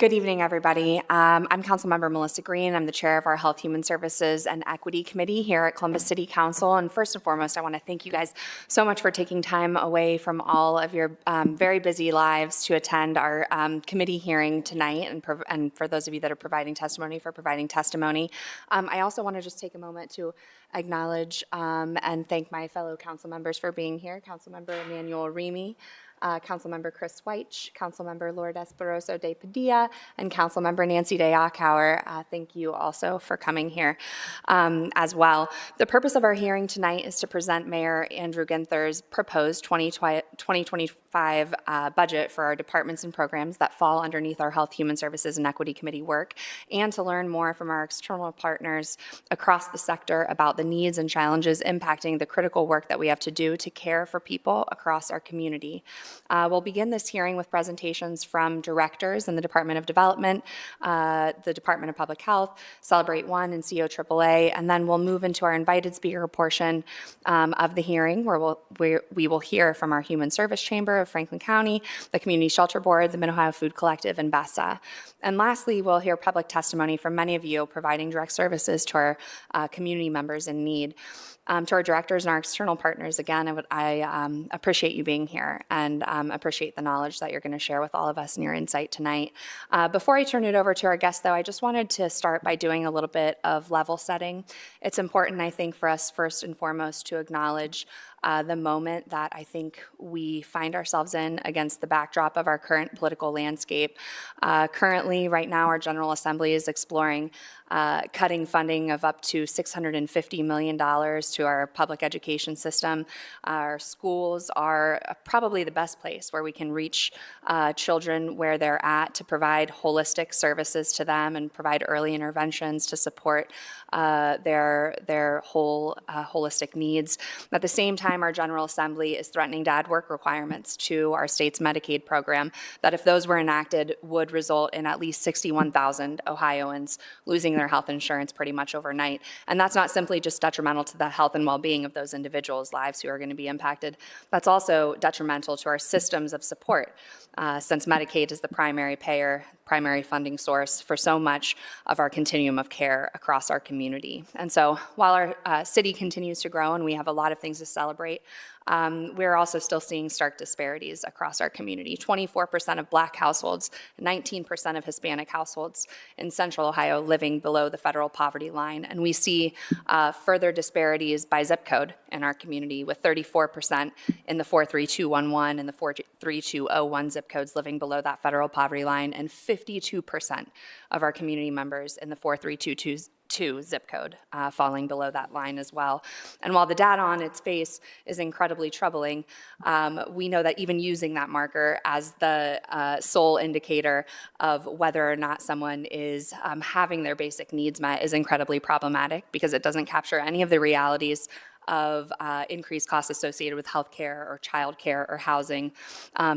Good evening, everybody. I'm Councilmember Melissa Green. I'm the chair of our Health, Human Services, and Equity Committee here at Columbus City Council. And first and foremost, I want to thank you guys so much for taking time away from all of your very busy lives to attend our committee hearing tonight, and for those of you that are providing testimony, for providing testimony. I also want to just take a moment to acknowledge and thank my fellow council members for being here. Councilmember Emmanuel Remy, Councilmember Chris Weich, Councilmember Lourdes Barroso de Padilla, and Councilmember Nancy Day Acauer. Thank you also for coming here as well. The purpose of our hearing tonight is to present Mayor Andrew Ginther's proposed 2025 budget for our departments and programs that fall underneath our Health, Human Services, and Equity Committee work, and to learn more from our external partners across the sector about the needs and challenges impacting the critical work that we have to do to care for people across our community. We'll begin this hearing with presentations from directors in the Department of Development, the Department of Public Health, Celebrate One, and COAAA, and then we'll move into our invited speaker portion of the hearing, where we will hear from our Human Service Chamber of Franklin County, the Community Shelter Board, the Mid-Ohio Food Collective, and BESA. And lastly, we'll hear public testimony from many of you providing direct services to our community members in need. To our directors and our external partners, again, I appreciate you being here and appreciate the knowledge that you're going to share with all of us and your insight tonight. Before I turn it over to our guests, though, I just wanted to start by doing a little bit of level setting. It's important, I think, for us first and foremost to acknowledge the moment that I think we find ourselves in against the backdrop of our current political landscape. Currently, right now, our General Assembly is exploring cutting funding of up to $650 million to our public education system. Our schools are probably the best place where we can reach children where they're at to provide holistic services to them and provide early interventions to support their whole holistic needs. At the same time, our General Assembly is threatening to add work requirements to our state's Medicaid program that, if those were enacted, would result in at least 61,000 Ohioans losing their health insurance pretty much overnight. And that's not simply just detrimental to the health and well-being of those individuals' lives who are going to be impacted. That's also detrimental to our systems of support, since Medicaid is the primary payer, primary funding source for so much of our continuum of care across our community. And so while our city continues to grow and we have a lot of things to celebrate, we're also still seeing stark disparities across our community. 24% of Black households, 19% of Hispanic households in Central Ohio living below the federal poverty line. And we see further disparities by zip code in our community, with 34% in the 43211 and the 43201 zip codes living below that federal poverty line, and 52% of our community members in the 43222 zip code falling below that line as well. And while the data on its face is incredibly troubling, we know that even using that marker as the sole indicator of whether or not someone is having their basic needs met is incredibly problematic, because it doesn't capture any of the realities of increased costs associated with healthcare or childcare or housing.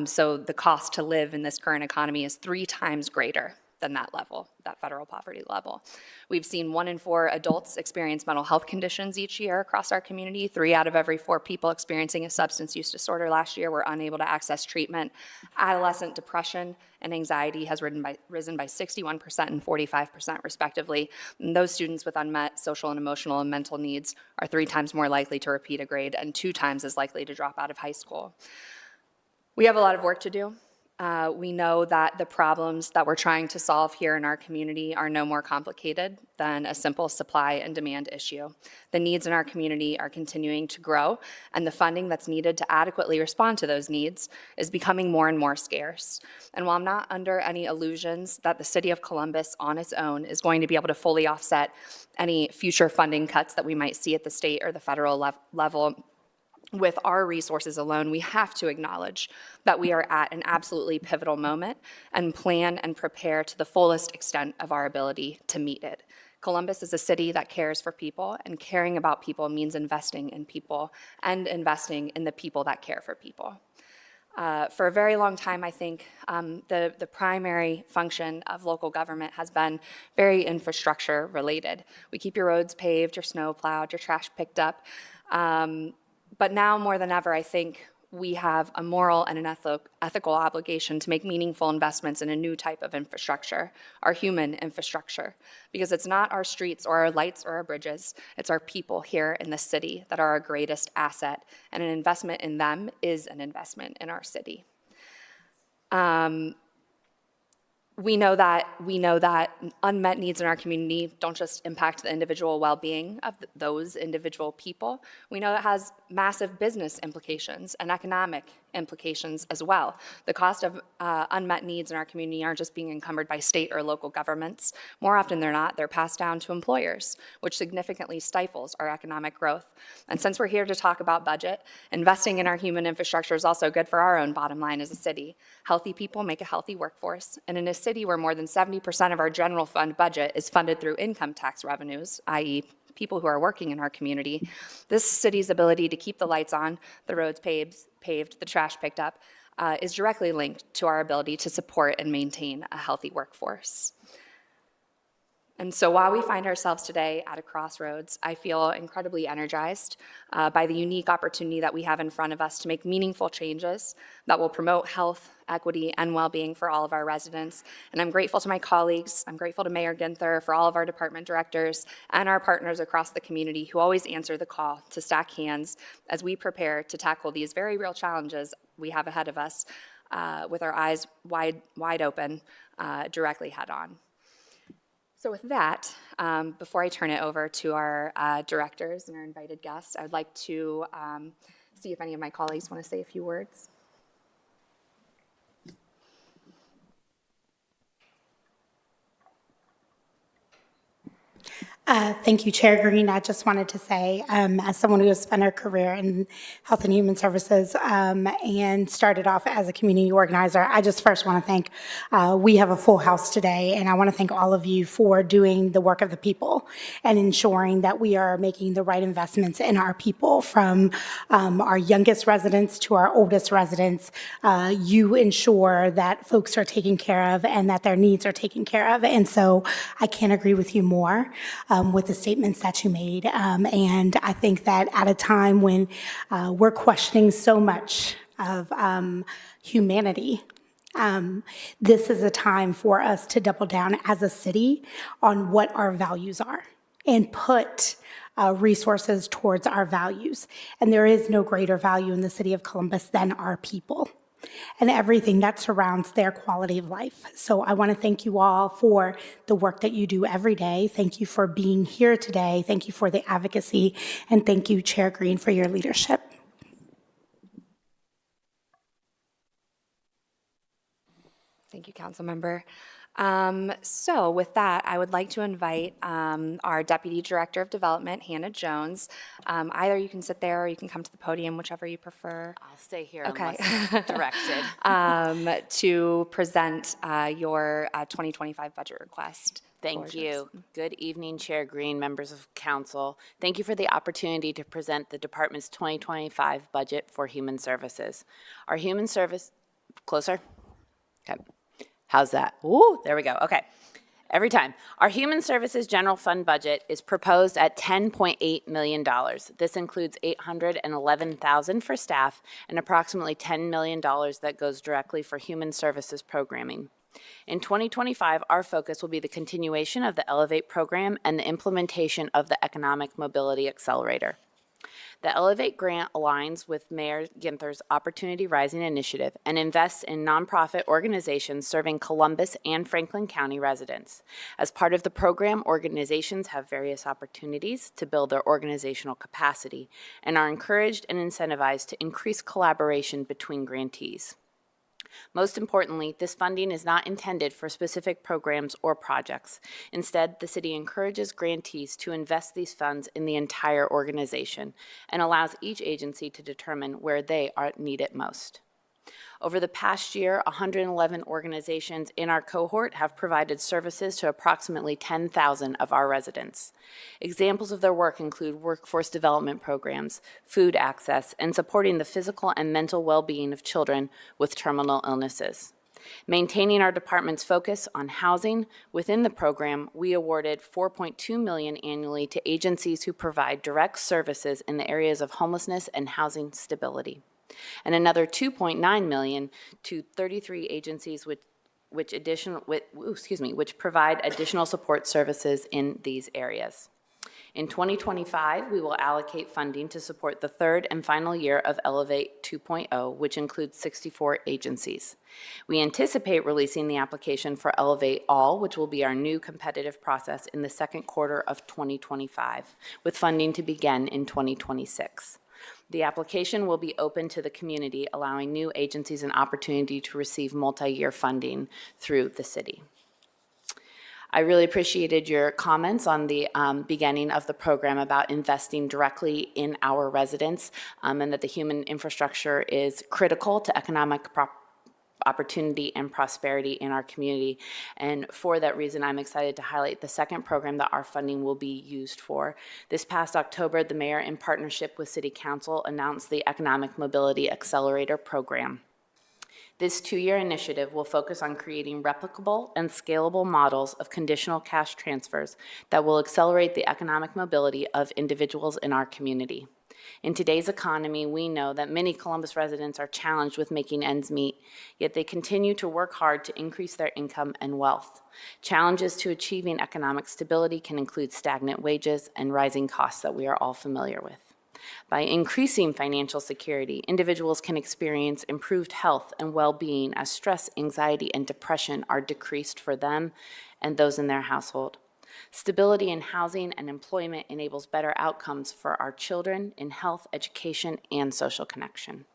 So the cost to live in this current economy is 3 times greater than that level, that federal poverty level. We've seen 1 in 4 adults experience mental health conditions each year across our community. 3 out of every 4 people experiencing a substance use disorder last year were unable to access treatment. Adolescent depression and anxiety has risen by 61% and 45% respectively. And those students with unmet social and emotional and mental needs are 3 times more likely to repeat a grade and 2 times as likely to drop out of high school. We have a lot of work to do. We know that the problems that we're trying to solve here in our community are no more complicated than a simple supply and demand issue. The needs in our community are continuing to grow, and the funding that's needed to adequately respond to those needs is becoming more and more scarce. And while I'm not under any illusions that the City of Columbus on its own is going to be able to fully offset any future funding cuts that we might see at the state or the federal level, with our resources alone, we have to acknowledge that we are at an absolutely pivotal moment and plan and prepare to the fullest extent of our ability to meet it. Columbus is a city that cares for people, and caring about people means investing in people and investing in the people that care for people. For a very long time, I think the primary function of local government has been very infrastructure related. We keep your roads paved, your snow plowed, your trash picked up. But now more than ever, I think we have a moral and an ethical obligation to make meaningful investments in a new type of infrastructure, our human infrastructure, because it's not our streets or our lights or our bridges, it's our people here in the city that are our greatest asset, and an investment in them is an investment in our city. We know that unmet needs in our community don't just impact the individual well-being of those individual people. We know that has massive business implications and economic implications as well. The cost of unmet needs in our community aren't just being encumbered by state or local governments. More often than not, they're passed down to employers, which significantly stifles our economic growth. And since we're here to talk about budget, investing in our human infrastructure is also good for our own bottom line as a city. Healthy people make a healthy workforce, and in a city where more than 70% of our general fund budget is funded through income tax revenues, i.e., people who are working in our community, this city's ability to keep the lights on, the roads paved, the trash picked up, is directly linked to our ability to support and maintain a healthy workforce. And so while we find ourselves today at a crossroads, I feel incredibly energized by the unique opportunity that we have in front of us to make meaningful changes that will promote health, equity, and well-being for all of our residents. And I'm grateful to my colleagues, I'm grateful to Mayor Ginther, for all of our department directors, and our partners across the community who always answer the call to stack hands as we prepare to tackle these very real challenges we have ahead of us with our eyes wide open, directly head on. So with that, before I turn it over to our directors and our invited guests, I would like to see if any of my colleagues want to say a few words. Thank you, Chair Green. I just wanted to say, as someone who has spent her career in Health and Human Services and started off as a community organizer, I just first want to thank, we have a full house today, and I want to thank all of you for doing the work of the people and ensuring that we are making the right investments in our people, from our youngest residents to our oldest residents. You ensure that folks are taken care of and that their needs are taken care of, and so I can't agree with you more. With the statements that you made. And I think that at a time when we're questioning so much of humanity, this is a time for us to double down as a city on what our values are and put resources towards our values. And there is no greater value in the city of Columbus than our people and everything that surrounds their quality of life. So I want to thank you all for the work that you do every day. Thank you for being here today. Thank you for the advocacy. And thank you, Chair Green, for your leadership. Thank you, Councilmember. So with that, I would like to invite our Deputy Director of Development, Hannah Jones. Either you can sit there or you can come to the podium, whichever you prefer. I'll stay here Okay. unless directed. To present your 2025 budget request. Thank you. Good evening, Chair Green, members of council. Thank you for the opportunity to present the department's 2025 budget for human services. Our human service, closer? Okay. How's that? Ooh, there we go. Okay. Every time. Our Human Services General Fund budget is proposed at $10.8 million. This includes $811,000 for staff and approximately $10 million that goes directly for human services programming. In 2025, our focus will be the continuation of the Elevate program and the implementation of the Economic Mobility Accelerator. The Elevate grant aligns with Mayor Ginther's Opportunity Rising initiative and invests in nonprofit organizations serving Columbus and Franklin County residents. As part of the program, organizations have various opportunities to build their organizational capacity and are encouraged and incentivized to increase collaboration between grantees. Most importantly, this funding is not intended for specific programs or projects. Instead, the city encourages grantees to invest these funds in the entire organization and allows each agency to determine where they are needed most. Over the past year, 111 organizations in our cohort have provided services to approximately 10,000 of our residents. Examples of their work include workforce development programs, food access, and supporting the physical and mental well-being of children with terminal illnesses. Maintaining our department's focus on housing, within the program, we awarded $4.2 million annually to agencies who provide direct services in the areas of homelessness and housing stability. and another $2.9 million to 33 agencies which provide additional support services in these areas. In 2025, we will allocate funding to support the third and final year of Elevate 2.0, which includes 64 agencies. We anticipate releasing the application for Elevate All, which will be our new competitive process, in the second quarter of 2025, with funding to begin in 2026. The application will be open to the community, allowing new agencies an opportunity to receive multi-year funding through the city. I really appreciated your comments on the beginning of the program about investing directly in our residents, and that the human infrastructure is critical to economic opportunity and prosperity in our community. And for that reason, I'm excited to highlight the second program that our funding will be used for. This past October, the mayor, in partnership with City Council, announced the Economic Mobility Accelerator Program. This 2-year initiative will focus on creating replicable and scalable models of conditional cash transfers that will accelerate the economic mobility of individuals in our community. In today's economy, we know that many Columbus residents are challenged with making ends meet, yet they continue to work hard to increase their income and wealth. Challenges to achieving economic stability can include stagnant wages and rising costs that we are all familiar with. By increasing financial security, individuals can experience improved health and well-being as stress, anxiety, and depression are decreased for them and those in their household. Stability in housing and employment enables better outcomes for our children in health, education, and social connection.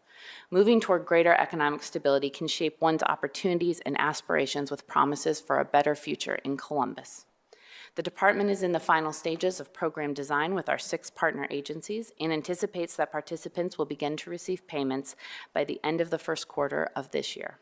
Moving toward greater economic stability can shape one's opportunities and aspirations with promises for a better future in Columbus. The department is in the final stages of program design with our 6 partner agencies and anticipates that participants will begin to receive payments by the end of the first quarter of this year.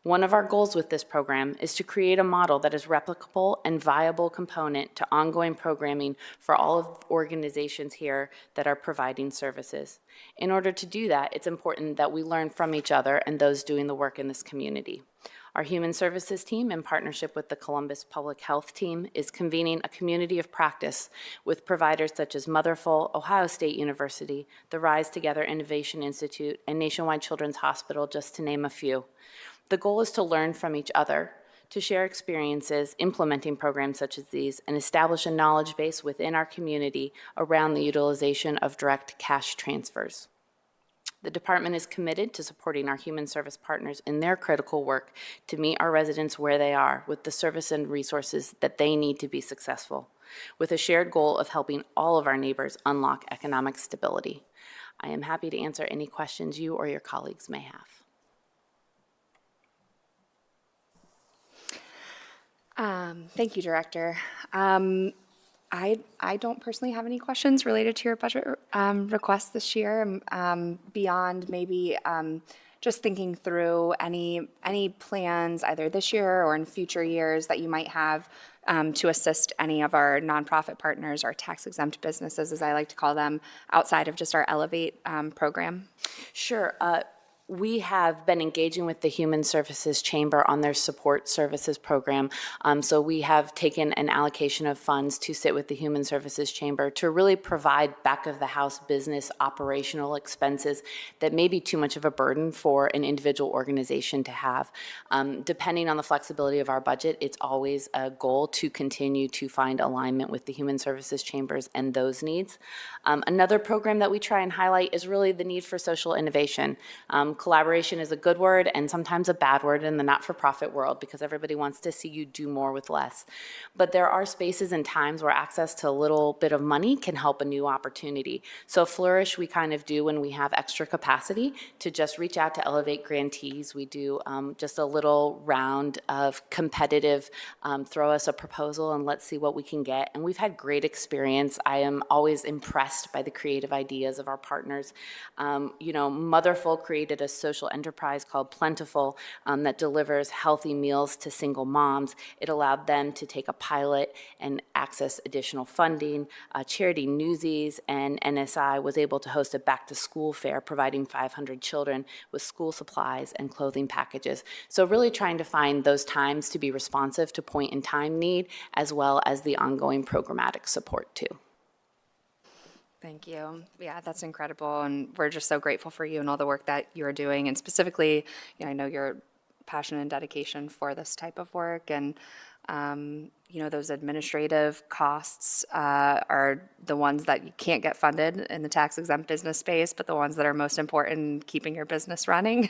One of our goals with this program is to create a model that is replicable and viable component to ongoing programming for all of the organizations here that are providing services. In order to do that, it's important that we learn from each other and those doing the work in this community. Our Human Services team, in partnership with the Columbus Public Health team, is convening a community of practice with providers such as Motherful, Ohio State University, the Rise Together Innovation Institute, and Nationwide Children's Hospital, just to name a few. The goal is to learn from each other, to share experiences implementing programs such as these, and establish a knowledge base within our community around the utilization of direct cash transfers. The department is committed to supporting our human service partners in their critical work to meet our residents where they are with the service and resources that they need to be successful, with a shared goal of helping all of our neighbors unlock economic stability. I am happy to answer any questions you or your colleagues may have. Thank you, Director. I don't personally have any questions related to your budget request this year, beyond maybe just thinking through any plans either this year or in future years that you might have to assist any of our nonprofit partners or tax-exempt businesses, as I like to call them, outside of just our Elevate program. Sure. We have been engaging with the Human Services Chamber on their support services program. So we have taken an allocation of funds to sit with the Human Services Chamber to really provide back-of-the-house business operational expenses that may be too much of a burden for an individual organization to have. Depending on the flexibility of our budget, it's always a goal to continue to find alignment with the Human Services Chambers and those needs. Another program that we try and highlight is really the need for social innovation. Collaboration is a good word and sometimes a bad word in the not-for-profit world because everybody wants to see you do more with less. But there are spaces and times where access to a little bit of money can help a new opportunity. So Flourish, we kind of do when we have extra capacity to just reach out to Elevate grantees. We do just a little round of competitive, throw us a proposal and let's see what we can get. And we've had great experience. I am always impressed by the creative ideas of our partners. Motherful created a social enterprise called Plentiful that delivers healthy meals to single moms. It allowed them to take a pilot and access additional funding. Charity Newsies and NSI was able to host a back-to-school fair, providing 500 children with school supplies and clothing packages. So really trying to find those times to be responsive to point-in-time need, as well as the ongoing programmatic support too. Thank you. Yeah, that's incredible, and we're just so grateful for you and all the work that you're doing, and specifically, I know your passion and dedication for this type of work, and those administrative costs are the ones that you can't get funded in the tax-exempt business space, but the ones that are most important in keeping your business running.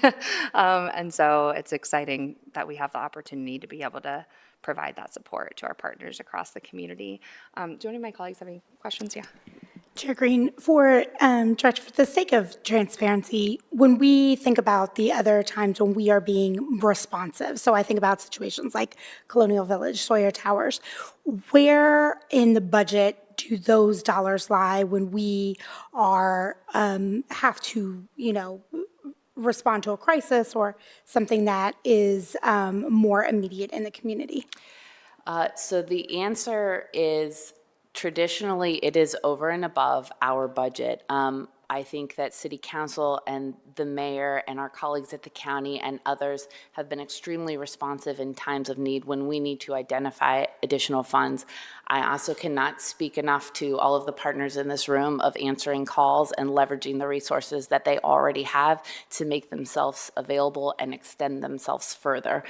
And so it's exciting that we have the opportunity to be able to provide that support to our partners across the community. Do any of my colleagues have any questions? Yeah. Chair Green, Director, for the sake of transparency, when we think about the other times when we are being responsive, so I think about situations like Colonial Village, Sawyer Towers, where in the budget do those dollars lie when we are have to, respond to a crisis or something that is more immediate in the community? So the answer is traditionally it is over and above our budget. I think that City Council and the mayor and our colleagues at the county and others have been extremely responsive in times of need when we need to identify additional funds. I also cannot speak enough to all of the partners in this room of answering calls and leveraging the resources that they already have to make themselves available and extend themselves further.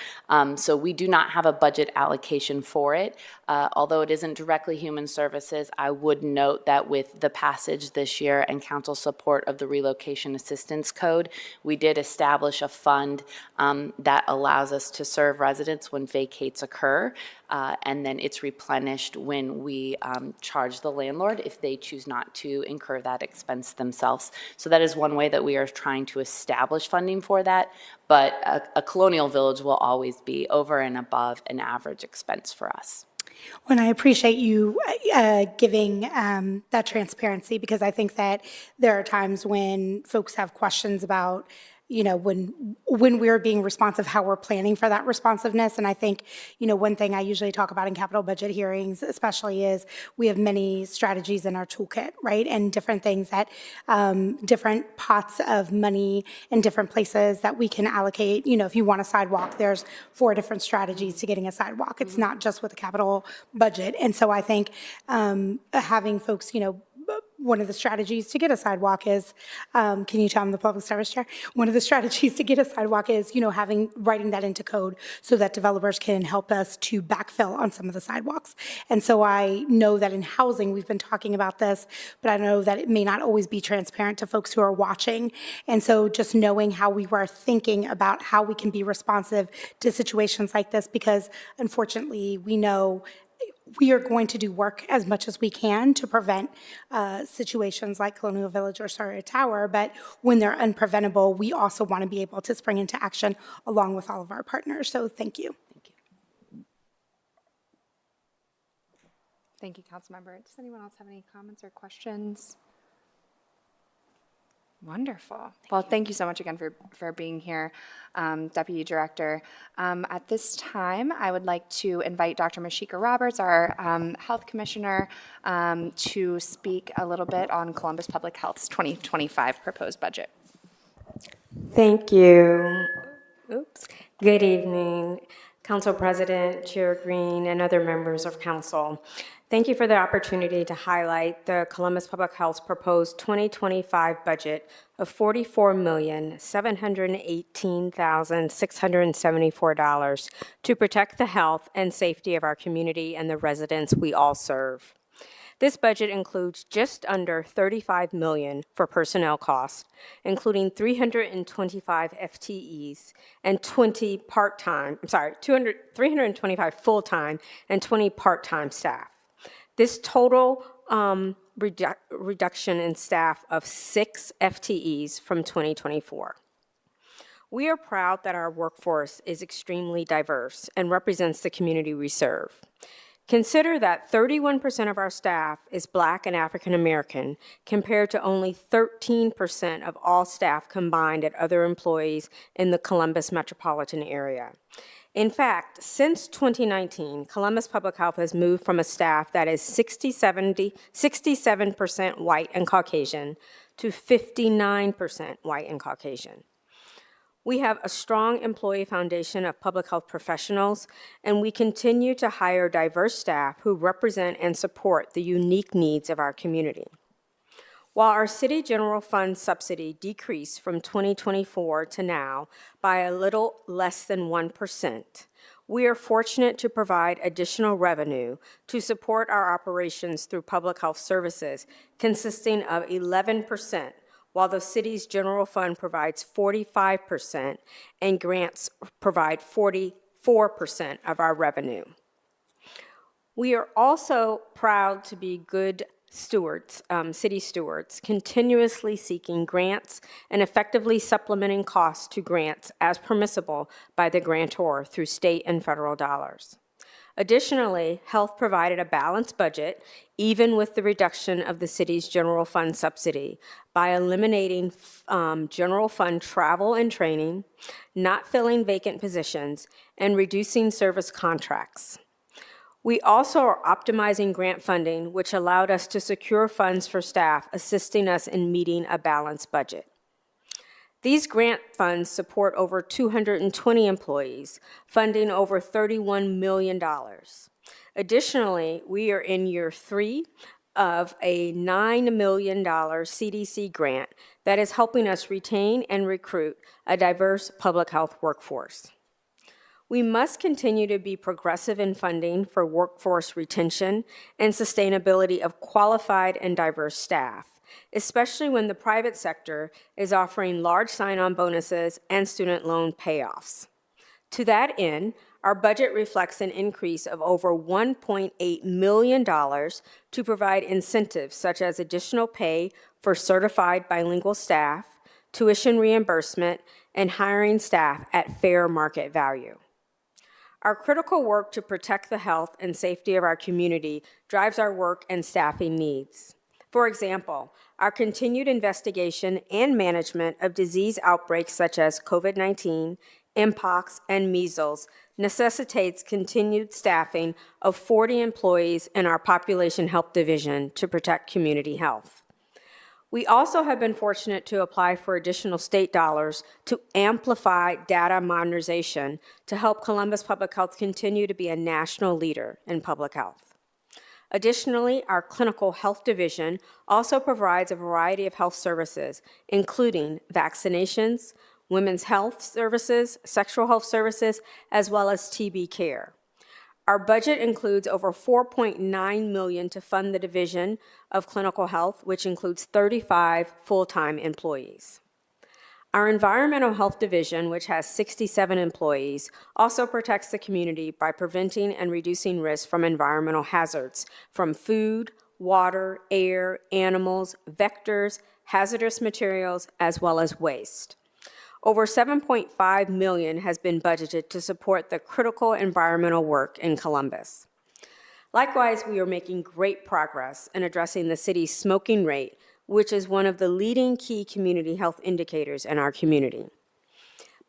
So we do not have a budget allocation for it. Although it isn't directly human services, I would note that with the passage this year and council support of the Relocation Assistance Code, we did establish a fund that allows us to serve residents when vacates occur, and then it's replenished when we charge the landlord if they choose not to incur that expense themselves. So that is one way that we are trying to establish funding for that, but a Colonial Village will always be over and above an average expense for us. Well, I appreciate you giving that transparency, because I think that there are times when folks have questions about, when we're being responsive, how we're planning for that responsiveness. And I think, one thing I usually talk about in capital budget hearings especially is we have many strategies in our toolkit, right? And different things that, different pots of money in different places that we can allocate. If you want a sidewalk, there's 4 different strategies to getting a sidewalk. It's not just with the capital budget. And so I think having folks, one of the strategies to get a sidewalk is, can you tell them the public service chair? One of the strategies to get a sidewalk is, writing that into code so that developers can help us to backfill on some of the sidewalks. And so I know that in housing, we've been talking about this, but I know that it may not always be transparent to folks who are watching. And so just knowing how we were thinking about how we can be responsive to situations like this, because unfortunately, we know we are going to do work as much as we can to prevent situations like Colonial Village or Sawyer Tower, but when they're unpreventable, we also want to be able to spring into action along with all of our partners. So thank you. Thank you, Councilmember. Does anyone else have any comments or questions? Wonderful. Well, thank you so much again for being here, Deputy Director. At this time, I would like to invite Dr. Mashika Roberts, our Health Commissioner, to speak a little bit on Columbus Public Health's 2025 proposed budget. Thank you. Oops. Good evening, Council President, Chair Green, and other members of Council. Thank you for the opportunity to highlight the Columbus Public Health's proposed 2025 budget of $44,718,674 to protect the health and safety of our community and the residents we all serve. This budget includes just under $35 million for personnel costs, including 325 FTEs and 325 full-time and 20 part-time staff. This total reduction in staff of 6 FTEs from 2024. We are proud that our workforce is extremely diverse and represents the community we serve. Consider that 31% of our staff is Black and African American, compared to only 13% of all staff combined at other employees in the Columbus metropolitan area. In fact, since 2019, Columbus Public Health has moved from a staff that is 67% white and Caucasian to 59% white and Caucasian. We have a strong employee foundation of public health professionals, and we continue to hire diverse staff who represent and support the unique needs of our community. While our city general fund subsidy decreased from 2024 to now by a little less than 1%, we are fortunate to provide additional revenue to support our operations through public health services, consisting of 11%, while the city's general fund provides 45% and grants provide 44% of our revenue. We are also proud to be good stewards, city stewards, continuously seeking grants and effectively supplementing costs to grants as permissible by the grantor through state and federal dollars. Additionally, health provided a balanced budget, even with the reduction of the city's general fund subsidy, by eliminating general fund travel and training, not filling vacant positions, and reducing service contracts. We also are optimizing grant funding, which allowed us to secure funds for staff, assisting us in meeting a balanced budget. These grant funds support over 220 employees, funding over $31 million. Additionally, we are in year 3 of a $9 million CDC grant that is helping us retain and recruit a diverse public health workforce. We must continue to be progressive in funding for workforce retention and sustainability of qualified and diverse staff, especially when the private sector is offering large sign-on bonuses and student loan payoffs. To that end, our budget reflects an increase of over $1.8 million to provide incentives such as additional pay for certified bilingual staff, tuition reimbursement, and hiring staff at fair market value. Our critical work to protect the health and safety of our community drives our work and staffing needs. For example, our continued investigation and management of disease outbreaks such as COVID-19, Mpox, and measles necessitates continued staffing of 40 employees in our Population Health Division to protect community health. We also have been fortunate to apply for additional state dollars to amplify data modernization to help Columbus Public Health continue to be a national leader in public health. Additionally, our Clinical Health Division also provides a variety of health services, including vaccinations, women's health services, sexual health services, as well as TB care. Our budget includes over $4.9 million to fund the Division of Clinical Health, which includes 35 full-time employees. Our Environmental Health Division, which has 67 employees, also protects the community by preventing and reducing risk from environmental hazards from food, water, air, animals, vectors, hazardous materials, as well as waste. Over $7.5 million has been budgeted to support the critical environmental work in Columbus. Likewise, we are making great progress in addressing the city's smoking rate, which is one of the leading key community health indicators in our community.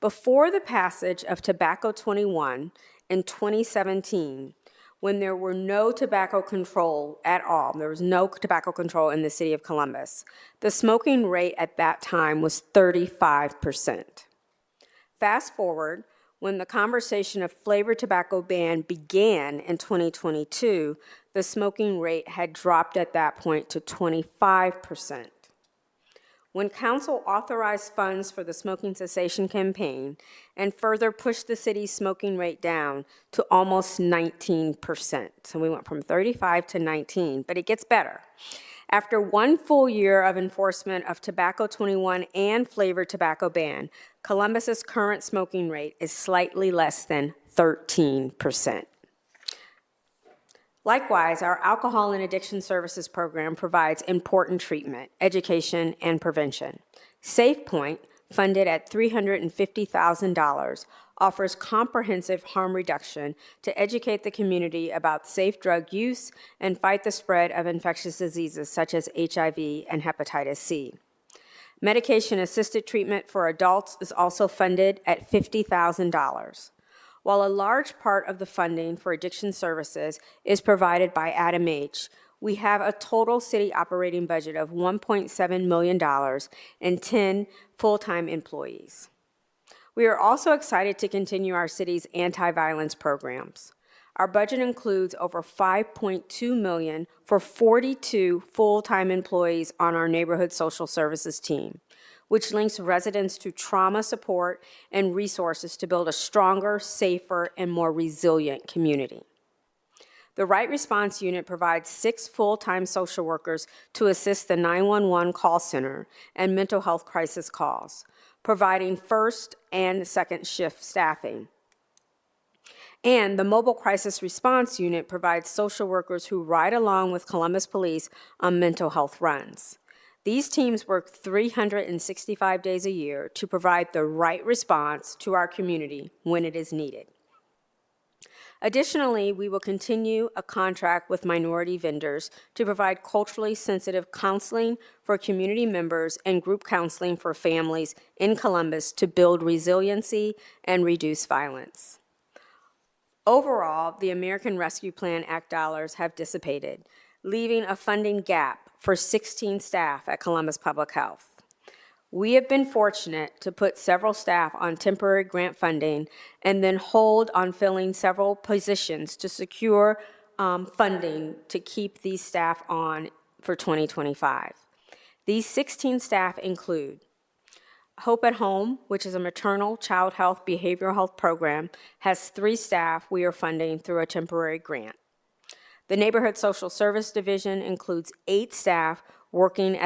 Before the passage of Tobacco 21 in 2017, when there were no tobacco control at all, there was no tobacco control in the city of Columbus, the smoking rate at that time was 35%. Fast forward, when the conversation of flavored tobacco ban began in 2022, the smoking rate had dropped at that point to 25%. When Council authorized funds for the smoking cessation campaign and further pushed the city's smoking rate down to almost 19%. So we went from 35 to 19, but it gets better. After 1 full year of enforcement of Tobacco 21 and flavored tobacco ban, Columbus's current smoking rate is slightly less than 13%. Likewise, our Alcohol and Addiction Services program provides important treatment, education, and prevention. SafePoint, funded at $350,000, offers comprehensive harm reduction to educate the community about safe drug use and fight the spread of infectious diseases such as HIV and hepatitis C. Medication-assisted treatment for adults is also funded at $50,000. While a large part of the funding for addiction services is provided by AdamH, we have a total city operating budget of $1.7 million and 10 full-time employees. We are also excited to continue our city's anti-violence programs. Our budget includes over $5.2 million for 42 full-time employees on our neighborhood social services team, which links residents to trauma support and resources to build a stronger, safer, and more resilient community. The Right Response Unit provides 6 full-time social workers to assist the 911 call center and mental health crisis calls, providing first and second shift staffing. And the Mobile Crisis Response Unit provides social workers who ride along with Columbus Police on mental health runs. These teams work 365 days a year to provide the right response to our community when it is needed. Additionally, we will continue a contract with minority vendors to provide culturally sensitive counseling for community members and group counseling for families in Columbus to build resiliency and reduce violence. Overall, the American Rescue Plan Act dollars have dissipated, leaving a funding gap for 16 staff at Columbus Public Health. We have been fortunate to put several staff on temporary grant funding and then hold on filling several positions to secure funding to keep these staff on for 2025. These 16 staff include Hope at Home, which is a maternal child health behavioral health program, has 3 staff we are funding through a temporary grant. The Neighborhood Social Service Division includes 8 staff working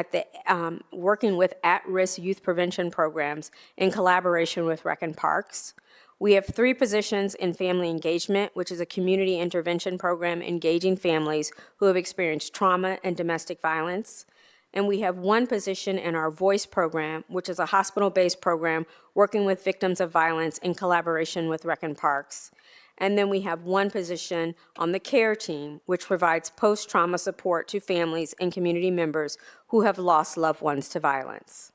with at-risk youth prevention programs in collaboration with Rec and Parks. We have 3 positions in Family Engagement, which is a community intervention program engaging families who have experienced trauma and domestic violence. And we have 1 position in our Voice program, which is a hospital-based program working with victims of violence in collaboration with Rec and Parks. And then we have 1 position on the CARE team, which provides post-trauma support to families and community members who have lost loved ones to violence.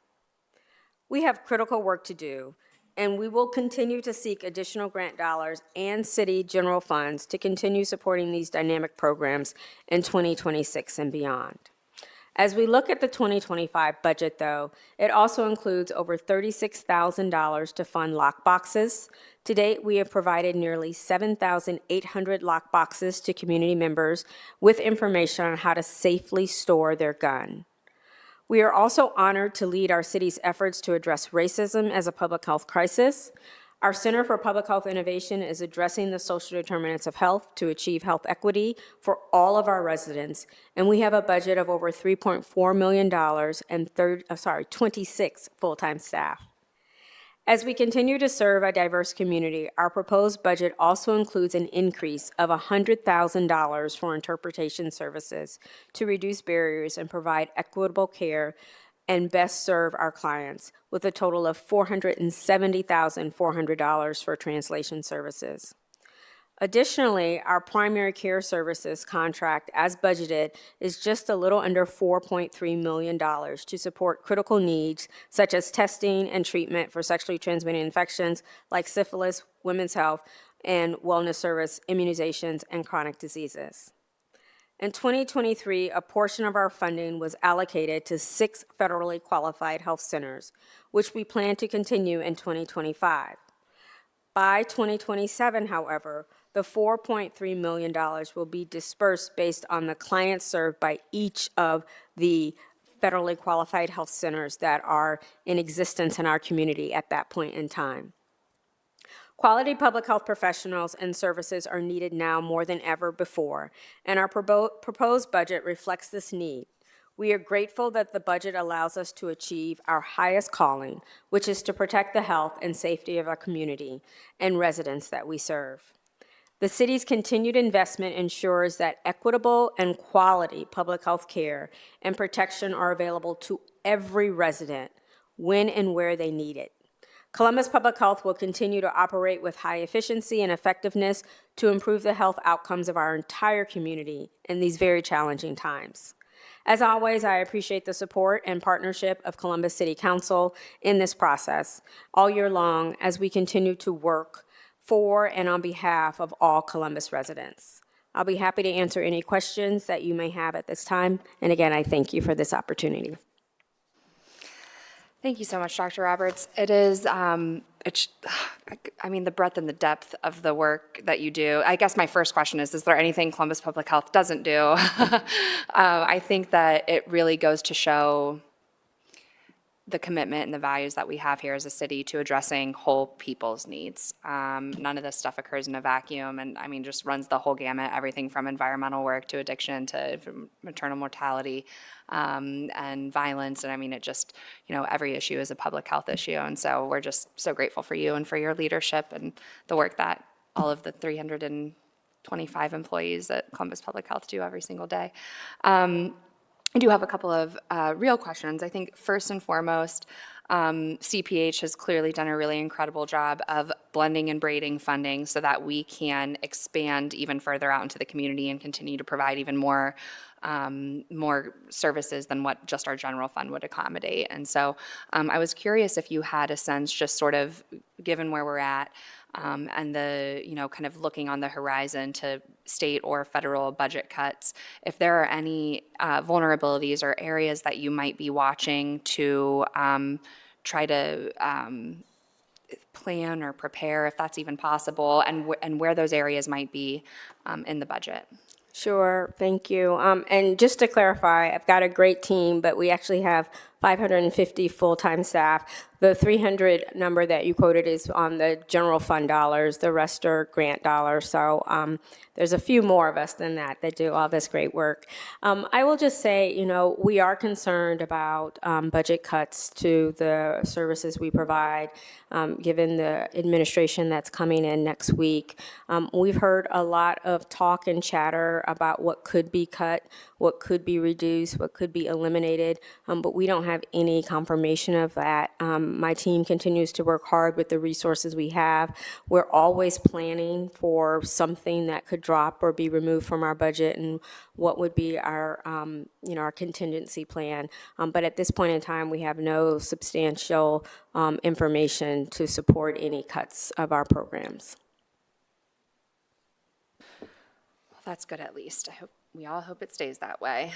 We have critical work to do, and we will continue to seek additional grant dollars and city general funds to continue supporting these dynamic programs in 2026 and beyond. As we look at the 2025 budget, though, it also includes over $36,000 to fund lockboxes. To date, we have provided nearly 7,800 lockboxes to community members with information on how to safely store their gun. We are also honored to lead our city's efforts to address racism as a public health crisis. Our Center for Public Health Innovation is addressing the social determinants of health to achieve health equity for all of our residents, and we have a budget of over $3.4 million and 26 full-time staff. As we continue to serve a diverse community, our proposed budget also includes an increase of $100,000 for interpretation services to reduce barriers and provide equitable care and best serve our clients, with a total of $470,400 for translation services. Additionally, our primary care services contract, as budgeted, is just a little under $4.3 million to support critical needs such as testing and treatment for sexually transmitted infections like syphilis, women's health, and wellness service, immunizations, and chronic diseases. In 2023, a portion of our funding was allocated to 6 federally qualified health centers, which we plan to continue in 2025. By 2027, however, the $4.3 million will be dispersed based on the clients served by each of the federally qualified health centers that are in existence in our community at that point in time. Quality public health professionals and services are needed now more than ever before, and our proposed budget reflects this need. We are grateful that the budget allows us to achieve our highest calling, which is to protect the health and safety of our community and residents that we serve. The city's continued investment ensures that equitable and quality public health care and protection are available to every resident when and where they need it. Columbus Public Health will continue to operate with high efficiency and effectiveness to improve the health outcomes of our entire community in these very challenging times. As always, I appreciate the support and partnership of Columbus City Council in this process all year long as we continue to work for and on behalf of all Columbus residents. I'll be happy to answer any questions that you may have at this time. And again, I thank you for this opportunity. Thank you so much, Dr. Roberts. It is, I mean, the breadth and the depth of the work that you do. I guess my first question is there anything Columbus Public Health doesn't do? I think that it really goes to show the commitment and the values that we have here as a city to addressing whole people's needs. None of this stuff occurs in a vacuum, and I mean, just runs the whole gamut, everything from environmental work to addiction to maternal mortality and violence. And I mean, it just, every issue is a public health issue. And so we're just so grateful for you and for your leadership and the work that all of the 325 employees at Columbus Public Health do every single day. I do have a couple of real questions. I think first and foremost, CPH has clearly done a really incredible job of blending and braiding funding so that we can expand even further out into the community and continue to provide even more services than what just our general fund would accommodate. And so I was curious if you had a sense, just sort of given where we're at, and the, kind of looking on the horizon to state or federal budget cuts, if there are any vulnerabilities or areas that you might be watching to try to plan or prepare, if that's even possible, and where those areas might be in the budget. Sure, thank you. And just to clarify, I've got a great team, but we actually have 550 full-time staff. The 300 number that you quoted is on the general fund dollars. The rest are grant dollars. So there's a few more of us than that do all this great work. I will just say, we are concerned about budget cuts to the services we provide, given the administration that's coming in next week. We've heard a lot of talk and chatter about what could be cut, what could be reduced, what could be eliminated, but we don't have any confirmation of that. My team continues to work hard with the resources we have. We're always planning for something that could drop or be removed from our budget and what would be our, our contingency plan. But at this point in time, we have no substantial information to support any cuts of our programs. Well, that's good at least. We all hope it stays that way.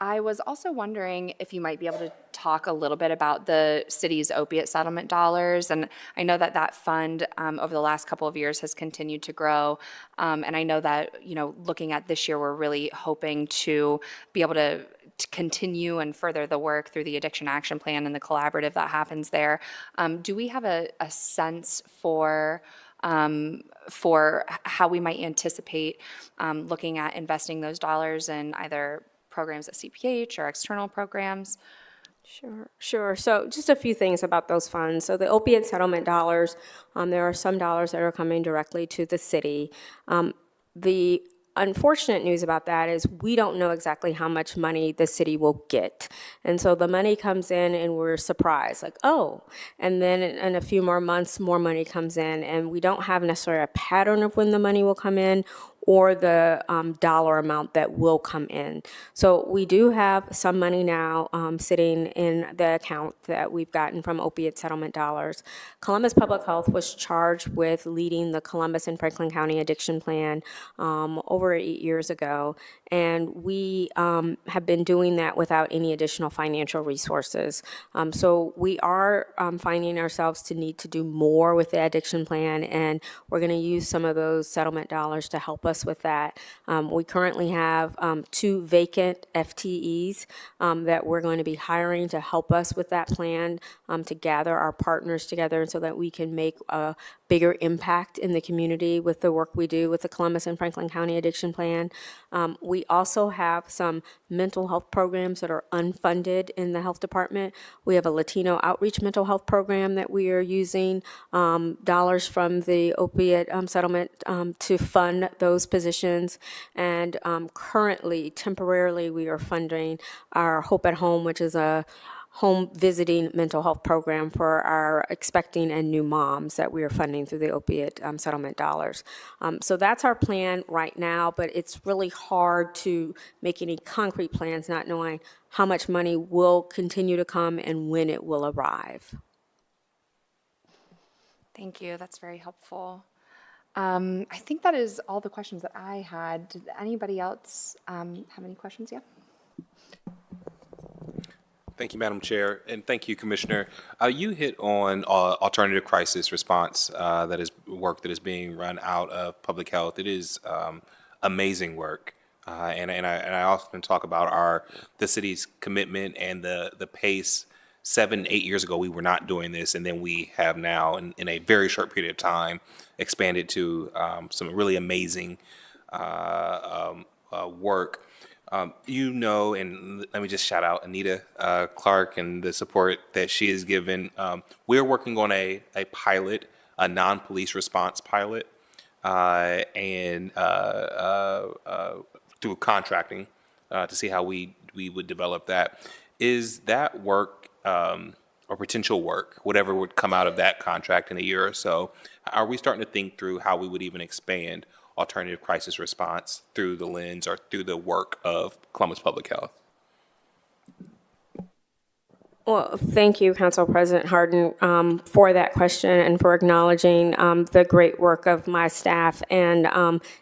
I was also wondering if you might be able to talk a little bit about the city's opiate settlement dollars. And I know that fund over the last couple of years has continued to grow. And I know that, looking at this year, we're really hoping to be able to continue and further the work through the Addiction Action Plan and the collaborative that happens there. Do we have a sense for how we might anticipate looking at investing those dollars in either programs at CPH or external programs? Sure. So just a few things about those funds. So the opiate settlement dollars, there are some dollars that are coming directly to the city. The unfortunate news about that is we don't know exactly how much money the city will get. And so the money comes in and we're surprised, like, oh, and then in a few more months, more money comes in, and we don't have necessarily a pattern of when the money will come in or the dollar amount that will come in. So we do have some money now sitting in the account that we've gotten from opiate settlement dollars. Columbus Public Health was charged with leading the Columbus and Franklin County Addiction Plan over 8 years ago, and we have been doing that without any additional financial resources. So we are finding ourselves to need to do more with the addiction plan, and we're going to use some of those settlement dollars to help us with that. We currently have 2 vacant FTEs that we're going to be hiring to help us with that plan, to gather our partners together so that we can make a bigger impact in the community with the work we do with the Columbus and Franklin County Addiction Plan. We also have some mental health programs that are unfunded in the health department. We have a Latino outreach mental health program that we are using dollars from the opiate settlement to fund those positions. And currently, temporarily, we are funding our Hope at Home, which is a home visiting mental health program for our expecting and new moms that we are funding through the opiate settlement dollars. So that's our plan right now, but it's really hard to make any concrete plans not knowing how much money will continue to come and when it will arrive. Thank you. That's very helpful. I think that is all the questions that I had. Did anybody else have any questions? Yeah. Thank you, Madam Chair, and thank you, Commissioner. You hit on alternative crisis response that is work that is being run out of public health. It is amazing work, and I often talk about the city's commitment and the pace. 7, 8 years ago, we were not doing this, and then we have now, in a very short period of time, expanded to some really amazing work. And let me just shout out Anita Clark and the support that she has given. We're working on a pilot, a non-police response pilot, and through contracting to see how we would develop that. Is that work or potential work, whatever would come out of that contract in a year or so, are we starting to think through how we would even expand alternative crisis response through the lens or through the work of Columbus Public Health? Well, thank you, Council President Harden, for that question and for acknowledging the great work of my staff. And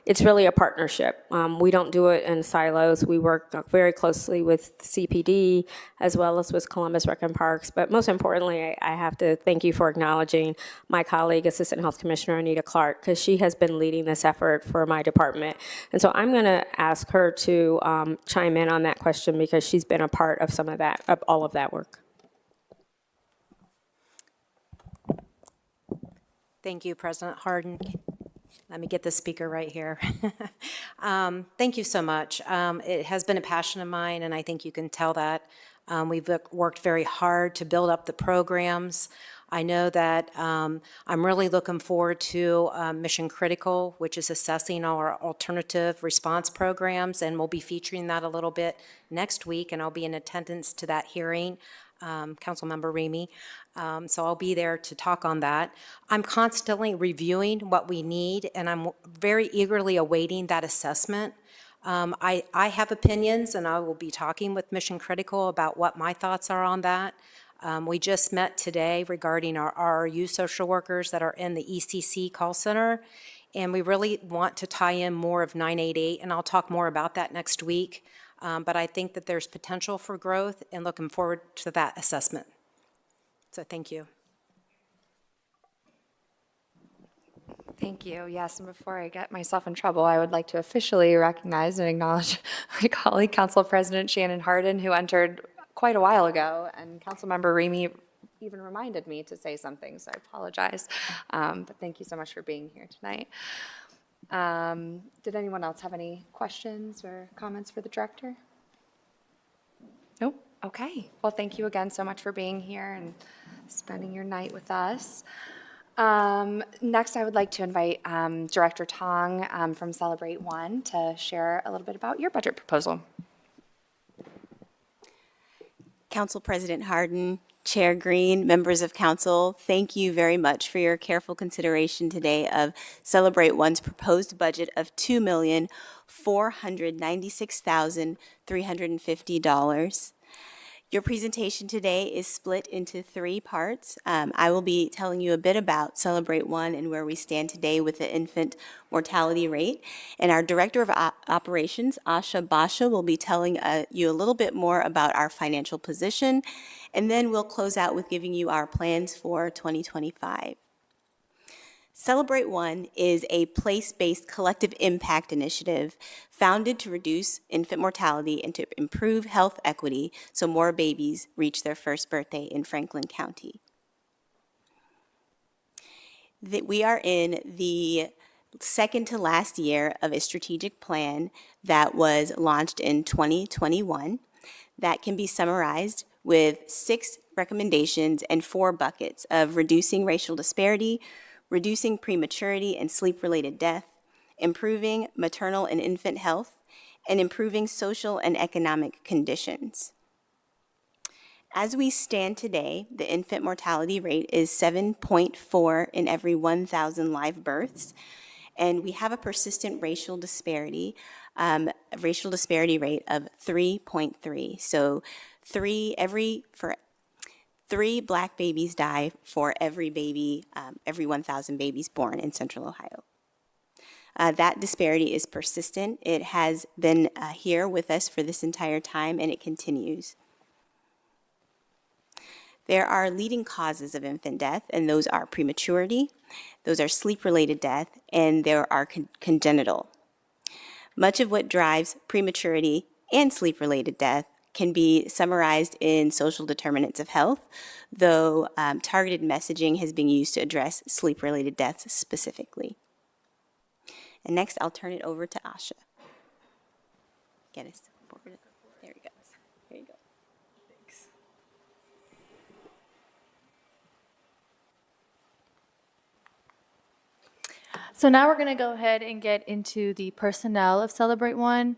it's really a partnership. We don't do it in silos. We work very closely with CPD as well as with Columbus Rec and Parks. But most importantly, I have to thank you for acknowledging my colleague, Assistant Health Commissioner Anita Clark, because she has been leading this effort for my department. And so I'm going to ask her to chime in on that question because she's been a part of some of that, of all of that work. Thank you, President Harden. Let me get the speaker right here. Thank you so much. It has been a passion of mine, and I think you can tell that. We've worked very hard to build up the programs. I know that I'm really looking forward to Mission Critical, which is assessing our alternative response programs, and we'll be featuring that a little bit next week, and I'll be in attendance to that hearing. Councilmember Remy. So I'll be there to talk on that. I'm constantly reviewing what we need, and I'm very eagerly awaiting that assessment. I have opinions, and I will be talking with Mission Critical about what my thoughts are on that. We just met today regarding our RRU social workers that are in the ECC call center, and we really want to tie in more of 988, and I'll talk more about that next week. But I think that there's potential for growth and looking forward to that assessment. So thank you. Thank you. Yes, and before I get myself in trouble, I would like to officially recognize and acknowledge my colleague, Council President Shannon Harden, who entered quite a while ago, and Councilmember Remy even reminded me to say something, so I apologize. But thank you so much for being here tonight. Did anyone else have any questions or comments for the director? Nope. Okay. Well, thank you again so much for being here and spending your night with us. Next, I would like to invite Director Tong from Celebrate One to share a little bit about your budget proposal. Council President Harden, Chair Green, members of council, thank you very much for your careful consideration today of Celebrate One's proposed budget of $2,496,350. Your presentation today is split into 3 parts. I will be telling you a bit about Celebrate One and where we stand today with the infant mortality rate. And our Director of Operations, Asha Basha, will be telling you a little bit more about our financial position. And then we'll close out with giving you our plans for 2025. Celebrate One is a place-based collective impact initiative founded to reduce infant mortality and to improve health equity so more babies reach their first birthday in Franklin County. We are in the second to last year of a strategic plan that was launched in 2021 that can be summarized with 6 recommendations and 4 buckets of reducing racial disparity, reducing prematurity and sleep-related death, improving maternal and infant health, and improving social and economic conditions. As we stand today, the infant mortality rate is 7.4 in every 1,000 live births, and we have a persistent racial disparity rate of 3.3. So 3 Black babies die for every baby, every 1,000 babies born in Central Ohio. That disparity is persistent. It has been here with us for this entire time, and it continues. There are leading causes of infant death, and those are prematurity, those are sleep-related death, and there are congenital. Much of what drives prematurity and sleep-related death can be summarized in social determinants of health, though targeted messaging has been used to address sleep-related deaths specifically. And next, I'll turn it over to Asha. Get us forward. There he goes. Here you go. Thanks. So now we're going to go ahead and get into the personnel of Celebrate One.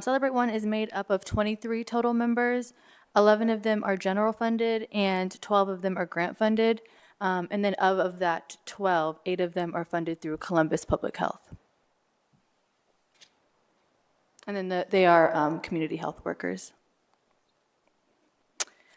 Celebrate One is made up of 23 total members. 11 of them are general funded and 12 of them are grant funded. And then of that 12, 8 of them are funded through Columbus Public Health. And then they are community health workers.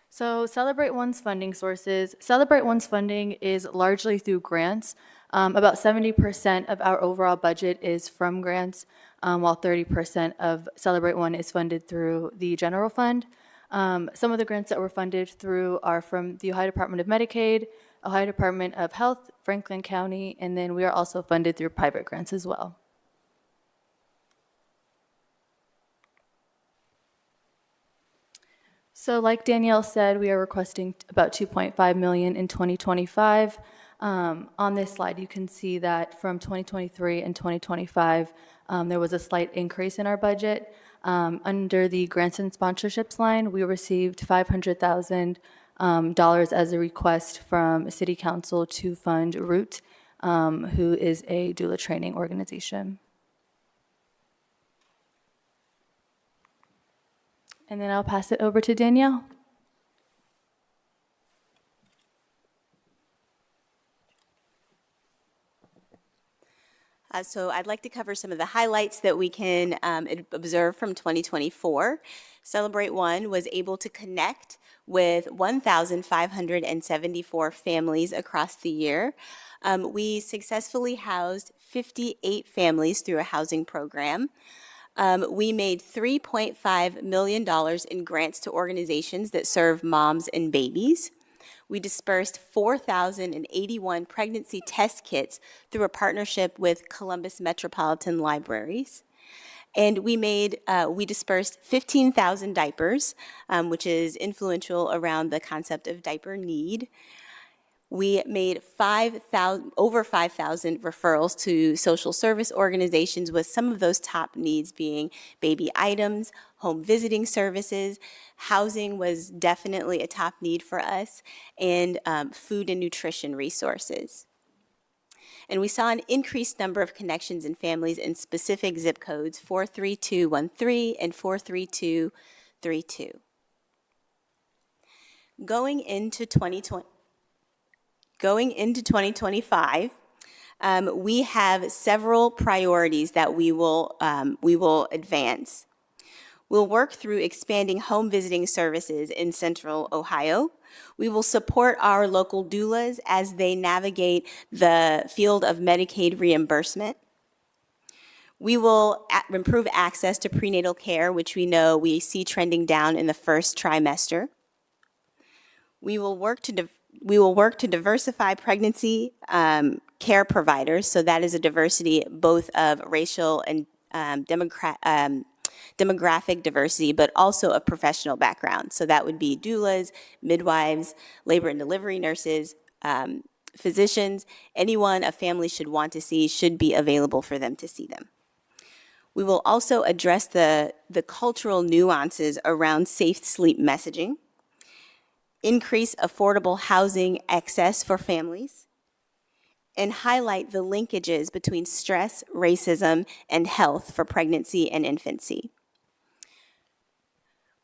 So Celebrate One's funding sources. Celebrate One's funding is largely through grants. About 70% of our overall budget is from grants, while 30% of Celebrate One is funded through the general fund. Some of the grants that we're funded through are from the Ohio Department of Medicaid, Ohio Department of Health, Franklin County, and then we are also funded through private grants as well. So like Danielle said, we are requesting about $2.5 million in 2025. On this slide, you can see that from 2023 and 2025, there was a slight increase in our budget. Under the grants and sponsorships line, we received $500,000 as a request from City Council to fund Root, who is a doula training organization. And then I'll pass it over to Danielle. So I'd like to cover some of the highlights that we can observe from 2024. Celebrate One was able to connect with 1,574 families across the year. We successfully housed 58 families through a housing program. We made $3.5 million in grants to organizations that serve moms and babies. We dispersed 4,081 pregnancy test kits through a partnership with Columbus Metropolitan Libraries. And we dispersed 15,000 diapers, which is influential around the concept of diaper need. We made over 5,000 referrals to social service organizations, with some of those top needs being baby items, home visiting services. Housing was definitely a top need for us, and food and nutrition resources. And we saw an increased number of connections in families in specific zip codes, 43213 and 43232. Going into 2025, we have several priorities that we will advance. We'll work through expanding home visiting services in Central Ohio. We will support our local doulas as they navigate the field of Medicaid reimbursement. We will improve access to prenatal care, which we see trending down in the first trimester. We will work to diversify pregnancy care providers, so that is a diversity both of racial and demographic diversity, but also of professional background. So that would be doulas, midwives, labor and delivery nurses, physicians. Anyone a family should want to see should be available for them to see them. We will also address the cultural nuances around safe sleep messaging, increase affordable housing access for families, and highlight the linkages between stress, racism, and health for pregnancy and infancy.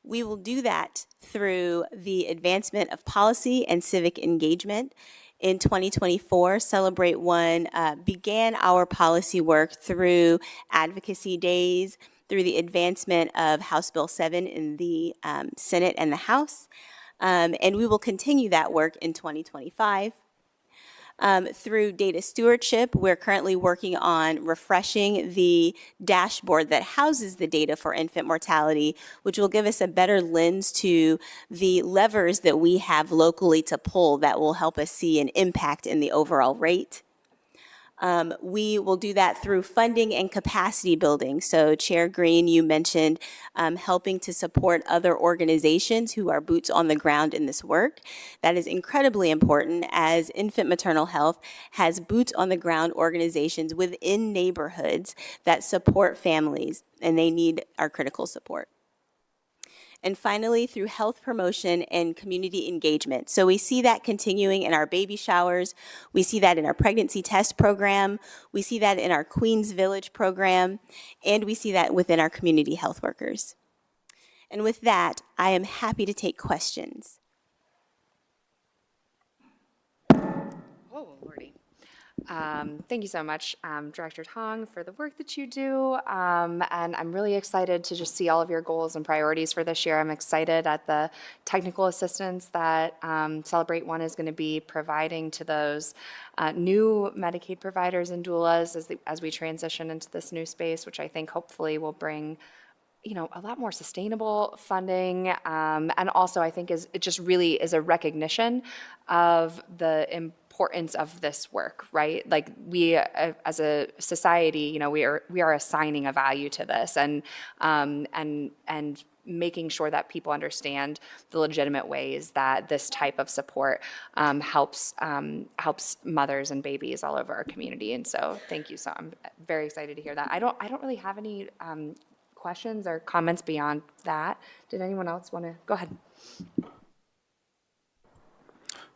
We will do that through the advancement of policy and civic engagement. In 2024, Celebrate One began our policy work through advocacy days, through the advancement of House Bill 7 in the Senate and the House, and we will continue that work in 2025. Through data stewardship, we're currently working on refreshing the dashboard that houses the data for infant mortality, which will give us a better lens to the levers that we have locally to pull that will help us see an impact in the overall rate. We will do that through funding and capacity building. So Chair Green, you mentioned helping to support other organizations who are boots on the ground in this work. That is incredibly important, as infant maternal health has boots on the ground organizations within neighborhoods that support families, and they need our critical support. And finally, through health promotion and community engagement. So we see that continuing in our baby showers. We see that in our pregnancy test program. We see that in our Queens Village program. And we see that within our community health workers. And with that, I am happy to take questions. Oh, Lordy. Thank you so much, Director Tong, for the work that you do. And I'm really excited to just see all of your goals and priorities for this year. I'm excited at the technical assistance that Celebrate One is going to be providing to those new Medicaid providers and doulas as we transition into this new space, which I think hopefully will bring a lot more sustainable funding, and also I think it just really is a recognition of the importance of this work, right? Like we, as a society, we are assigning a value to this, and making sure that people understand the legitimate ways that this type of support helps mothers and babies all over our community. And so, thank you. So I'm very excited to hear that. I don't really have any questions or comments beyond that. Did anyone else want to go ahead?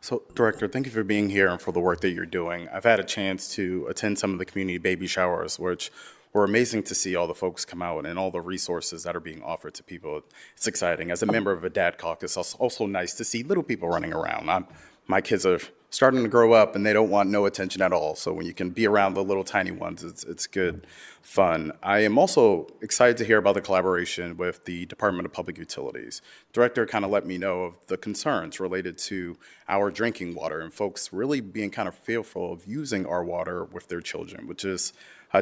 So, Director, thank you for being here and for the work that you're doing. I've had a chance to attend some of the community baby showers, which were amazing to see all the folks come out and all the resources that are being offered to people. It's exciting. As a member of a dad caucus, it's also nice to see little people running around. My kids are starting to grow up and they don't want no attention at all. So when you can be around the little tiny ones, it's good fun. I am also excited to hear about the collaboration with the Department of Public Utilities. Director kind of let me know of the concerns related to our drinking water and folks really being kind of fearful of using our water with their children, which is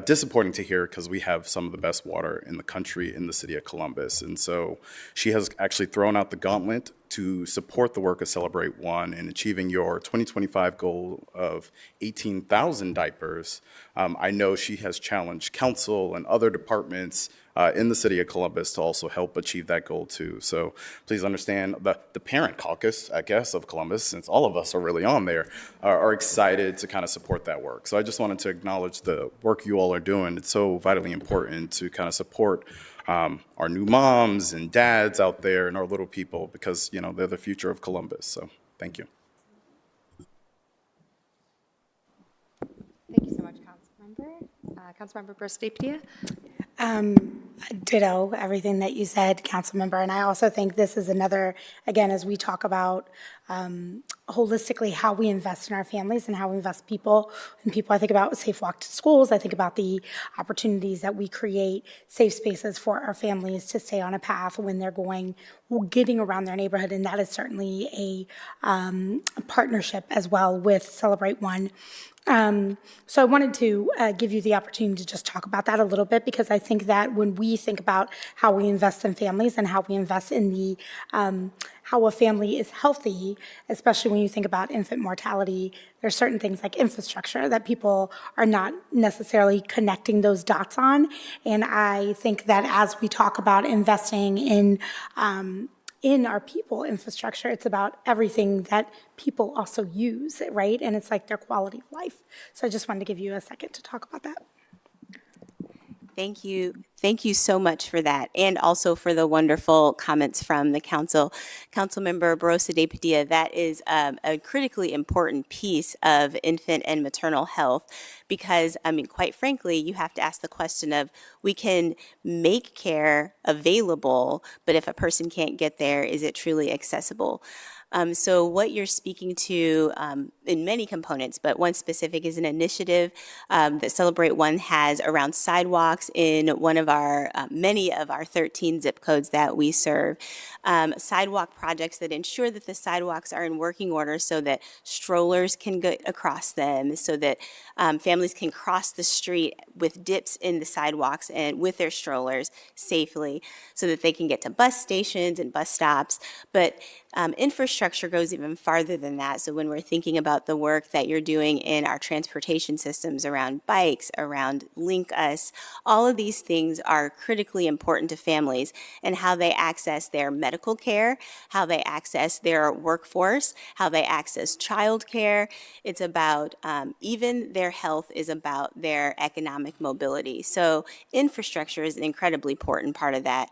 disappointing to hear because we have some of the best water in the country in the city of Columbus. And so she has actually thrown out the gauntlet to support the work of Celebrate One in achieving your 2025 goal of 18,000 diapers. I know she has challenged council and other departments in the city of Columbus to also help achieve that goal too. So please understand the parent caucus, I guess, of Columbus, since all of us are really on there, are excited to kind of support that work. So I just wanted to acknowledge the work you all are doing. It's so vitally important to kind of support our new moms and dads out there and our little people, because they're the future of Columbus. So thank you. Thank you so much, Councilmember. Councilmember Gross Padilla. Ditto everything that you said, Councilmember. And I also think this is another, again, as we talk about holistically how we invest in our families and how we invest people. And people, I think about Safe Walk to Schools. I think about the opportunities that we create, safe spaces for our families to stay on a path when they're getting around their neighborhood. And that is certainly a partnership as well with Celebrate One. So I wanted to give you the opportunity to just talk about that a little bit, because I think that when we think about how we invest in families and how we invest in the how a family is healthy, especially when you think about infant mortality, there's certain things like infrastructure that people are not necessarily connecting those dots on. And I think that as we talk about investing in our people infrastructure, it's about everything that people also use, right? And it's like their quality of life. So I just wanted to give you a second to talk about that. Thank you. Thank you so much for that, and also for the wonderful comments from the council. Councilmember Barosa de Padilla, that is a critically important piece of infant and maternal health, because, quite frankly, you have to ask the question of, we can make care available, but if a person can't get there, is it truly accessible? So what you're speaking to in many components, but one specific is an initiative that Celebrate One has around sidewalks in one of our, many of our 13 zip codes that we serve. Sidewalk projects that ensure that the sidewalks are in working order so that strollers can get across them, so that families can cross the street with dips in the sidewalks and with their strollers safely, so that they can get to bus stations and bus stops. But infrastructure goes even farther than that. So when we're thinking about the work that you're doing in our transportation systems around bikes, around Link Us, all of these things are critically important to families and how they access their medical care, how they access their workforce, how they access childcare. It's about even their health is about their economic mobility. So infrastructure is an incredibly important part of that.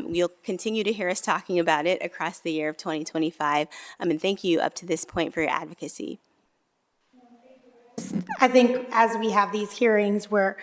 You'll continue to hear us talking about it across the year of 2025. And thank you up to this point for your advocacy. I think as we have these hearings, we're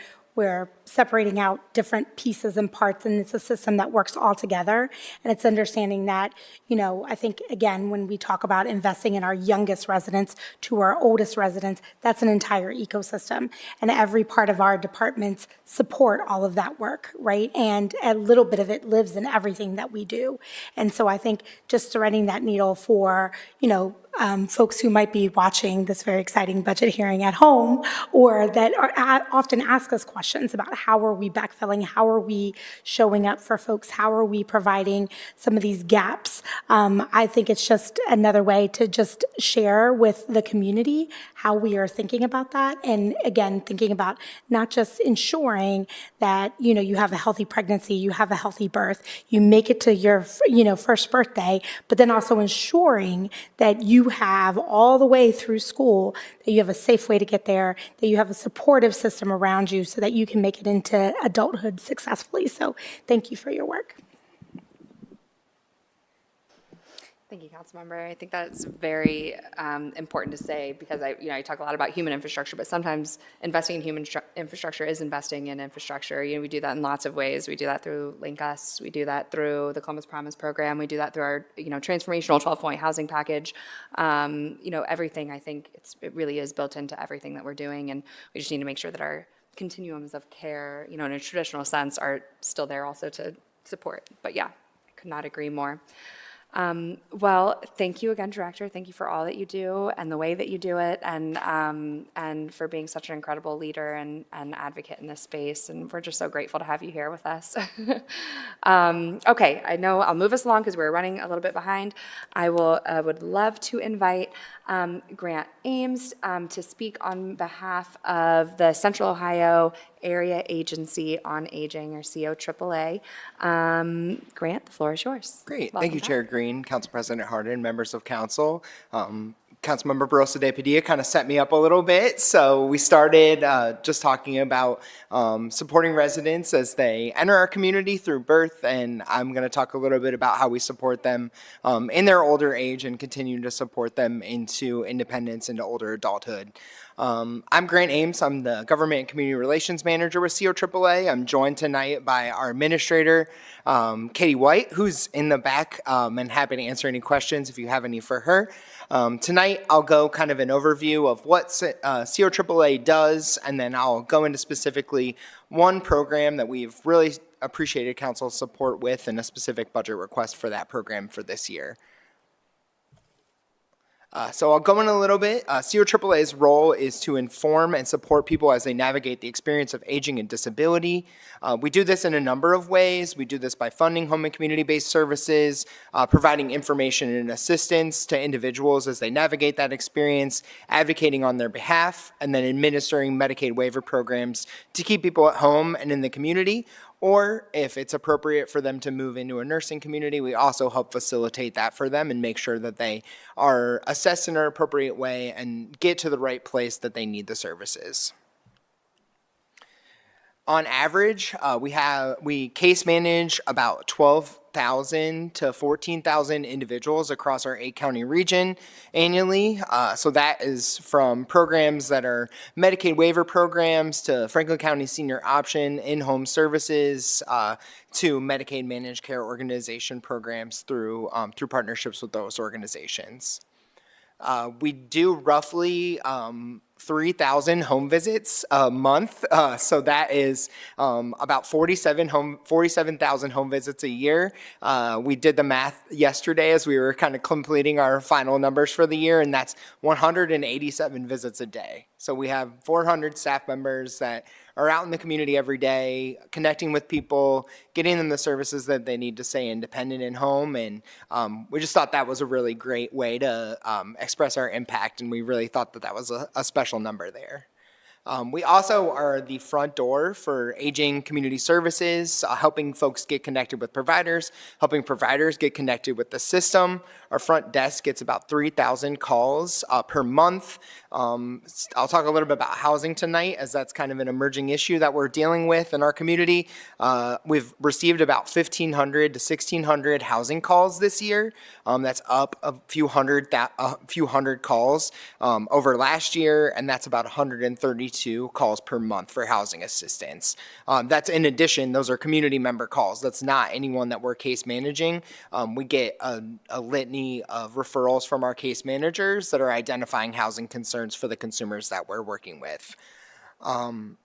separating out different pieces and parts, and it's a system that works all together. And it's understanding that, I think, again, when we talk about investing in our youngest residents to our oldest residents, that's an entire ecosystem. And every part of our departments support all of that work, right? And a little bit of it lives in everything that we do. And so I think just threading that needle for, folks who might be watching this very exciting budget hearing at home, or that often ask us questions about how are we backfilling, how are we showing up for folks, how are we providing some of these gaps. I think it's just another way to just share with the community how we are thinking about that. And again, thinking about not just ensuring that, you have a healthy pregnancy, you have a healthy birth, you make it to your, first birthday, but then also ensuring that you have all the way through school, that you have a safe way to get there, that you have a supportive system around you so that you can make it into adulthood successfully. So thank you for your work. Thank you, Councilmember. I think that's very important to say because I talk a lot about human infrastructure, but sometimes investing in human infrastructure is investing in infrastructure. We do that in lots of ways. We do that through Link Us. We do that through the Columbus Promise program. We do that through our transformational 12-point housing package. Everything. I think it really is built into everything that we're doing, and we just need to make sure that our continuums of care, in a traditional sense, are still there also to support. But yeah, I could not agree more. Well, thank you again, Director. Thank you for all that you do and the way that you do it, and for being such an incredible leader and advocate in this space. And we're just so grateful to have you here with us. Okay, I know I'll move us along because we're running a little bit behind. I would love to invite Grant Ames to speak on behalf of the Central Ohio Area Agency on Aging, or COAAA. Grant, the floor is yours. Great. Welcome Thank you, back. Chair Green, Council President Hardin, members of council. Councilmember Barosa de Padilla kind of set me up a little bit. So we started just talking about supporting residents as they enter our community through birth, and I'm going to talk a little bit about how we support them in their older age and continue to support them into independence, into older adulthood. I'm Grant Ames. I'm the Government and Community Relations Manager with COAAA. I'm joined tonight by our administrator, Katie White, who's in the back and happy to answer any questions if you have any for her. Tonight, I'll go kind of an overview of what COAAA does, and then I'll go into specifically one program that we've really appreciated council's support with and a specific budget request for that program for this year. So I'll go in a little bit. COAAA's role is to inform and support people as they navigate the experience of aging and disability. We do this in a number of ways. We do this by funding home and community-based services, providing information and assistance to individuals as they navigate that experience, advocating on their behalf, and then administering Medicaid waiver programs to keep people at home and in the community. Or if it's appropriate for them to move into a nursing community, we also help facilitate that for them and make sure that they are assessed in an appropriate way and get to the right place that they need the services. On average, we case manage about 12,000 to 14,000 individuals across our 8-county region annually. So that is from programs that are Medicaid waiver programs to Franklin County Senior Option, in-home services, to Medicaid managed care organization programs through partnerships with those organizations. We do roughly 3,000 home visits a month, so that is about 47,000 home visits a year. We did the math yesterday as we were kind of completing our final numbers for the year, and that's 187 visits a day. So we have 400 staff members that are out in the community every day, connecting with people, getting them the services that they need to stay independent and home. And we just thought that was a really great way to express our impact, and we really thought that that was a special number there. We also are the front door for aging community services, helping folks get connected with providers, helping providers get connected with the system. Our front desk gets about 3,000 calls per month. I'll talk a little bit about housing tonight, as that's kind of an emerging issue that we're dealing with in our community. We've received about 1,500 to 1,600 housing calls this year. That's up a few hundred calls over last year, and that's about 132 calls per month for housing assistance. That's in addition, those are community member calls. That's not anyone that we're case managing. We get a litany of referrals from our case managers that are identifying housing concerns for the consumers that we're working with. Let's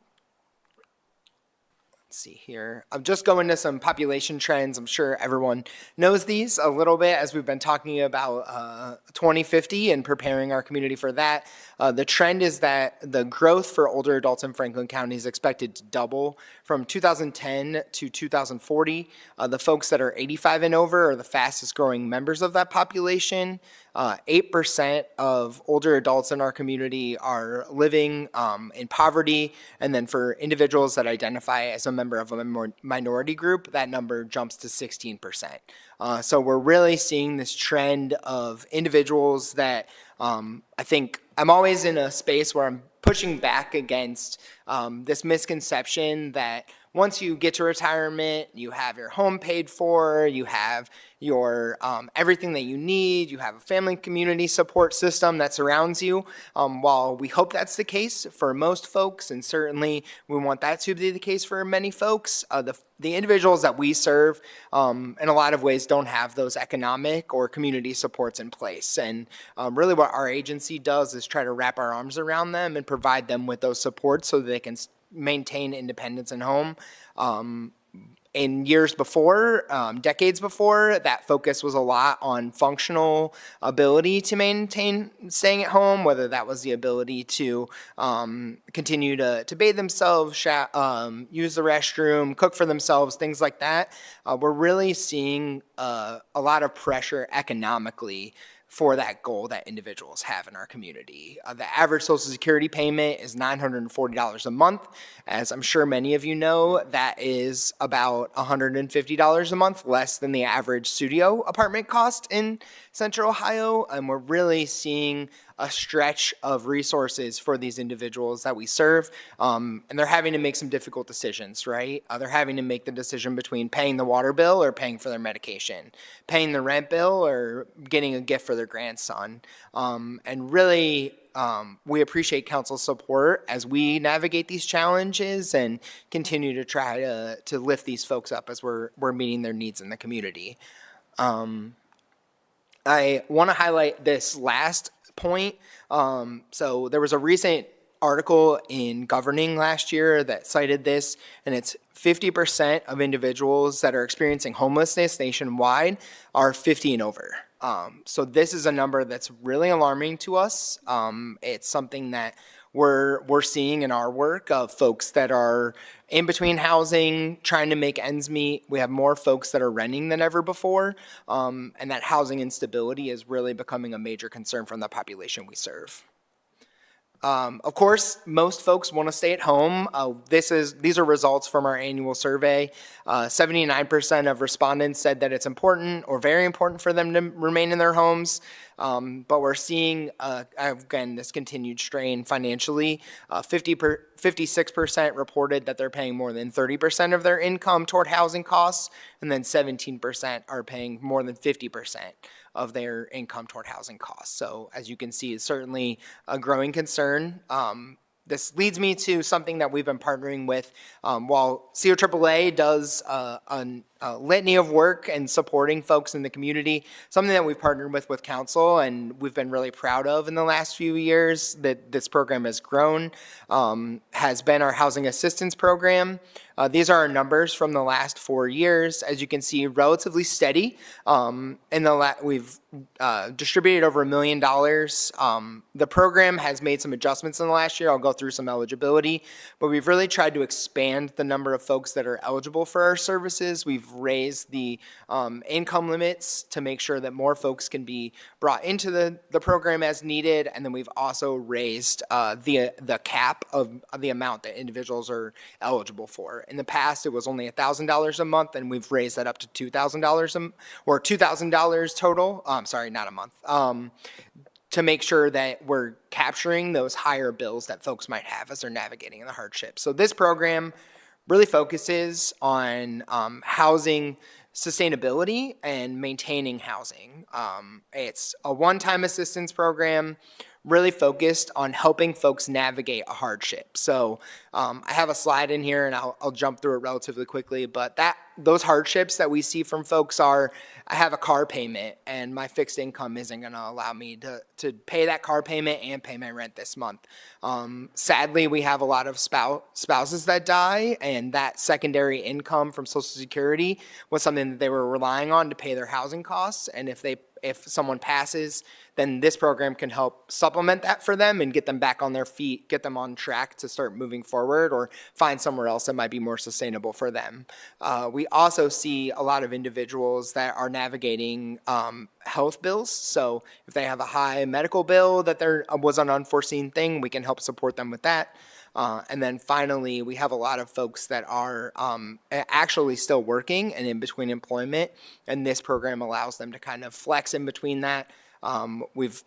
see here. I'm just going to some population trends. I'm sure everyone knows these a little bit as we've been talking about 2050 and preparing our community for that. The trend is that the growth for older adults in Franklin County is expected to double from 2010 to 2040. The folks that are 85 and over are the fastest growing members of that population. 8% of older adults in our community are living in poverty. And then for individuals that identify as a member of a minority group, that number jumps to 16%. So we're really seeing this trend of individuals that I think I'm always in a space where I'm pushing back against this misconception that once you get to retirement, you have your home paid for, you have your everything that you need, you have a family community support system that surrounds you. While we hope that's the case for most folks, and certainly we want that to be the case for many folks, the individuals that we serve in a lot of ways don't have those economic or community supports in place. And really what our agency does is try to wrap our arms around them and provide them with those supports so that they can maintain independence and home. In years before, decades before, that focus was a lot on functional ability to maintain staying at home, whether that was the ability to continue to bathe themselves, use the restroom, cook for themselves, things like that. We're really seeing a lot of pressure economically for that goal that individuals have in our community. The average Social Security payment is $940 a month. As I'm sure many of you know, that is about $150 a month less than the average studio apartment cost in Central Ohio. And we're really seeing a stretch of resources for these individuals that we serve. And they're having to make some difficult decisions, right? They're having to make the decision between paying the water bill or paying for their medication, paying the rent bill or getting a gift for their grandson. And really, we appreciate council's support as we navigate these challenges and continue to try to lift these folks up as we're meeting their needs in the community. I want to highlight this last point. So there was a recent article in Governing last year that cited this, and it's 50% of individuals that are experiencing homelessness nationwide are 50 and over. So this is a number that's really alarming to us. It's something that we're seeing in our work of folks that are in between housing, trying to make ends meet. We have more folks that are renting than ever before, and that housing instability is really becoming a major concern from the population we serve. Of course, most folks want to stay at home. These are results from our annual survey. 79% of respondents said that it's important or very important for them to remain in their homes. But we're seeing, again, this continued strain financially. 56% reported that they're paying more than 30% of their income toward housing costs, and then 17% are paying more than 50% of their income toward housing costs. So as you can see, it's certainly a growing concern. This leads me to something that we've been partnering with. While COAAA does a litany of work and supporting folks in the community, something that we've partnered with council and we've been really proud of in the last few years that this program has grown, has been our housing assistance program. These are our numbers from the last 4 years. As you can see, relatively steady. We've distributed over $1 million. The program has made some adjustments in the last year. I'll go through some eligibility, but we've really tried to expand the number of folks that are eligible for our services. We've raised the income limits to make sure that more folks can be brought into the program as needed, and then we've also raised the cap of the amount that individuals are eligible for. In the past, it was only $1,000 a month, and we've raised that up to $2,000 or $2,000 total. Sorry, not a month. To make sure that we're capturing those higher bills that folks might have as they're navigating the hardship. So this program really focuses on housing sustainability and maintaining housing. It's a one-time assistance program really focused on helping folks navigate a hardship. So I have a slide in here and I'll jump through it relatively quickly, but those hardships that we see from folks are, I have a car payment and my fixed income isn't gonna allow me to pay that car payment and pay my rent this month. Sadly, we have a lot of spouses that die, and that secondary income from Social Security was something that they were relying on to pay their housing costs, and if someone passes, then this program can help supplement that for them and get them back on their feet, get them on track to start moving forward or find somewhere else that might be more sustainable for them. We also see a lot of individuals that are navigating health bills. So if they have a high medical bill that there was an unforeseen thing, we can help support them with that. And then finally, we have a lot of folks that are actually still working and in between employment, and this program allows them to kind of flex in between that. We've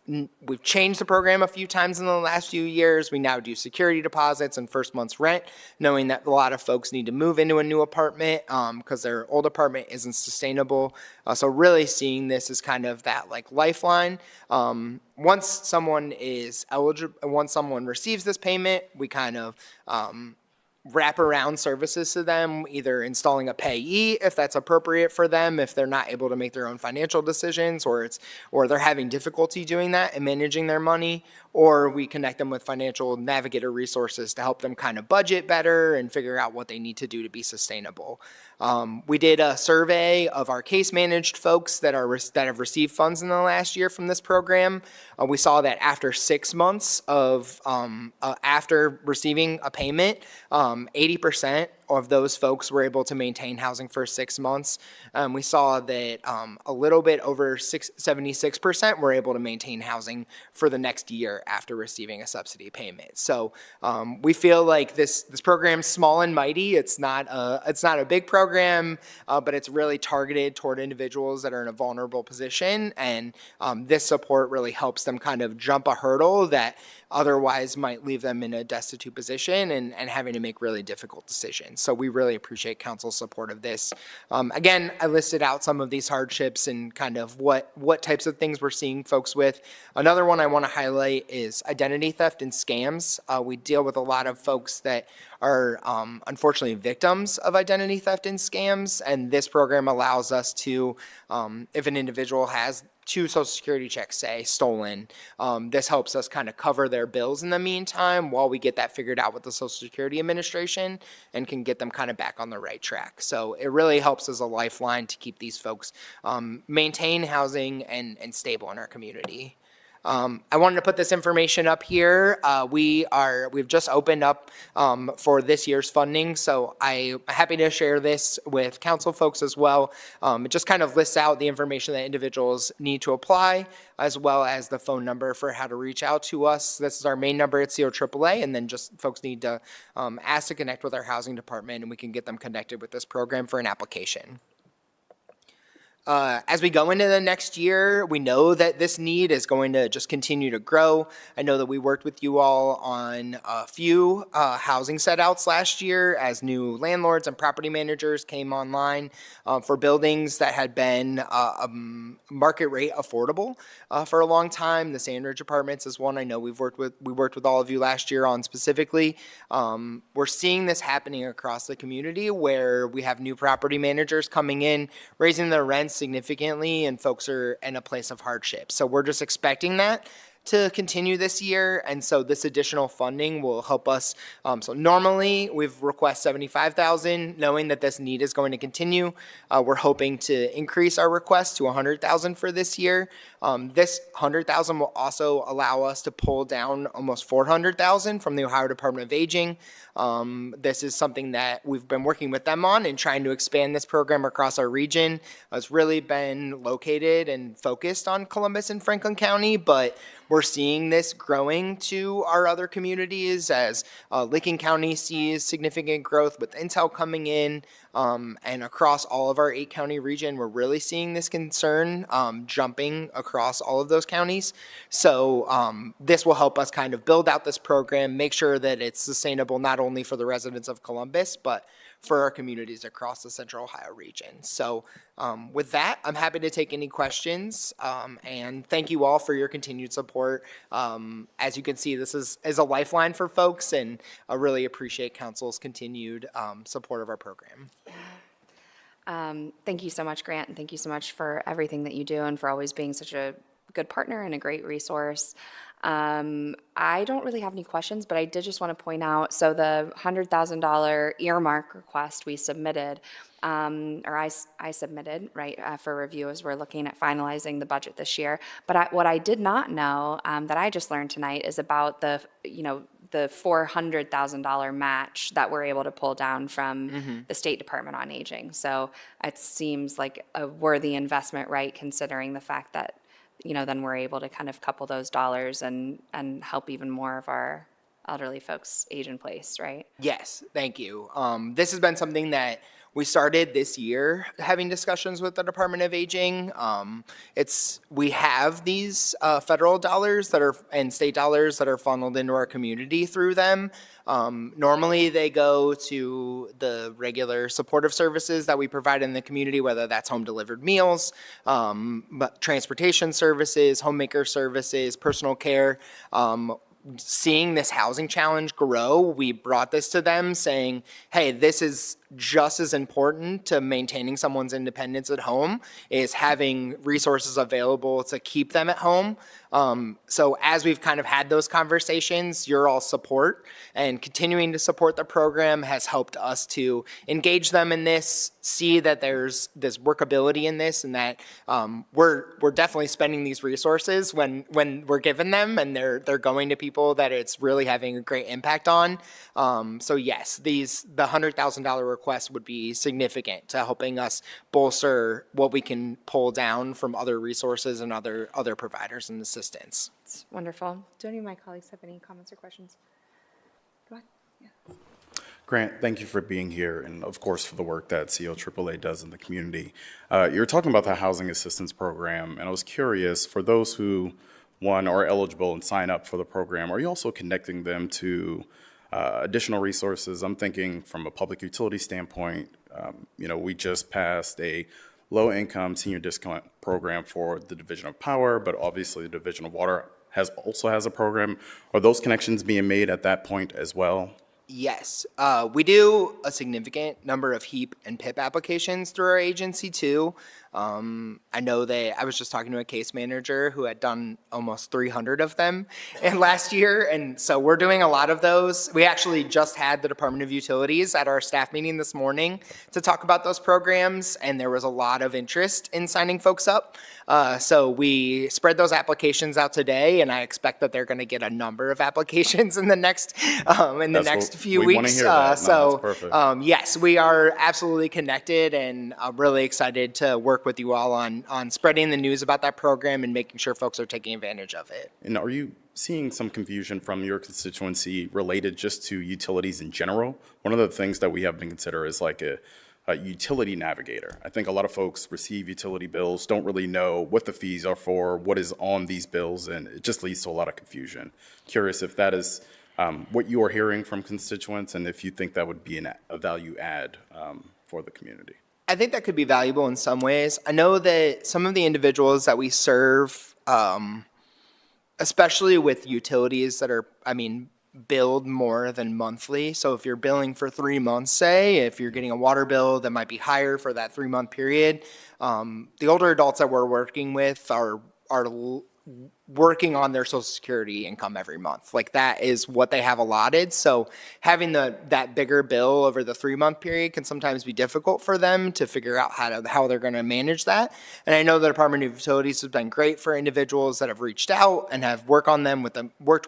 changed the program a few times in the last few years. We now do security deposits and first month's rent, knowing that a lot of folks need to move into a new apartment because their old apartment isn't sustainable. So really seeing this as kind of that like lifeline. Once someone is eligible, once someone receives this payment, we kind of wrap around services to them, either installing a payee if that's appropriate for them, if they're not able to make their own financial decisions, or they're having difficulty doing that and managing their money, or we connect them with financial navigator resources to help them kind of budget better and figure out what they need to do to be sustainable. We did a survey of our case managed folks that have received funds in the last year from this program. We saw that after 6 months of after receiving a payment, 80% of those folks were able to maintain housing for 6 months. We saw that a little bit over 76% were able to maintain housing for the next year after receiving a subsidy payment. So we feel like this program's small and mighty. It's not a big program, but it's really targeted toward individuals that are in a vulnerable position, and this support really helps them kind of jump a hurdle that otherwise might leave them in a destitute position and having to make really difficult decisions. So we really appreciate council's support of this. Again, I listed out some of these hardships and kind of what types of things we're seeing folks with. Another one I want to highlight is identity theft and scams. We deal with a lot of folks that are unfortunately victims of identity theft and scams, and this program allows us to, if an individual has 2 Social Security checks, say, stolen, this helps us kind of cover their bills in the meantime while we get that figured out with the Social Security Administration and can get them kind of back on the right track. So it really helps as a lifeline to keep these folks maintain housing and stable in our community. I wanted to put this information up here. We've just opened up for this year's funding, so I'm happy to share this with council folks as well. It just kind of lists out the information that individuals need to apply, as well as the phone number for how to reach out to us. This is our main number at CO AAA, and then just folks need to ask to connect with our housing department, and we can get them connected with this program for an application. As we go into the next year, we know that this need is going to just continue to grow. I know that we worked with you all on a few housing set-outs last year as new landlords and property managers came online for buildings that had been market rate affordable for a long time. The Sandridge Apartments is one I know we worked with all of you last year on specifically. We're seeing this happening across the community where we have new property managers coming in, raising their rents significantly, and folks are in a place of hardship. So we're just expecting that to continue this year, and so this additional funding will help us. So normally we've requested $75,000, knowing that this need is going to continue. We're hoping to increase our request to $100,000 for this year. This $100,000 will also allow us to pull down almost $400,000 from the Ohio Department of Aging. This is something that we've been working with them on and trying to expand this program across our region. It's really been located and focused on Columbus and Franklin County, but we're seeing this growing to our other communities as Licking County sees significant growth with Intel coming in, and across all of our 8-county region, we're really seeing this concern jumping across all of those counties. So this will help us kind of build out this program, make sure that it's sustainable not only for the residents of Columbus, but for our communities across the Central Ohio region. So with that, I'm happy to take any questions, and thank you all for your continued support. As you can see, this is a lifeline for folks, and I really appreciate council's continued support of our program. Thank you so much, Grant, and thank you so much for everything that you do and for always being such a good partner and a great resource. I don't really have any questions, but I did just want to point out, so the $100,000 earmark request we submitted, or I submitted, right, for review as we're looking at finalizing the budget this year. But what I did not know, that I just learned tonight, is about the $400,000 match that we're able to pull down from the State Department on Aging. So it seems like a worthy investment, right, considering the fact that then we're able to kind of couple those dollars and help even more of our elderly folks age in place, right? Yes, thank you. This has been something that we started this year having discussions with the Department of Aging. We have these federal dollars and state dollars that are funneled into our community through them. Normally they go to the regular supportive services that we provide in the community, whether that's home delivered meals, but transportation services, homemaker services, personal care. Seeing this housing challenge grow, we brought this to them saying, hey, this is just as important to maintaining someone's independence at home is having resources available to keep them at home. So as we've kind of had those conversations, your all support and continuing to support the program has helped us to engage them in this, see that there's this workability in this, and that we're definitely spending these resources when we're given them, and they're going to people that it's really having a great impact on. So yes, the $100,000 request would be significant to helping us bolster what we can pull down from other resources and other providers and assistance. It's wonderful. Do any of my colleagues have any comments or questions? Go ahead. Yeah. Grant, thank you for being here and, of course, for the work that CO AAA does in the community. You're talking about the Housing Assistance Program, and I was curious, for those who, one, are eligible and sign up for the program, are you also connecting them to additional resources? I'm thinking from a public utility standpoint, we just passed a low-income senior discount program for the Division of Power, but obviously the Division of Water also has a program. Are those connections being made at that point as well? Yes, we do a significant number of HEAP and PIP applications through our agency too. I know that I was just talking to a case manager who had done almost 300 of them in last year, and so we're doing a lot of those. We actually just had the Department of Utilities at our staff meeting this morning to talk about those programs, and there was a lot of interest in signing folks up. So we spread those applications out today, and I expect that they're going to get a number of applications in the next few we wanna weeks. hear that. No, So that's perfect. yes, we are absolutely connected, and I'm really excited to work with you all on spreading the news about that program and making sure folks are taking advantage of it. And are you seeing some confusion from your constituency related just to utilities in general? One of the things that we have been consider is like a utility navigator. I think a lot of folks receive utility bills, don't really know what the fees are for, what is on these bills, and it just leads to a lot of confusion. Curious if that is what you are hearing from constituents, and if you think that would be a value add for the community. I think that could be valuable in some ways. I know that some of the individuals that we serve, especially with utilities that are, billed more than monthly. So if you're billing for 3 months, say, if you're getting a water bill that might be higher for that 3-month period, the older adults that we're working with are working on their Social Security income every month. Like that is what they have allotted. So having that bigger bill over the 3-month period can sometimes be difficult for them to figure out how they're going to manage that. And I know the Department of Utilities has been great for individuals that have reached out and have worked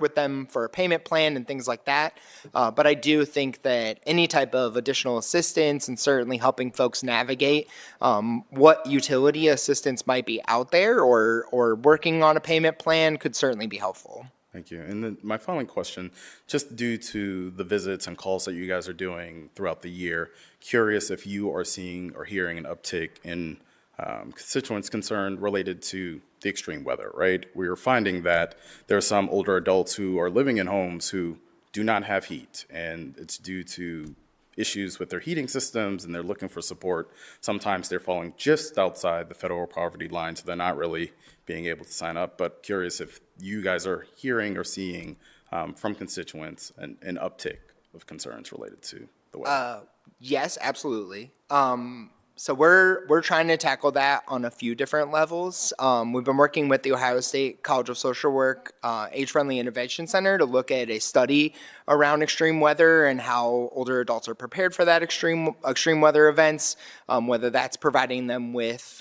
with them for a payment plan and things like that. But I do think that any type of additional assistance and certainly helping folks navigate what utility assistance might be out there or working on a payment plan could certainly be helpful. Thank you. And then my following question, just due to the visits and calls that you guys are doing throughout the year, curious if you are seeing or hearing an uptick in constituents concerned related to the extreme weather, right? We are finding that there are some older adults who are living in homes who do not have heat, and it's due to issues with their heating systems, and they're looking for support. Sometimes they're falling just outside the federal poverty line, so they're not really being able to sign up. But curious if you guys are hearing or seeing from constituents an uptick of concerns related to the weather. Yes, absolutely. So we're trying to tackle that on a few different levels. We've been working with the Ohio State College of Social Work Age-Friendly Innovation Center to look at a study around extreme weather and how older adults are prepared for that extreme weather events, whether that's providing them with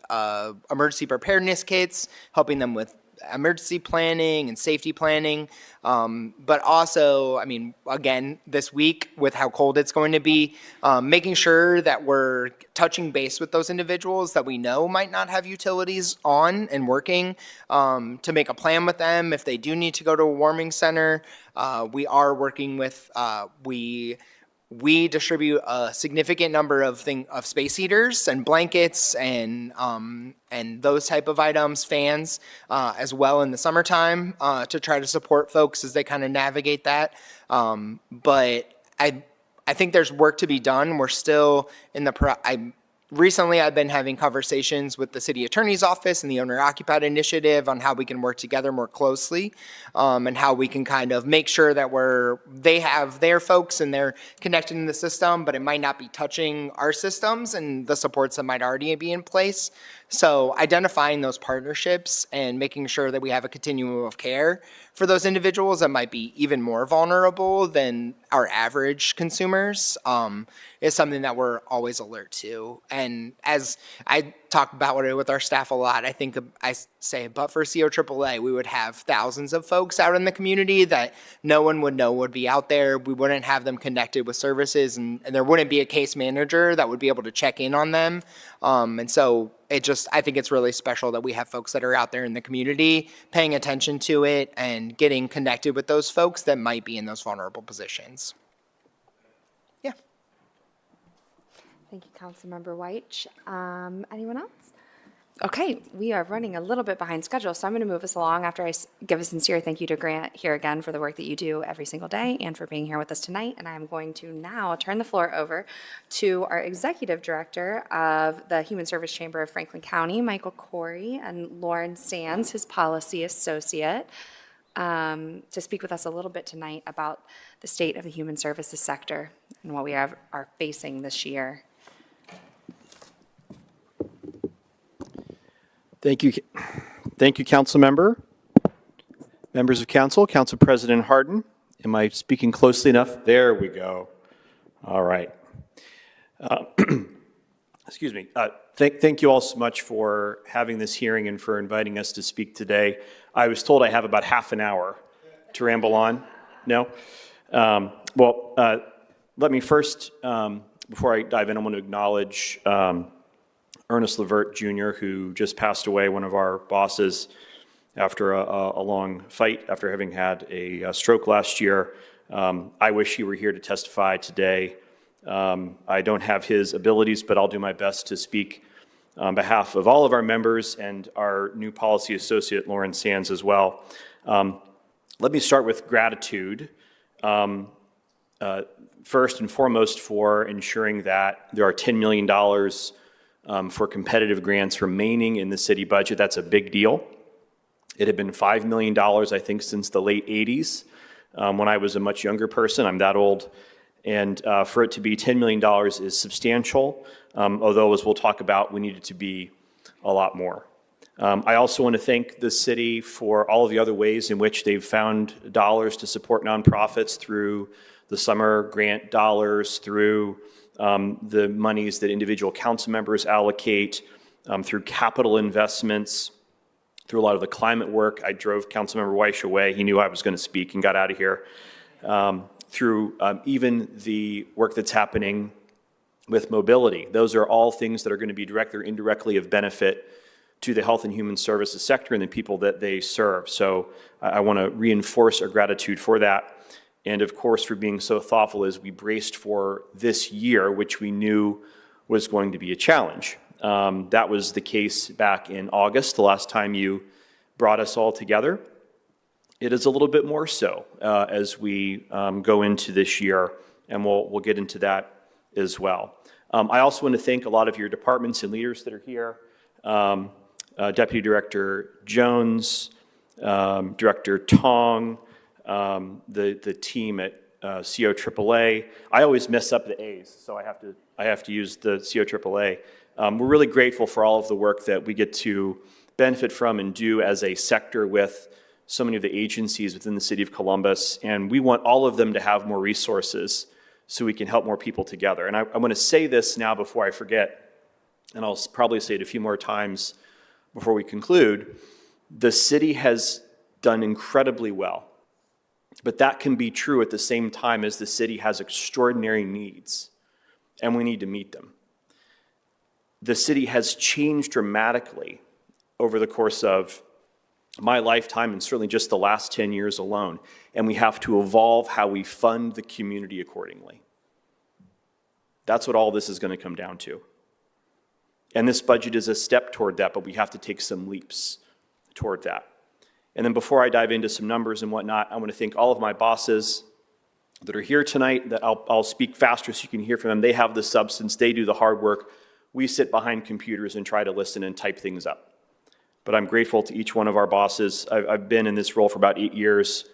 emergency preparedness kits, helping them with emergency planning and safety planning, but also, again, this week with how cold it's going to be, making sure that we're touching base with those individuals that we know might not have utilities on and working to make a plan with them if they do need to go to a warming center. We are working with, we distribute a significant number of space heaters and blankets and those type of items, fans, as well in the summertime to try to support folks as they kind of navigate that. But I think there's work to be done. We're still in recently, I've been having conversations with the city attorney's office and the owner-occupied initiative on how we can work together more closely and how we can kind of make sure that they have their folks and they're connected in the system, but it might not be touching our systems and the supports that might already be in place. So identifying those partnerships and making sure that we have a continuum of care for those individuals that might be even more vulnerable than our average consumers is something that we're always alert to. And as I talk about it with our staff a lot, I say, but for COAAA, we would have thousands of folks out in the community that no one would know would be out there. We wouldn't have them connected with services, and there wouldn't be a case manager that would be able to check in on them. And so I think it's really special that we have folks that are out there in the community paying attention to it and getting connected with those folks that might be in those vulnerable positions. Yeah. Thank you, Councilmember White. Anyone else? Okay, we are running a little bit behind schedule, so I'm going to move us along after I give a sincere thank you to Grant here again for the work that you do every single day and for being here with us tonight. And I'm going to now turn the floor over to our Executive Director of the Human Service Chamber of Franklin County, Michael Corey, and Lauren Sands, his Policy Associate, to speak with us a little bit tonight about the state of the human services sector and what we are facing this year. Thank you. Thank you, council member. Members of council, Council President Harden. Am I speaking closely enough? There we go. All right. Excuse me. Thank you all so much for having this hearing and for inviting us to speak today. I was told I have about half an hour to ramble on. No? Let me first, before I dive in, I want to acknowledge Ernest Levert Jr., who just passed away, one of our bosses, after a long fight, after having had a stroke last year. I wish he were here to testify today. I don't have his abilities, but I'll do my best to speak on behalf of all of our members and our new policy associate, Lauren Sands, as well. Let me start with gratitude. First and foremost, for ensuring that there are $10 million for competitive grants remaining in the city budget. That's a big deal. It had been $5 million, I think, since the late 80s, when I was a much younger person. I'm that old. And for it to be $10 million is substantial, although, as we'll talk about, we need it to be a lot more. I also want to thank the city for all of the other ways in which they've found dollars to support nonprofits through the summer grant dollars, through the monies that individual council members allocate, through capital investments, through a lot of the climate work. I drove Councilmember Weish away. He knew I was going to speak and got out of here. Through even the work that's happening with mobility. Those are all things that are going to be directly or indirectly of benefit to the health and human services sector and the people that they serve. So I want to reinforce our gratitude for that. And of course, for being so thoughtful as we braced for this year, which we knew was going to be a challenge. That was the case back in August, the last time you brought us all together. It is a little bit more so as we go into this year, and we'll get into that as well. I also want to thank a lot of your departments and leaders that are here. Deputy Director Jones, Director Tong, the team at COAAA. I always mess up the A's, so I have to use the COAAA. We're really grateful for all of the work that we get to benefit from and do as a sector with so many of the agencies within the city of Columbus, and we want all of them to have more resources so we can help more people together. And I want to say this now before I forget, and I'll probably say it a few more times before we conclude. The city has done incredibly well, but that can be true at the same time as the city has extraordinary needs, and we need to meet them. The city has changed dramatically over the course of my lifetime and certainly just the last 10 years alone, and we have to evolve how we fund the community accordingly. That's what all this is going to come down to. And this budget is a step toward that, but we have to take some leaps toward that. And then before I dive into some numbers and whatnot, I want to thank all of my bosses that are here tonight. That I'll speak faster so you can hear from them. They have the substance. They do the hard work. We sit behind computers and try to listen and type things up. But I'm grateful to each one of our bosses. I've been in this role for about 8 years.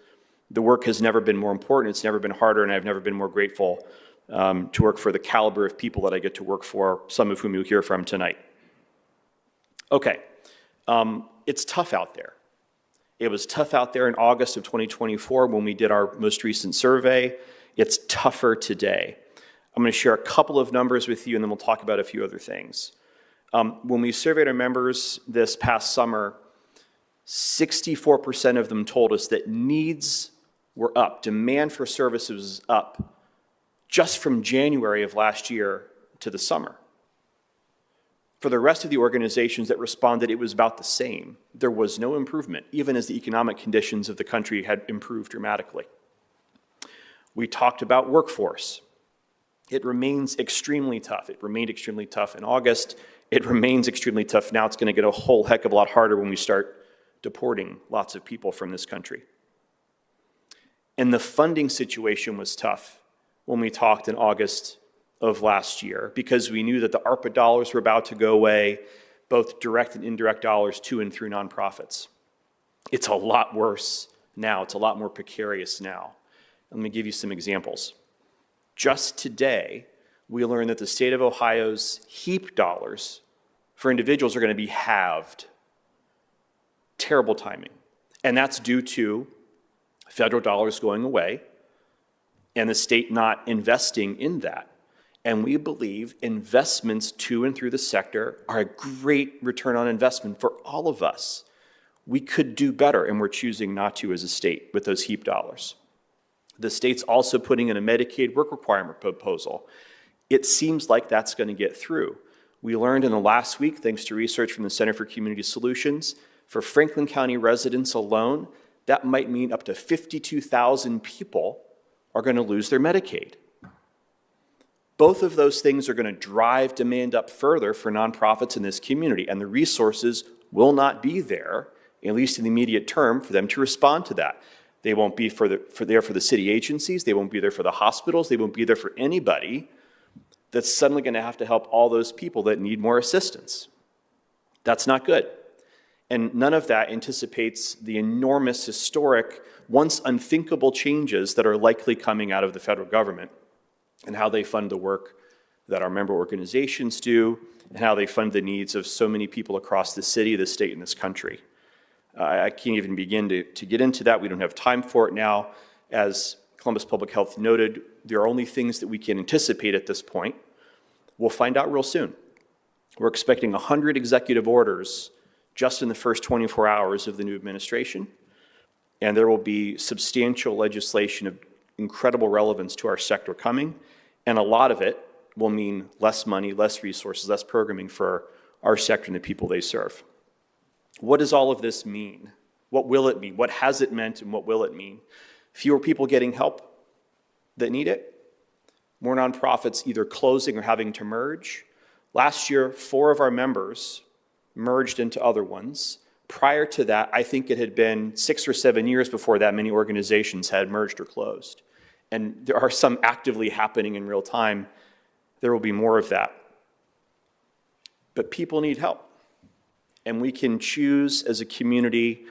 The work has never been more important. It's never been harder, and I've never been more grateful to work for the caliber of people that I get to work for, some of whom you'll hear from tonight. Okay, it's tough out there. It was tough out there in August of 2024 when we did our most recent survey. It's tougher today. I'm going to share a couple of numbers with you, and then we'll talk about a few other things. When we surveyed our members this past summer, 64% of them told us that needs were up, demand for services was up, just from January of last year to the summer. For the rest of the organizations that responded, it was about the same. There was no improvement, even as the economic conditions of the country had improved dramatically. We talked about workforce. It remains extremely tough. It remained extremely tough in August. It remains extremely tough now. It's going to get a whole heck of a lot harder when we start deporting lots of people from this country. And the funding situation was tough when we talked in August of last year, because we knew that the ARPA dollars were about to go away, both direct and indirect dollars to and through nonprofits. It's a lot worse now. It's a lot more precarious now. Let me give you some examples. Just today, we learned that the state of Ohio's HEAP dollars for individuals are going to be halved terrible timing. And that's due to federal dollars going away and the state not investing in that. And we believe investments to and through the sector are a great return on investment for all of us. We could do better, and we're choosing not to as a state with those HEAP dollars. The state's also putting in a Medicaid work requirement proposal. It seems like that's going to get through. We learned in the last week, thanks to research from the Center for Community Solutions, for Franklin County residents alone, that might mean up to 52,000 people are going to lose their Medicaid. Both of those things are going to drive demand up further for nonprofits in this community, and the resources will not be there, at least in the immediate term, for them to respond to that. They won't be there for the city agencies, they won't be there for the hospitals, they won't be there for anybody that's suddenly going to have to help all those people that need more assistance. That's not good. And none of that anticipates the enormous, historic, once unthinkable changes that are likely coming out of the federal government and how they fund the work that our member organizations do and how they fund the needs of so many people across the city, the state, and this country. I can't even begin to get into that. We don't have time for it now. As Columbus Public Health noted, there are only things that we can anticipate at this point. We'll find out real soon. We're expecting 100 executive orders just in the first 24 hours of the new administration, and there will be substantial legislation of incredible relevance to our sector coming, and a lot of it will mean less money, less resources, less programming for our sector and the people they serve. What does all of this mean? What will it mean? What has it meant and what will it mean? Fewer people getting help that need it? More nonprofits either closing or having to merge? Last year, 4 of our members merged into other ones. Prior to that, I think it had been 6 or 7 years before that many organizations had merged or closed. And there are some actively happening in real time. There will be more of that. But people need help. And we can choose as a community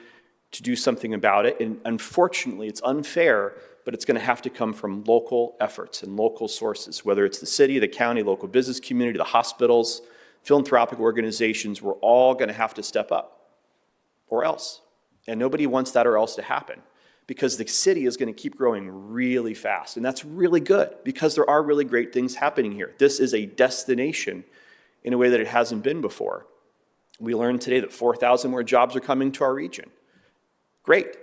to do something about it. And unfortunately, it's unfair, but it's going to have to come from local efforts and local sources, whether it's the city, the county, local business community, the hospitals, philanthropic organizations. We're all going to have to step up, or else. And nobody wants that or else to happen, because the city is going to keep growing really fast. And that's really good, because there are really great things happening here. This is a destination in a way that it hasn't been before. We learned today that 4,000 more jobs are coming to our region. Great.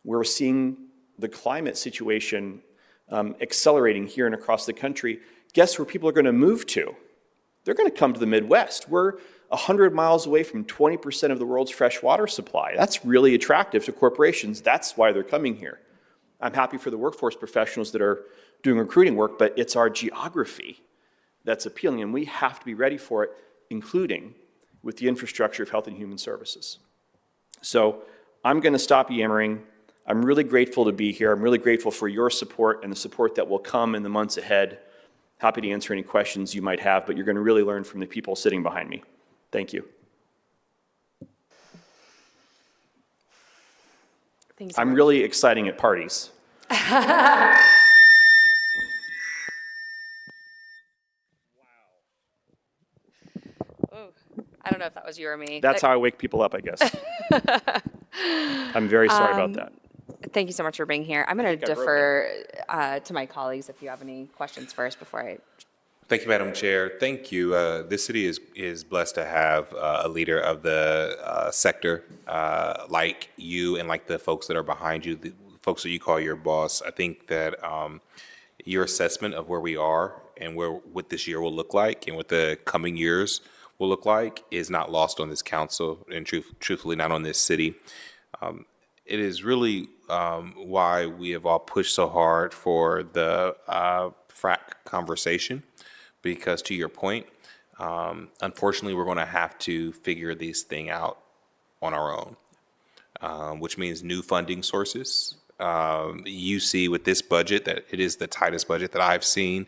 We're seeing the climate situation accelerating here and across the country. Guess where people are going to move to? They're going to come to the Midwest. We're 100 miles away from 20% of the world's fresh water supply. That's really attractive to corporations. That's why they're coming here. I'm happy for the workforce professionals that are doing recruiting work, but it's our geography that's appealing, and we have to be ready for it, including with the infrastructure of health and human services. So I'm going to stop yammering. I'm really grateful to be here. I'm really grateful for your support and the support that will come in the months ahead. Happy to answer any questions you might have, but you're going to really learn from the people sitting behind me. Thank you. I'm really exciting at parties. I don't know if that was you or me. That's how I wake people up, I guess. I'm very sorry about that. Thank you so much for being here. I'm going to defer to my colleagues if you have any questions first before I. Thank you, Madam Chair. Thank you. This city is blessed to have a leader of the sector like you and like the folks that are behind you, the folks that you call your boss. I think that your assessment of where we are and what this year will look like and what the coming years will look like is not lost on this council and truthfully not on this city. It is really why we have all pushed so hard for the FRAC conversation, because to your point, unfortunately, we're going to have to figure this thing out on our own, which means new funding sources. You see with this budget that it is the tightest budget that I've seen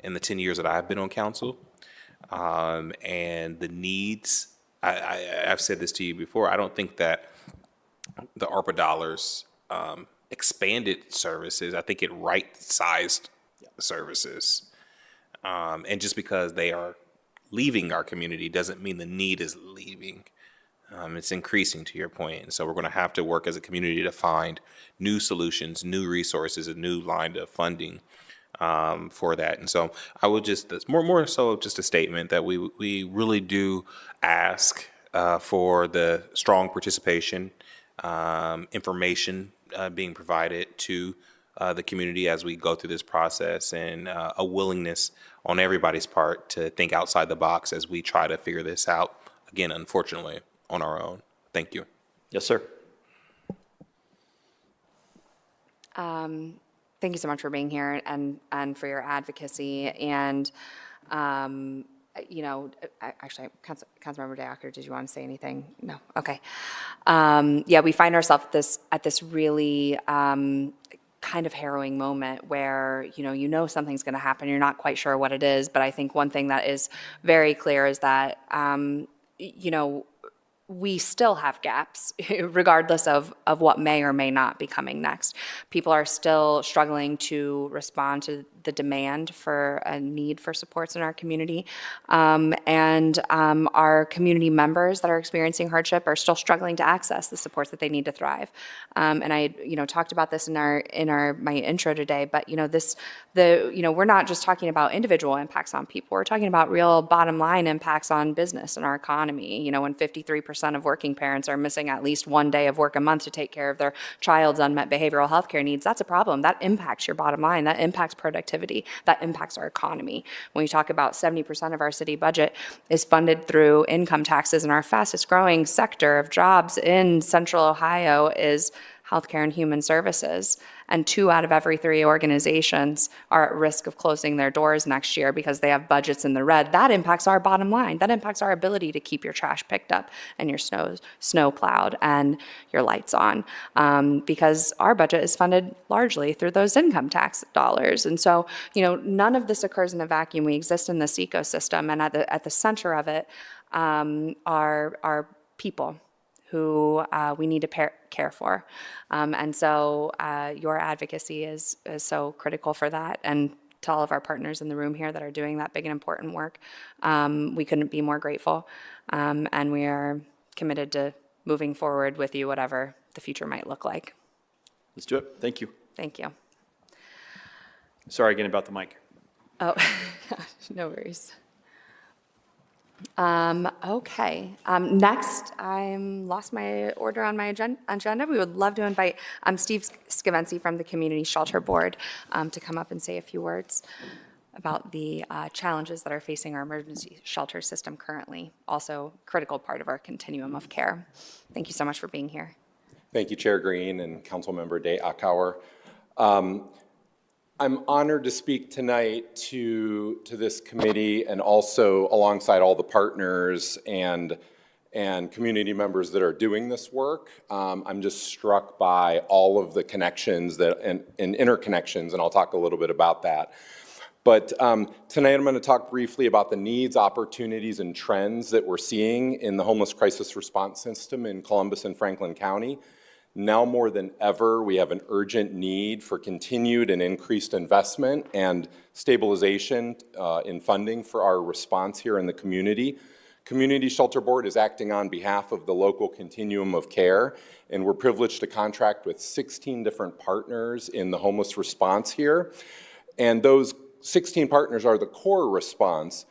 in the 10 years that I've been on council. And the needs, I've said this to you before, I don't think that the ARPA dollars expanded services. I think it right-sized services. And just because they are leaving our community doesn't mean the need is leaving. It's increasing, to your point. And so we're going to have to work as a community to find new solutions, new resources, a new line of funding for that. And so I would just, that's more so just a statement that we really do ask for the strong participation, information being provided to the community as we go through this process, and a willingness on everybody's part to think outside the box as we try to figure this out, again, unfortunately, on our own. Thank you. Yes, sir. Thank you so much for being here and for your advocacy. And, you know, actually, Councilmember Diaker, did you want to say anything? No? Okay. Yeah, we find ourselves at this really kind of harrowing moment where, you know something's going to happen. You're not quite sure what it is. But I think one thing that is very clear is that, you know, we still have gaps, regardless of what may or may not be coming next. People are still struggling to respond to the demand for a need for supports in our community. And our community members that are experiencing hardship are still struggling to access the supports that they need to thrive. And I, talked about this in my intro today, but, we're not just talking about individual impacts on people. We're talking about real bottom line impacts on business and our economy. When 53% of working parents are missing at least one day of work a month to take care of their child's unmet behavioral health care needs, that's a problem. That impacts your bottom line. That impacts productivity. That impacts our economy. When we talk about 70% of our city budget is funded through income taxes, and our fastest growing sector of jobs in Central Ohio is healthcare and human services. And 2 out of every 3 organizations are at risk of closing their doors next year because they have budgets in the red. That impacts our bottom line. That impacts our ability to keep your trash picked up and your snow plowed and your lights on, because our budget is funded largely through those income tax dollars. And so, none of this occurs in a vacuum. We exist in this ecosystem, and at the center of it are people who we need to care for. And so your advocacy is so critical for that. And to all of our partners in the room here that are doing that big and important work, we couldn't be more grateful. And we are committed to moving forward with you, whatever the future might look like. Let's do it. Thank you. Thank you. Sorry again about the mic. Oh, no worries. Okay. Next, I'm lost my order on my agenda. We would love to invite Steve Scavency from the Community Shelter Board to come up and say a few words about the challenges that are facing our emergency shelter system currently, also a critical part of our continuum of care. Thank you so much for being here. Thank you, Chair Green and Councilmember Day Akauer. I'm honored to speak tonight to this committee and also alongside all the partners and community members that are doing this work. I'm just struck by all of the connections and interconnections, and I'll talk a little bit about that. But tonight I'm going to talk briefly about the needs, opportunities, and trends that we're seeing in the homeless crisis response system in Columbus and Franklin County. Now more than ever, we have an urgent need for continued and increased investment and stabilization in funding for our response here in the community. Community Shelter Board is acting on behalf of the local continuum of care, and we're privileged to contract with 16 different partners in the homeless response here. And those 16 partners are the core response,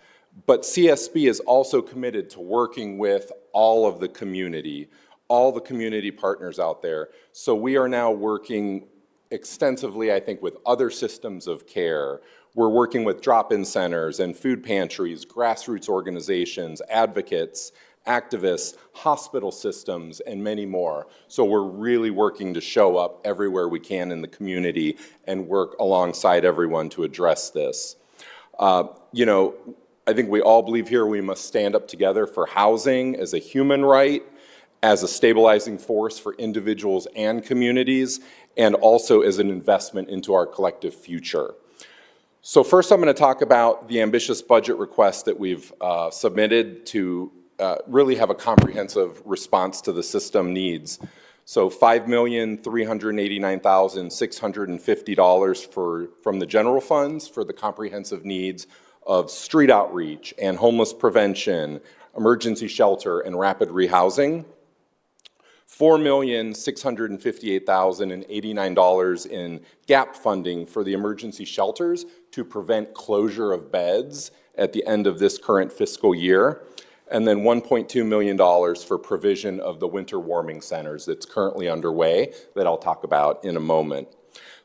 but CSB is also committed to working with all of the community, all the community partners out there. So we are now working extensively, I think, with other systems of care. We're working with drop-in centers and food pantries, grassroots organizations, advocates, activists, hospital systems, and many more. So we're really working to show up everywhere we can in the community and work alongside everyone to address this. I think we all believe here we must stand up together for housing as a human right, as a stabilizing force for individuals and communities, and also as an investment into our collective future. So first I'm going to talk about the ambitious budget request that we've submitted to really have a comprehensive response to the system needs. So $5,389,650 from the general funds for the comprehensive needs of street outreach and homeless prevention, emergency shelter, and rapid rehousing. $4,658,089 in gap funding for the emergency shelters to prevent closure of beds at the end of this current fiscal year. And then $1.2 million for provision of the winter warming centers that's currently underway that I'll talk about in a moment.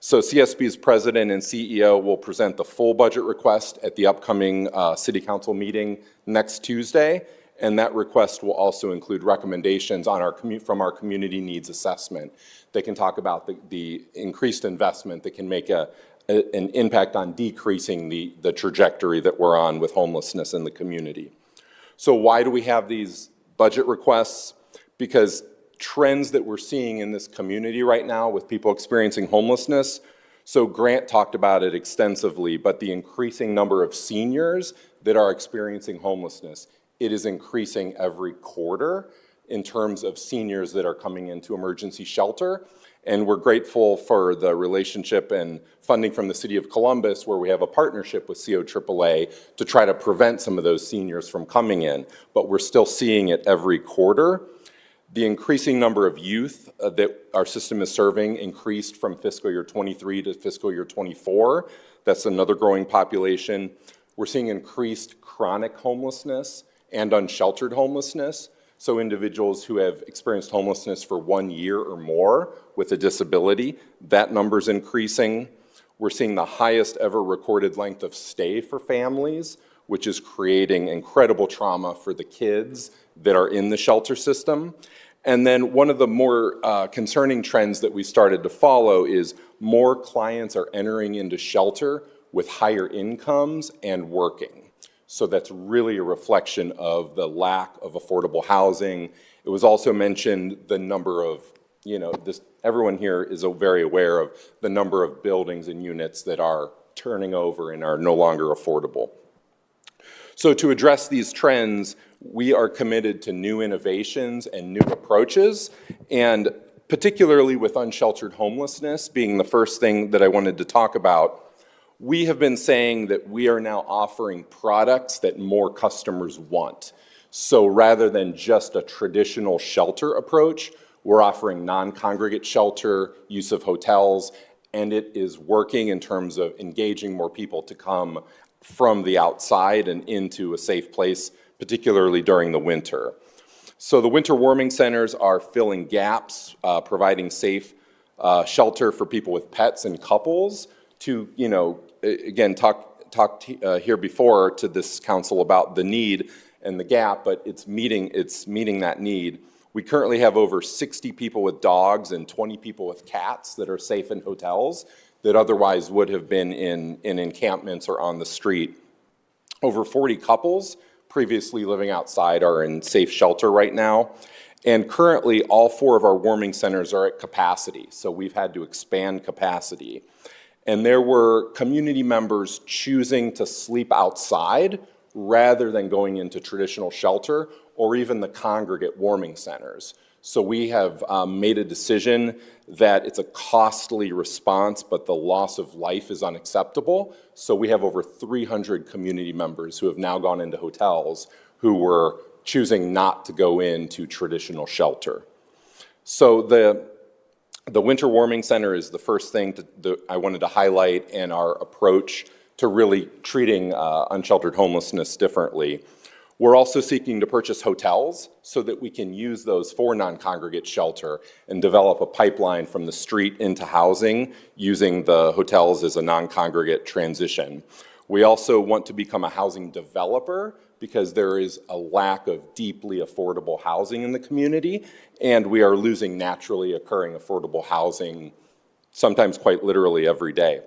So CSB's president and CEO will present the full budget request at the upcoming City Council meeting next Tuesday. And that request will also include recommendations on from our community needs assessment. They can talk about the increased investment that can make an impact on decreasing the trajectory that we're on with homelessness in the community. So why do we have these budget requests? Because trends that we're seeing in this community right now with people experiencing homelessness, so Grant talked about it extensively, but the increasing number of seniors that are experiencing homelessness, it is increasing every quarter in terms of seniors that are coming into emergency shelter. And we're grateful for the relationship and funding from the City of Columbus, where we have a partnership with COAAA to try to prevent some of those seniors from coming in. But we're still seeing it every quarter. The increasing number of youth that our system is serving increased from fiscal year 23 to fiscal year 24. That's another growing population. We're seeing increased chronic homelessness and unsheltered homelessness. So individuals who have experienced homelessness for 1 year or more with a disability, that number's increasing. We're seeing the highest ever recorded length of stay for families, which is creating incredible trauma for the kids that are in the shelter system. And then one of the more concerning trends that we started to follow is more clients are entering into shelter with higher incomes and working. So that's really a reflection of the lack of affordable housing. It was also mentioned the number of, everyone here is very aware of the number of buildings and units that are turning over and are no longer affordable. So to address these trends, we are committed to new innovations and new approaches, and particularly with unsheltered homelessness being the first thing that I wanted to talk about. We have been saying that we are now offering products that more customers want. So rather than just a traditional shelter approach, we're offering non-congregate shelter, use of hotels, and it is working in terms of engaging more people to come from the outside and into a safe place, particularly during the winter. So the winter warming centers are filling gaps, providing safe shelter for people with pets and couples to, again, talked here before to this council about the need and the gap, but it's meeting that need. We currently have over 60 people with dogs and 20 people with cats that are safe in hotels that otherwise would have been in encampments or on the street. Over 40 couples previously living outside are in safe shelter right now. And currently, all 4 of our warming centers are at capacity, so we've had to expand capacity. And there were community members choosing to sleep outside rather than going into traditional shelter or even the congregate warming centers. So we have made a decision that it's a costly response, but the loss of life is unacceptable. So we have over 300 community members who have now gone into hotels who were choosing not to go into traditional shelter. So the Winter Warming Center is the first thing I wanted to highlight in our approach to really treating unsheltered homelessness differently. We're also seeking to purchase hotels so that we can use those for non-congregate shelter and develop a pipeline from the street into housing using the hotels as a non-congregate transition. We also want to become a housing developer because there is a lack of deeply affordable housing in the community, and we are losing naturally occurring affordable housing, sometimes quite literally every day.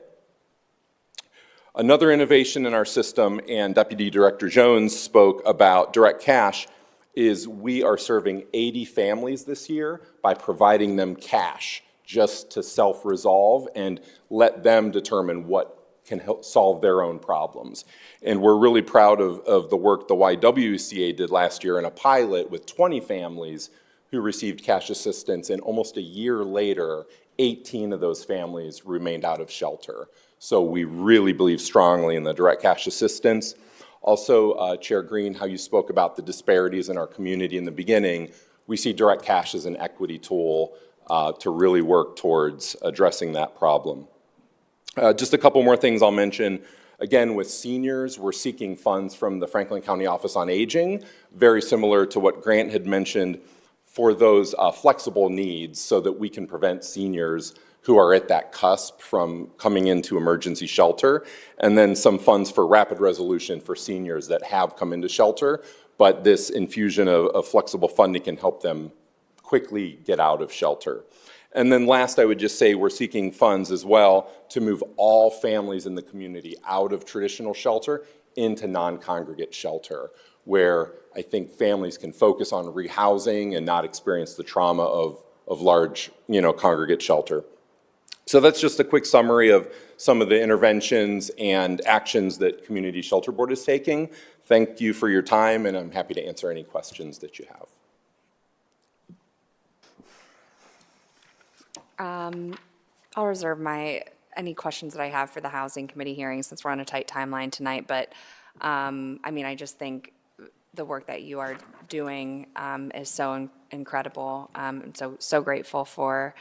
Another innovation in our system, and Deputy Director Jones spoke about direct cash, is we are serving 80 families this year by providing them cash just to self-resolve and let them determine what can help solve their own problems. And we're really proud of the work the YWCA did last year in a pilot with 20 families who received cash assistance, and almost a year later, 18 of those families remained out of shelter. So we really believe strongly in the direct cash assistance. Also, Chair Green, how you spoke about the disparities in our community in the beginning, we see direct cash as an equity tool to really work towards addressing that problem. Just a couple more things I'll mention. Again, with seniors, we're seeking funds from the Franklin County Office on Aging, very similar to what Grant had mentioned, for those flexible needs so that we can prevent seniors who are at that cusp from coming into emergency shelter, and then some funds for rapid resolution for seniors that have come into shelter, but this infusion of flexible funding can help them quickly get out of shelter. And then last, I would just say we're seeking funds as well to move all families in the community out of traditional shelter into non-congregate shelter, where I think families can focus on rehousing and not experience the trauma of large, congregate shelter. So that's just a quick summary of some of the interventions and actions that Community Shelter Board is taking. Thank you for your time, and I'm happy to answer any questions that you have. I'll reserve any questions that I have for the Housing Committee hearing since we're on a tight timeline tonight, but I just think the work that you are doing is so incredible. I'm so grateful for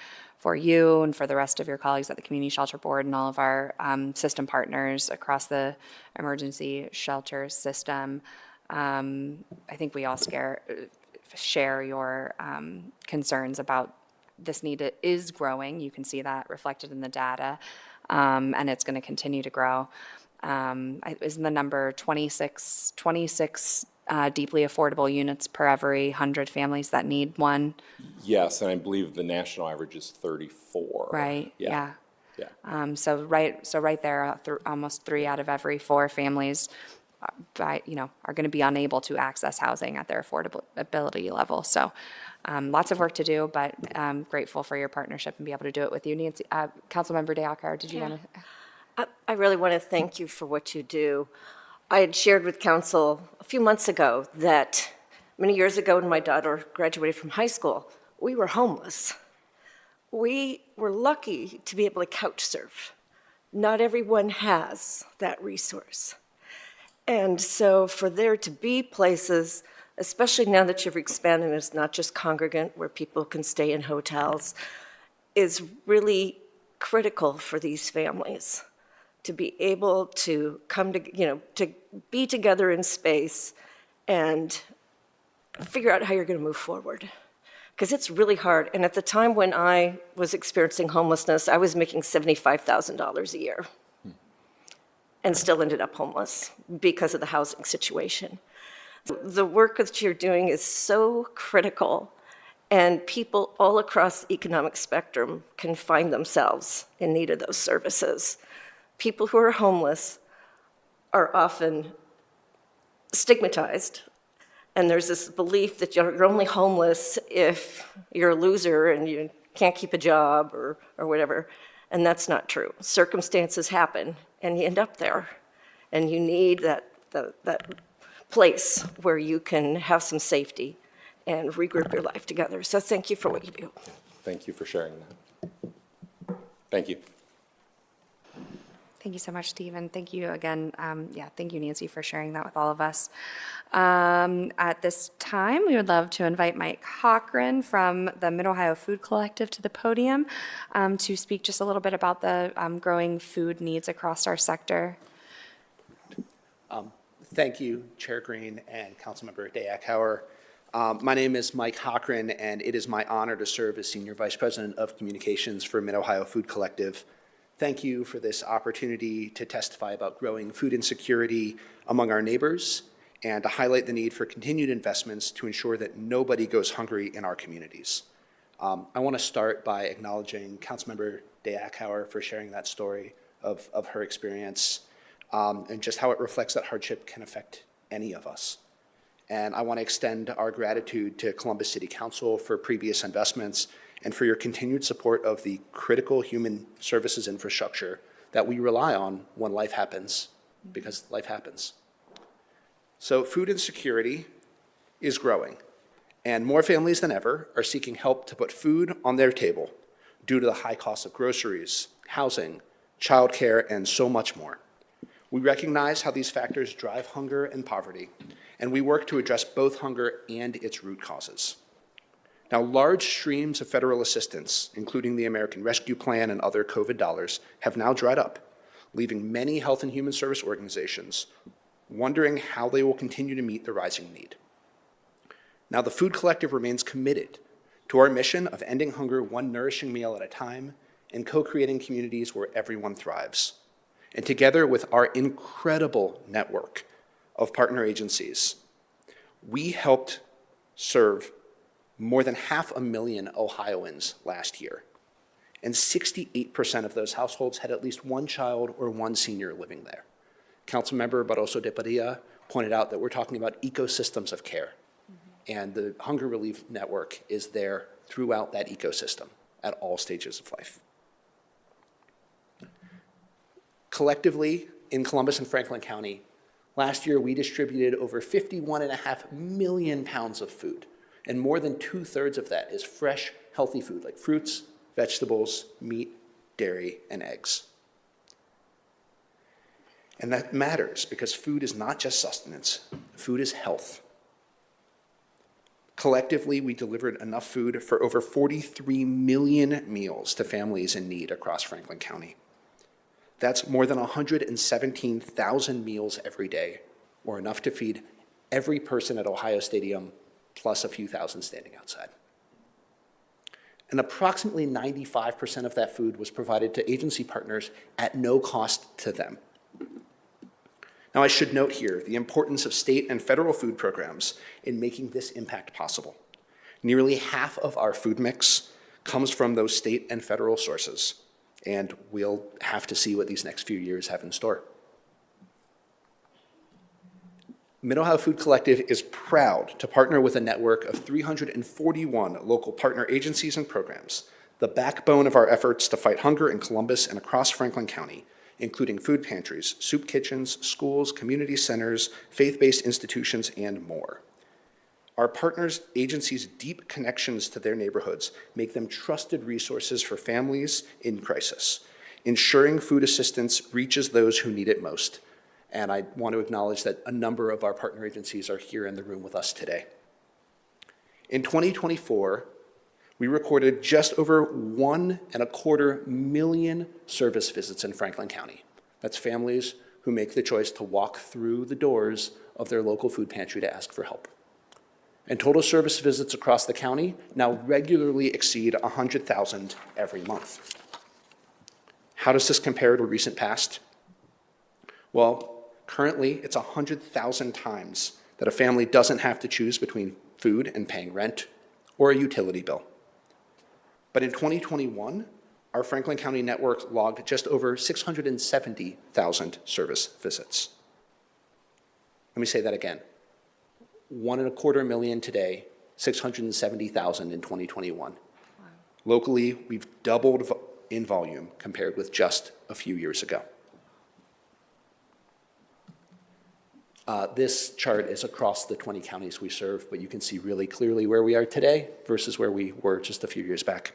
you and for the rest of your colleagues at the Community Shelter Board and all of our system partners across the emergency shelter system. I think we all share your concerns about this need is growing. You can see that reflected in the data, and it's going to continue to grow. Isn't the number 26 deeply affordable units per every 100 families that need one? Yes, and I believe the national average is 34. Right. Yeah. Yeah. So right there, almost 3 out of every 4 families, are going to be unable to access housing at their affordability level. So. Lots of work to do, but I'm grateful for your partnership and be able to do it with you. Nancy, Councilmember De Alcar, did you want to? I really want to thank you for what you do. I had shared with council a few months ago that many years ago when my daughter graduated from high school, we were homeless. We were lucky to be able to couch surf. Not everyone has that resource. And so for there to be places, especially now that you've expanded, it's not just congregant where people can stay in hotels, is really critical for these families to be able to come to, to be together in space and figure out how you're going to move forward. Because it's really hard. And at the time when I was experiencing homelessness, I was making $75,000 a year and still ended up homeless because of the housing situation. The work that you're doing is so critical, and people all across the economic spectrum can find themselves in need of those services. People who are homeless are often stigmatized, and there's this belief that you're only homeless if you're a loser and you can't keep a job or whatever, and that's not true. Circumstances happen, and you end up there, and you need that place where you can have some safety and regroup your life together. So thank you for what you do. Thank you for sharing that. Thank you. Thank you so much, Steve, and thank you again. Thank you, Nancy, for sharing that with all of us. At this time, we would love to invite Mike Cochran from the Mid-Ohio Food Collective to the podium to speak just a little bit about the growing food needs across our sector. Thank you, Chair Green and Councilmember De Alcar. My name is Mike Cochran, and it is my honor to serve as Senior Vice President of Communications for Mid-Ohio Food Collective. Thank you for this opportunity to testify about growing food insecurity among our neighbors and to highlight the need for continued investments to ensure that nobody goes hungry in our communities. I want to start by acknowledging Councilmember De Alcar for sharing that story of her experience. And just how it reflects that hardship can affect any of us. And I want to extend our gratitude to Columbus City Council for previous investments and for your continued support of the critical human services infrastructure that we rely on when life happens, because life happens. So food insecurity is growing, and more families than ever are seeking help to put food on their table due to the high cost of groceries, housing, childcare, and so much more. We recognize how these factors drive hunger and poverty, and we work to address both hunger and its root causes. Now, large streams of federal assistance, including the American Rescue Plan and other COVID dollars, have now dried up, leaving many health and human service organizations wondering how they will continue to meet the rising need. Now, the Food Collective remains committed to our mission of ending hunger one nourishing meal at a time and co-creating communities where everyone thrives. And together with our incredible network of partner agencies, we helped serve more than 500,000 Ohioans last year. And 68% of those households had at least one child or one senior living there. Councilmember Barroso de Padilla pointed out that we're talking about ecosystems of care. And the Hunger Relief Network is there throughout that ecosystem at all stages of life. Collectively, in Columbus and Franklin County, last year we distributed over 51.5 million pounds of food. And more than 2/3 of that is fresh, healthy food like fruits, vegetables, meat, dairy, and eggs. And that matters because food is not just sustenance, food is health. Collectively, we delivered enough food for over 43 million meals to families in need across Franklin County. That's more than 117,000 meals every day, or enough to feed every person at Ohio Stadium, plus a few thousand standing outside. And approximately 95% of that food was provided to agency partners at no cost to them. Now, I should note here the importance of state and federal food programs in making this impact possible. Nearly half of our food mix comes from those state and federal sources, and we'll have to see what these next few years have in store. Mid-Ohio Food Collective is proud to partner with a network of 341 local partner agencies and programs, the backbone of our efforts to fight hunger in Columbus and across Franklin County, including food pantries, soup kitchens, schools, community centers, faith-based institutions, and more. Our partners' agencies' deep connections to their neighborhoods make them trusted resources for families in crisis, ensuring food assistance reaches those who need it most. And I want to acknowledge that a number of our partner agencies are here in the room with us today. In 2024, we recorded just over 1.25 million service visits in Franklin County. That's families who make the choice to walk through the doors of their local food pantry to ask for help. And total service visits across the county now regularly exceed 100,000 every month. How does this compare to recent past? Well, currently it's 100,000 times that a family doesn't have to choose between food and paying rent or a utility bill. But in 2021, our Franklin County network logged just over 670,000 service visits. Let me say that again. 1.25 million today, 670,000 in 2021. Wow. Locally, we've doubled in volume compared with just a few years ago. This chart is across the 20 counties we serve, but you can see really clearly where we are today versus where we were just a few years back.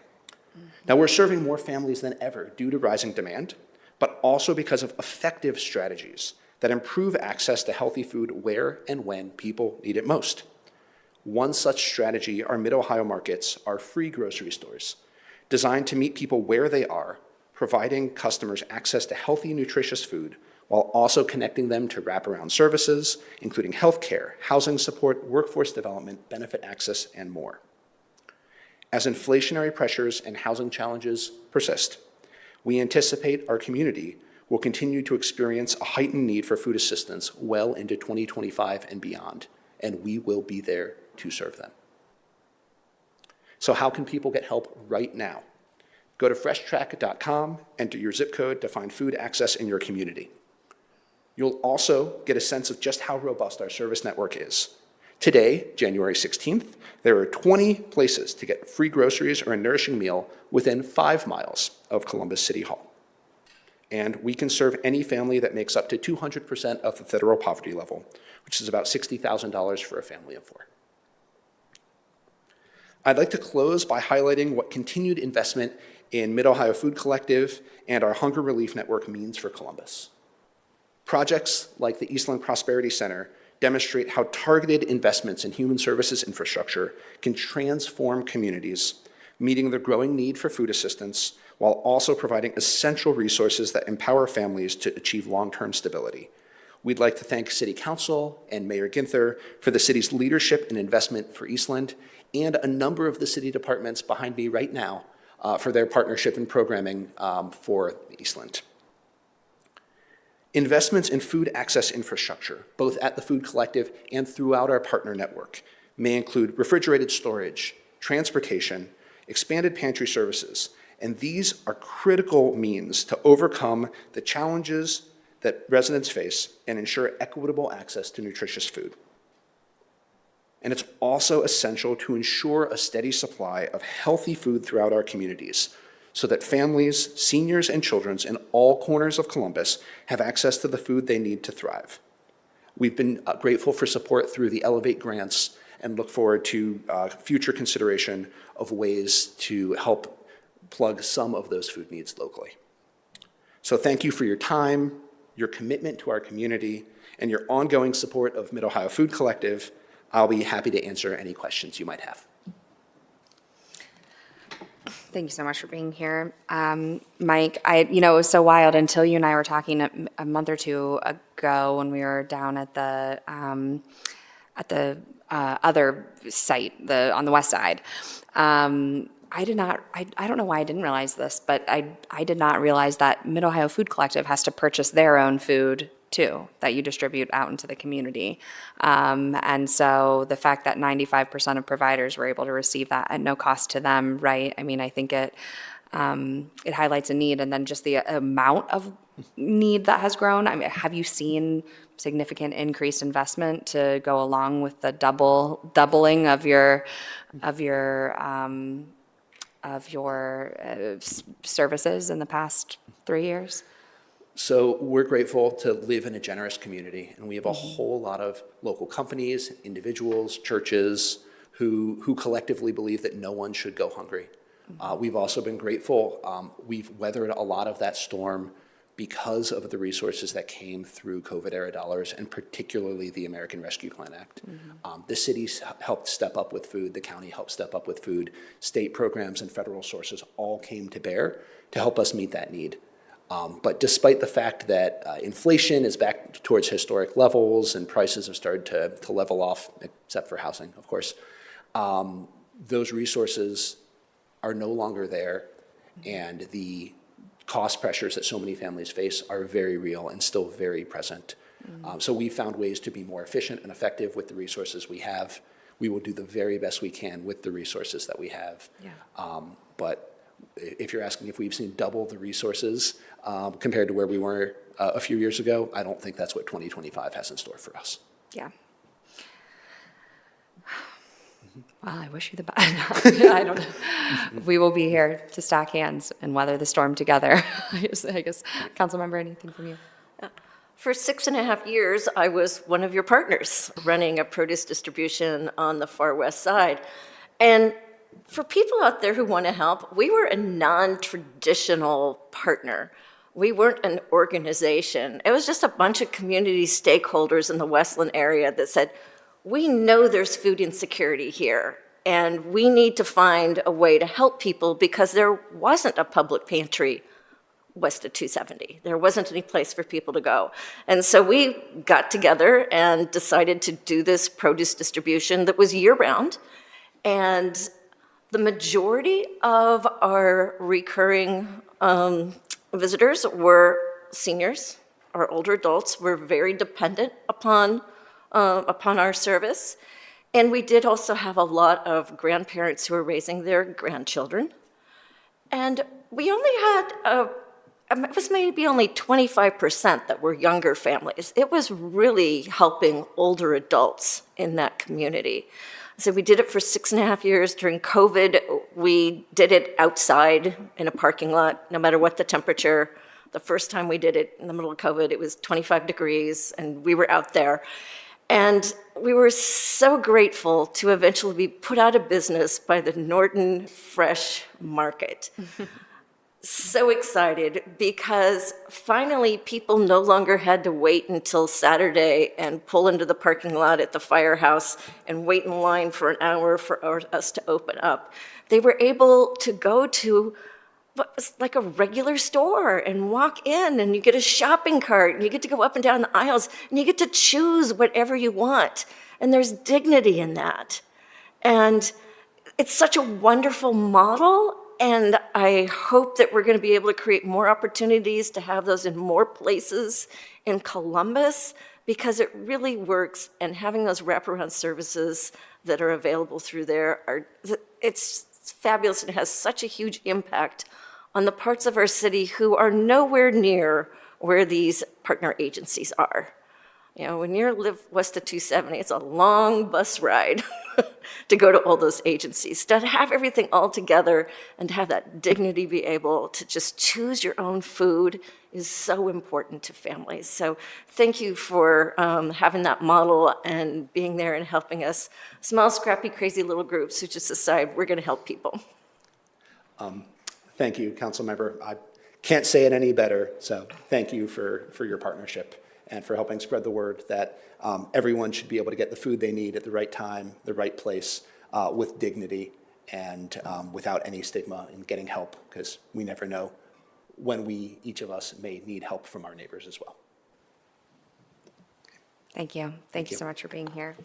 Now, we're serving more families than ever due to rising demand, but also because of effective strategies that improve access to healthy food where and when people need it most. One such strategy are Mid-Ohio Markets, our free grocery stores, designed to meet people where they are, providing customers access to healthy, nutritious food while also connecting them to wraparound services, including healthcare, housing support, workforce development, benefit access, and more. As inflationary pressures and housing challenges persist, we anticipate our community will continue to experience a heightened need for food assistance well into 2025 and beyond, and we will be there to serve them. So how can people get help right now? Go to freshtrack.com, enter your zip code to find food access in your community. You'll also get a sense of just how robust our service network is. Today, January 16th, there are 20 places to get free groceries or a nourishing meal within 5 miles of Columbus City Hall. And we can serve any family that makes up to 200% of the federal poverty level, which is about $60,000 for a family of 4. I'd like to close by highlighting what continued investment in Mid-Ohio Food Collective and our Hunger Relief Network means for Columbus. Projects like the Eastland Prosperity Center demonstrate how targeted investments in human services infrastructure can transform communities, meeting the growing need for food assistance while also providing essential resources that empower families to achieve long-term stability. We'd like to thank City Council and Mayor Ginther for the city's leadership and investment for Eastland, and a number of the city departments behind me right now for their partnership and programming for Eastland. Investments in food access infrastructure, both at the Food Collective and throughout our partner network, may include refrigerated storage, transportation, expanded pantry services, and these are critical means to overcome the challenges that residents face and ensure equitable access to nutritious food. And it's also essential to ensure a steady supply of healthy food throughout our communities so that families, seniors, and children in all corners of Columbus have access to the food they need to thrive. We've been grateful for support through the Elevate grants and look forward to future consideration of ways to help plug some of those food needs locally. So thank you for your time, your commitment to our community, and your ongoing support of Mid-Ohio Food Collective. I'll be happy to answer any questions you might have. Thank you so much for being here. Mike, it was so wild until you and I were talking a month or two ago when we were down at the other site, on the west side. I don't know why I didn't realize this, but I did not realize that Mid-Ohio Food Collective has to purchase their own food too, that you distribute out into the community. And so the fact that 95% of providers were able to receive that at no cost to them, right? I mean, I think it highlights a need, and then just the amount of need that has grown. I mean, have you seen significant increased investment to go along with the doubling of your services in the past 3 years? So we're grateful to live in a generous community, and we have a whole lot of local companies, individuals, churches who collectively believe that no one should go hungry. We've also been grateful. We've weathered a lot of that storm because of the resources that came through COVID-era dollars, and particularly the American Rescue Plan Act. The cities helped step up with food, the county helped step up with food, state programs and federal sources all came to bear to help us meet that need. But despite the fact that inflation is back towards historic levels and prices have started to level off, except for housing, of course, those resources are no longer there, and the cost pressures that so many families face are very real and still very present. So we found ways to be more efficient and effective with the resources we have. We will do the very best we can with the resources that we have. But if you're asking if we've seen double the resources compared to where we were a few years ago, I don't think that's what 2025 has in store for us. Yeah. Well, I wish you the best. I don't know. We will be here to stack hands and weather the storm together. I guess, Councilmember, anything from you? For 6.5 years, I was one of your partners running a produce distribution on the far west side. And for people out there who want to help, we were a non-traditional partner. We weren't an organization. It was just a bunch of community stakeholders in the Westland area that said, we know there's food insecurity here, and we need to find a way to help people because there wasn't a public pantry west of 270. There wasn't any place for people to go. And so we got together and decided to do this produce distribution that was year-round. And the majority of our recurring visitors were seniors. Our older adults were very dependent upon our service. And we did also have a lot of grandparents who were raising their grandchildren. And we only had, it was maybe only 25% that were younger families. It was really helping older adults in that community. So we did it for 6.5 years. During COVID, we did it outside in a parking lot, no matter what the temperature. The first time we did it in the middle of COVID, it was 25 degrees, and we were out there. And we were so grateful to eventually be put out of business by the Norton Fresh Market. so excited because finally people no longer had to wait until Saturday and pull into the parking lot at the firehouse and wait in line for an hour for us to open up. They were able to go to what was like a regular store and walk in, and you get a shopping cart and you get to go up and down the aisles and you get to choose whatever you want. And there's dignity in that. And it's such a wonderful model. And I hope that we're going to be able to create more opportunities to have those in more places in Columbus, because it really works. And having those wraparound services that are available through there it's fabulous, and it has such a huge impact on the parts of our city who are nowhere near where these partner agencies are. You know, when you live west of 270, it's a long bus ride to go to all those agencies. To have everything all together and to have that dignity, be able to just choose your own food is so important to families. So thank you for having that model and being there and helping us, small, scrappy, crazy little groups who just decide we're going to help people. Thank you, Councilmember. I can't say it any better, so thank you for your partnership and for helping spread the word that everyone should be able to get the food they need at the right time, the right place, with dignity and without any stigma in getting help, because we never know when each of us may need help from our neighbors as well. Thank you. Thank you so much for being here.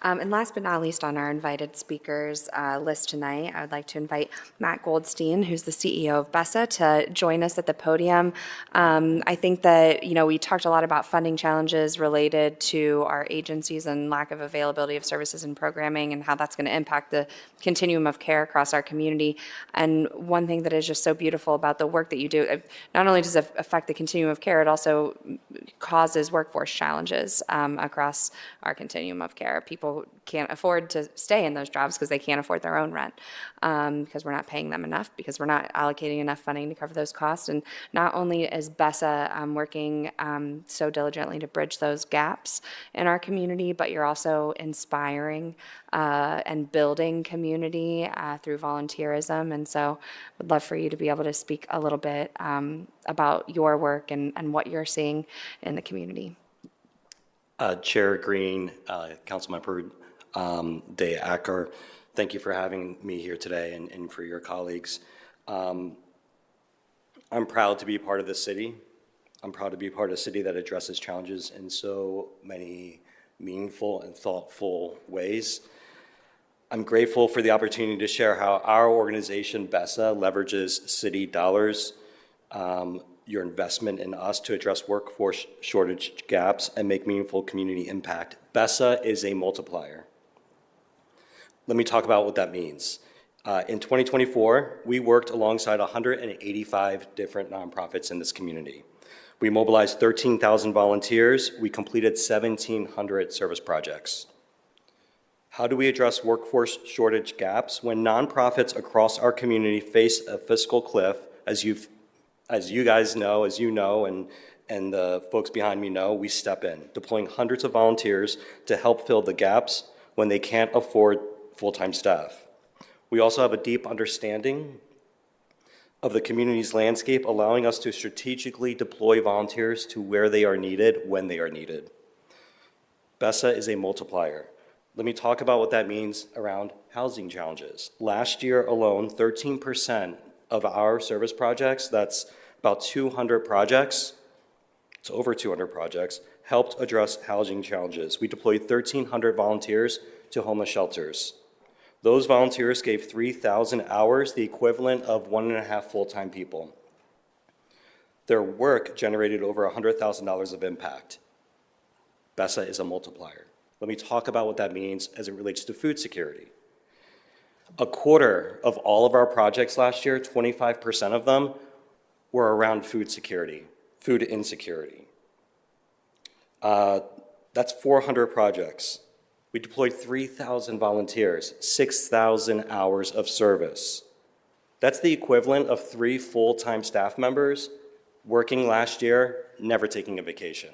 And last but not least on our invited speakers list tonight, I would like to invite Matt Goldstein, who's the CEO of BESA, to join us at the podium. I think that, you know, we talked a lot about funding challenges related to our agencies and lack of availability of services and programming and how that's going to impact the continuum of care across our community. And one thing that is just so beautiful about the work that you do, not only does it affect the continuum of care, it also causes workforce challenges across our continuum of care. People can't afford to stay in those jobs because they can't afford their own rent, because we're not paying them enough, because we're not allocating enough funding to cover those costs. And not only is BESA working so diligently to bridge those gaps in our community, but you're also inspiring and building community through volunteerism. And so I'd love for you to be able to speak a little bit about your work and what you're seeing in the community. Chair Green, Councilmember Day Acker, thank you for having me here today and for your colleagues. I'm proud to be part of this city. I'm proud to be part of a city that addresses challenges in so many meaningful and thoughtful ways. I'm grateful for the opportunity to share how our organization, BESA, leverages city dollars, your investment in us to address workforce shortage gaps and make meaningful community impact. BESA is a multiplier. Let me talk about what that means. In 2024, we worked alongside 185 different nonprofits in this community. We mobilized 13,000 volunteers. We completed 1,700 service projects. How do we address workforce shortage gaps when nonprofits across our community face a fiscal cliff, as you guys know, as you know, and the folks behind me know, we step in, deploying hundreds of volunteers to help fill the gaps when they can't afford full-time staff. We also have a deep understanding of the community's landscape, allowing us to strategically deploy volunteers to where they are needed, when they are needed. BESA is a multiplier. Let me talk about what that means around housing challenges. Last year alone, 13% of our service projects, that's about 200 projects, it's over 200 projects, helped address housing challenges. We deployed 1,300 volunteers to homeless shelters. Those volunteers gave 3,000 hours, the equivalent of 1.5 full-time people. Their work generated over $100,000 of impact. BESA is a multiplier. Let me talk about what that means as it relates to food security. A quarter of all of our projects last year, 25% of them, were around food security, food insecurity. That's 400 projects. We deployed 3,000 volunteers, 6,000 hours of service. That's the equivalent of 3 full-time staff members working last year, never taking a vacation.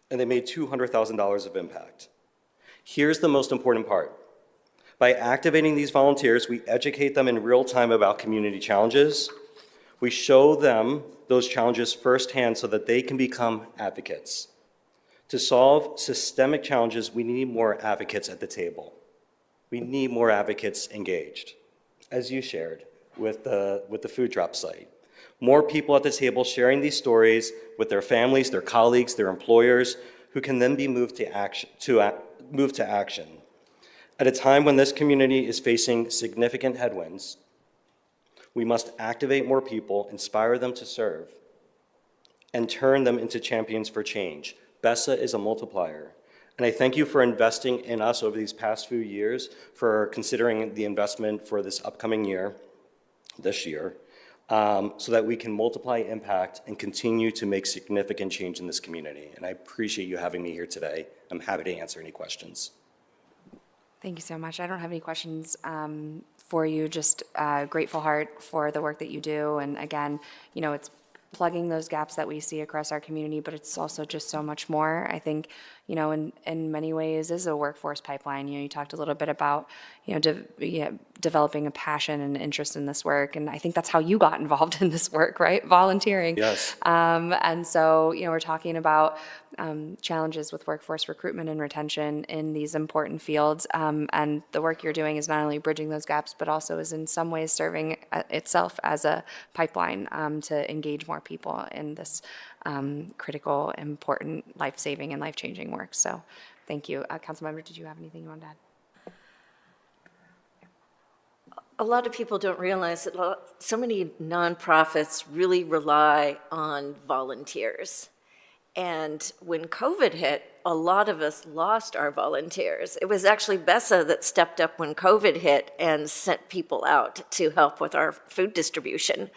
And they made $200,000 of impact. Here's the most important part. By activating these volunteers, we educate them in real time about community challenges. We show them those challenges firsthand so that they can become advocates. To solve systemic challenges, we need more advocates at the table. We need more advocates engaged, as you shared with the food drop site. More people at the table sharing these stories with their families, their colleagues, their employers, who can then be moved to action. At a time when this community is facing significant headwinds, we must activate more people, inspire them to serve, and turn them into champions for change. BESA is a multiplier. And I thank you for investing in us over these past few years, for considering the investment for this upcoming year, this year, so that we can multiply impact and continue to make significant change in this community. And I appreciate you having me here today. I'm happy to answer any questions. Thank you so much. I don't have any questions for you, just grateful heart for the work that you do. And again, you know, it's plugging those gaps that we see across our community, but it's also just so much more. I think, you know, in many ways is a workforce pipeline. You know, you talked a little bit about, you know, developing a passion and interest in this work. And I think that's how you got involved in this work, right? Volunteering. Yes. And so, you know, we're talking about challenges with workforce recruitment and retention in these important fields. And the work you're doing is not only bridging those gaps, but also is in some ways serving itself as a pipeline to engage more people in this critical, important, life-saving and life-changing work. So thank you. Councilmember, did you have anything you wanted to add? A lot of people don't realize that so many nonprofits really rely on volunteers. And when COVID hit, a lot of us lost our volunteers. It was actually BESA that stepped up when COVID hit and sent people out to help with our food distribution,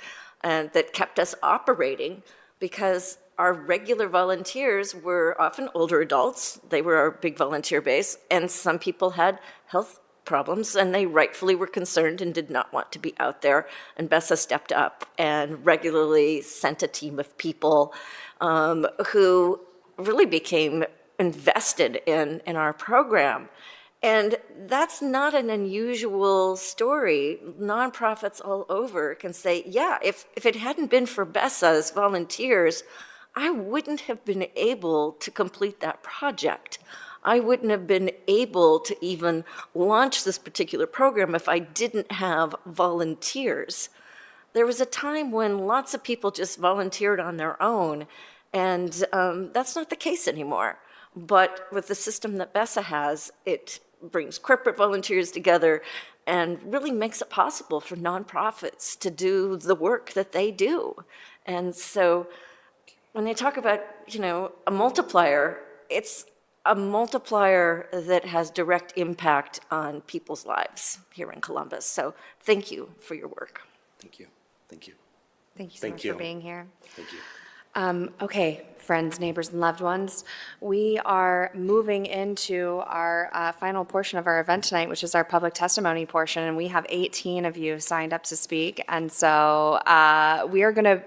and that kept us operating, because our regular volunteers were often older adults. They were our big volunteer base, and some people had health problems, and they rightfully were concerned and did not want to be out there. And BESA stepped up and regularly sent a team of people who really became invested in our program. And that's not an unusual story. Nonprofits all over can say, yeah, if it hadn't been for BESA's volunteers, I wouldn't have been able to complete that project. I wouldn't have been able to even launch this particular program if I didn't have volunteers. There was a time when lots of people just volunteered on their own, and that's not the case anymore. But with the system that BESA has, it brings corporate volunteers together and really makes it possible for nonprofits to do the work that they do. And so when they talk about, you know, a multiplier, it's a multiplier that has direct impact on people's lives here in Columbus. So thank you for your work. Thank you. Thank you. Thank you so Thank much you. for being here. Thank you. Okay, friends, neighbors, and loved ones, we are moving into our final portion of our event tonight, which is our public testimony portion, and we have 18 of you signed up to speak, and so we are going to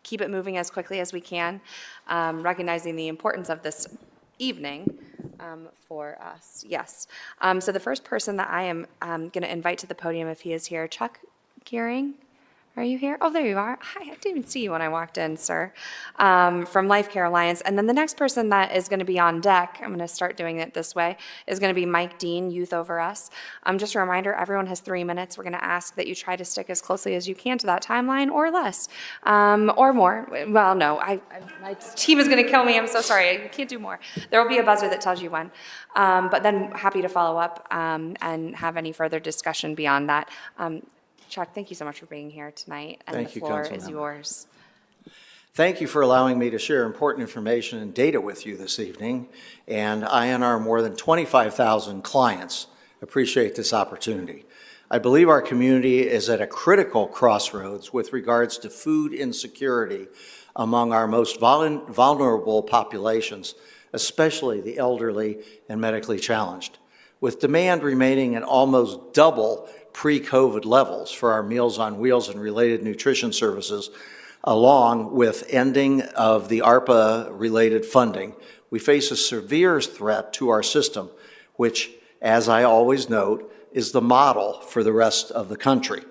keep it moving as quickly as we can, recognizing the importance of this evening for us. Yes. So the first person that I am going to invite to the podium, if he is here, Chuck Gearing. Are you here? Oh, there you are. Hi, I didn't even see you when I walked in, sir. From Life Care Alliance. And then the next person that is going to be on deck, I'm going to start doing it this way, is going to be Mike Dean, Youth Over Us. Just a reminder, everyone has 3 minutes. We're going to ask that you try to stick as closely as you can to that timeline, or less, or more. Well, no, my team is going to kill me. I'm so sorry. I can't do more. There will be a buzzer that tells you when. But then happy to follow up and have any further discussion beyond that. Chuck, thank you so much for being here tonight, and Thank the you, floor is Councilmember. yours. Thank you for allowing me to share important information and data with you this evening, and I and our more than 25,000 clients appreciate this opportunity. I believe our community is at a critical crossroads with regards to food insecurity among our most vulnerable populations, especially the elderly and medically challenged. With demand remaining at almost double pre-COVID levels for our Meals on Wheels and related nutrition services, along with ending of the ARPA-related funding, we face a severe threat to our system, which, as I always note, is the model for the rest of the country.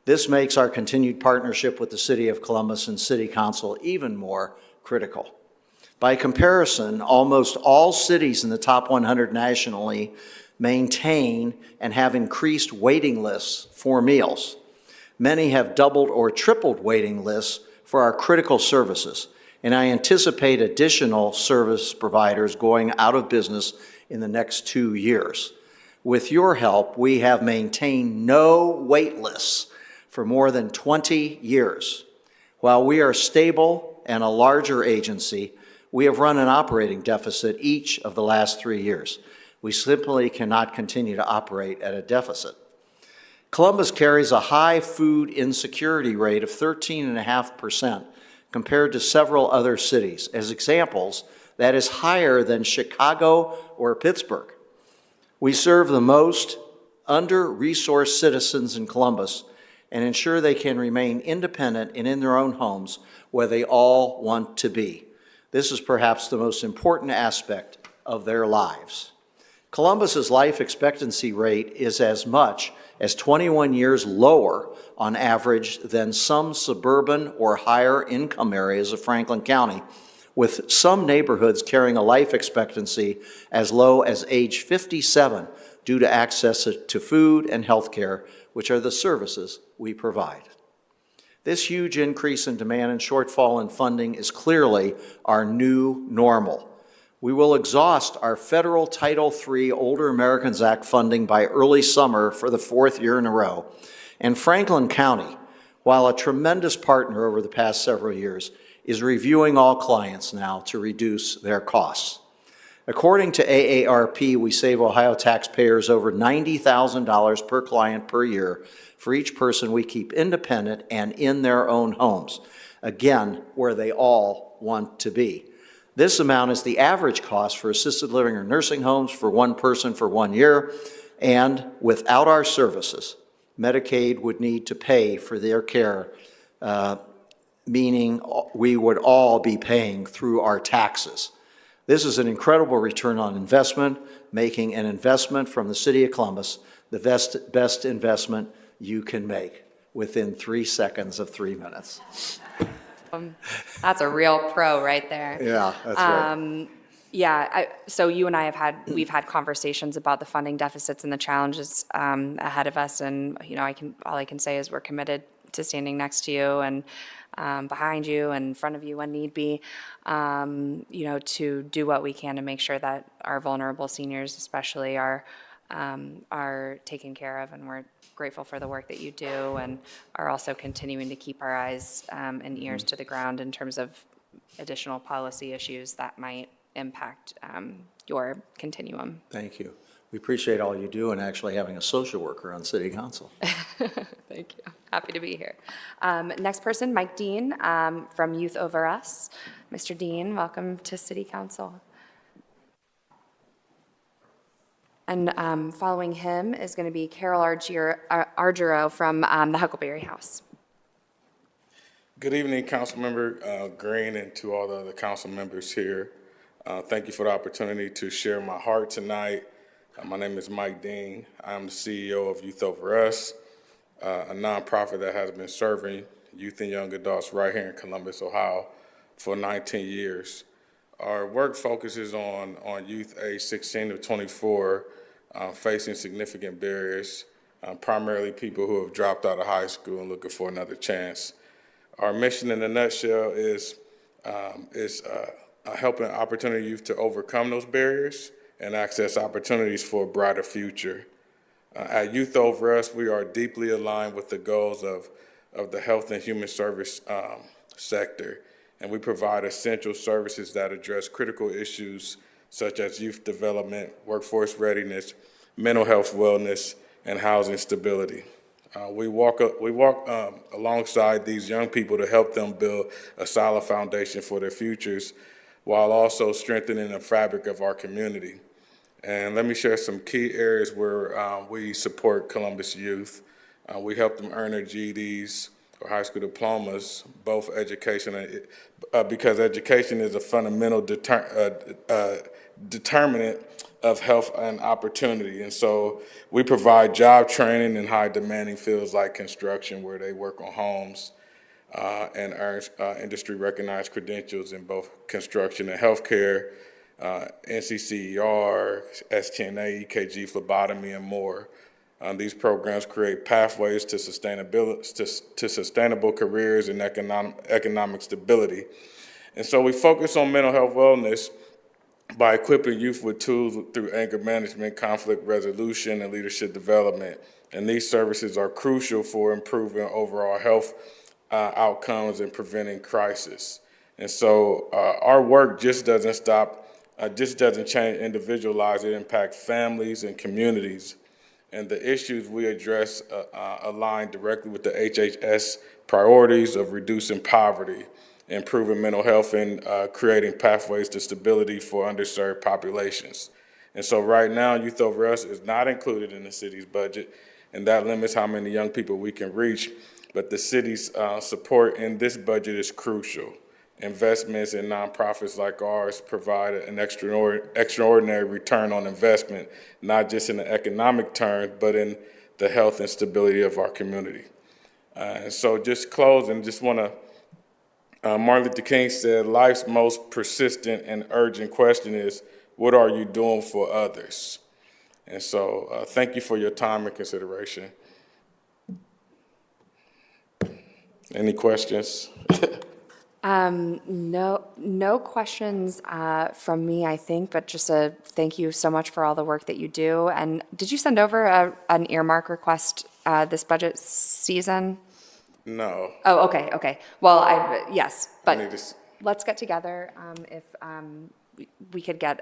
This makes our continued partnership with the City of Columbus and City Council even more critical. By comparison, almost all cities in the top 100 nationally maintain and have increased waiting lists for meals. Many have doubled or tripled waiting lists for our critical services, and I anticipate additional service providers going out of business in the next 2 years. With your help, we have maintained no wait lists for more than 20 years. While we are stable and a larger agency, we have run an operating deficit each of the last 3 years. We simply cannot continue to operate at a deficit. Columbus carries a high food insecurity rate of 13.5% compared to several other cities. As examples, that is higher than Chicago or Pittsburgh. We serve the most under-resourced citizens in Columbus and ensure they can remain independent and in their own homes where they all want to be. This is perhaps the most important aspect of their lives. Columbus's life expectancy rate is as much as 21 years lower on average than some suburban or higher income areas of Franklin County, with some neighborhoods carrying a life expectancy as low as age 57 due to access to food and health care, which are the services we provide. This huge increase in demand and shortfall in funding is clearly our new normal. We will exhaust our federal Title III Older Americans Act funding by early summer for the 4th year in a row. And Franklin County, while a tremendous partner over the past several years, is reviewing all clients now to reduce their costs. According to AARP, we save Ohio taxpayers over $90,000 per client per year for each person we keep independent and in their own homes, again, where they all want to be. This amount is the average cost for assisted living or nursing homes for one person for 1 year, and without our services, Medicaid would need to pay for their care, meaning we would all be paying through our taxes. This is an incredible return on investment, making an investment from the City of Columbus the best investment you can make within 3 seconds of 3 minutes. That's a real pro right there. Yeah, that's right. So you and I we've had conversations about the funding deficits and the challenges ahead of us, and all I can say is we're committed to standing next to you and behind you and in front of you when need be, to do what we can to make sure that our vulnerable seniors, especially, are taken care of, and we're grateful for the work that you do, and are also continuing to keep our eyes and ears to the ground in terms of additional policy issues that might impact your continuum. Thank you. We appreciate all you do and actually having a social worker on City Council. Thank you. Happy to be here. Next person, Mike Dean from Youth Over Us. Mr. Dean, welcome to City Council. And following him is going to be Carol Argiro from the Huckleberry House. Good evening, Councilmember Green, and to all the other council members here. Thank you for the opportunity to share my heart tonight. My name is Mike Dean. I'm the CEO of Youth Over Us, a nonprofit that has been serving youth and young adults right here in Columbus, Ohio, for 19 years. Our work focuses on youth age 16 to 24 facing significant barriers, primarily people who have dropped out of high school and looking for another chance. Our mission in a nutshell is helping opportunity youth to overcome those barriers and access opportunities for a brighter future. At Youth Over Us, we are deeply aligned with the goals of the health and human service sector, and we provide essential services that address critical issues such as youth development, workforce readiness, mental health wellness, and housing stability. We walk alongside these young people to help them build a solid foundation for their futures while also strengthening the fabric of our community. And let me share some key areas where we support Columbus youth. We help them earn their GEDs or high school diplomas, both education and because education is a fundamental determinant of health and opportunity. And so we provide job training in high demanding fields like construction, where they work on homes, and earn industry recognized credentials in both construction and healthcare, NCCER, STNA, EKG, phlebotomy, and more. These programs create pathways to sustainable careers and economic stability. And so we focus on mental health wellness by equipping youth with tools through anger management, conflict resolution, and leadership development. And these services are crucial for improving overall health outcomes and preventing crisis. And so our work just doesn't change individual lives, it impacts families and communities. And the issues we address align directly with the HHS priorities of reducing poverty, improving mental health, and creating pathways to stability for underserved populations. And so right now, Youth Over Us is not included in the city's budget, and that limits how many young people we can reach. But the city's support in this budget is crucial. Investments in nonprofits like ours provide an extraordinary return on investment, not just in the economic terms, but in the health and stability of our community. And so just closing, just want to Martin Luther King said, life's most persistent and urgent question is, what are you doing for others? And so thank you for your time and consideration. Any questions? No questions from me, I think, but just a thank you so much for all the work that you do. And did you send over an earmark request this budget season? No. Oh, okay. Well, yes, but let's get together. If we could get,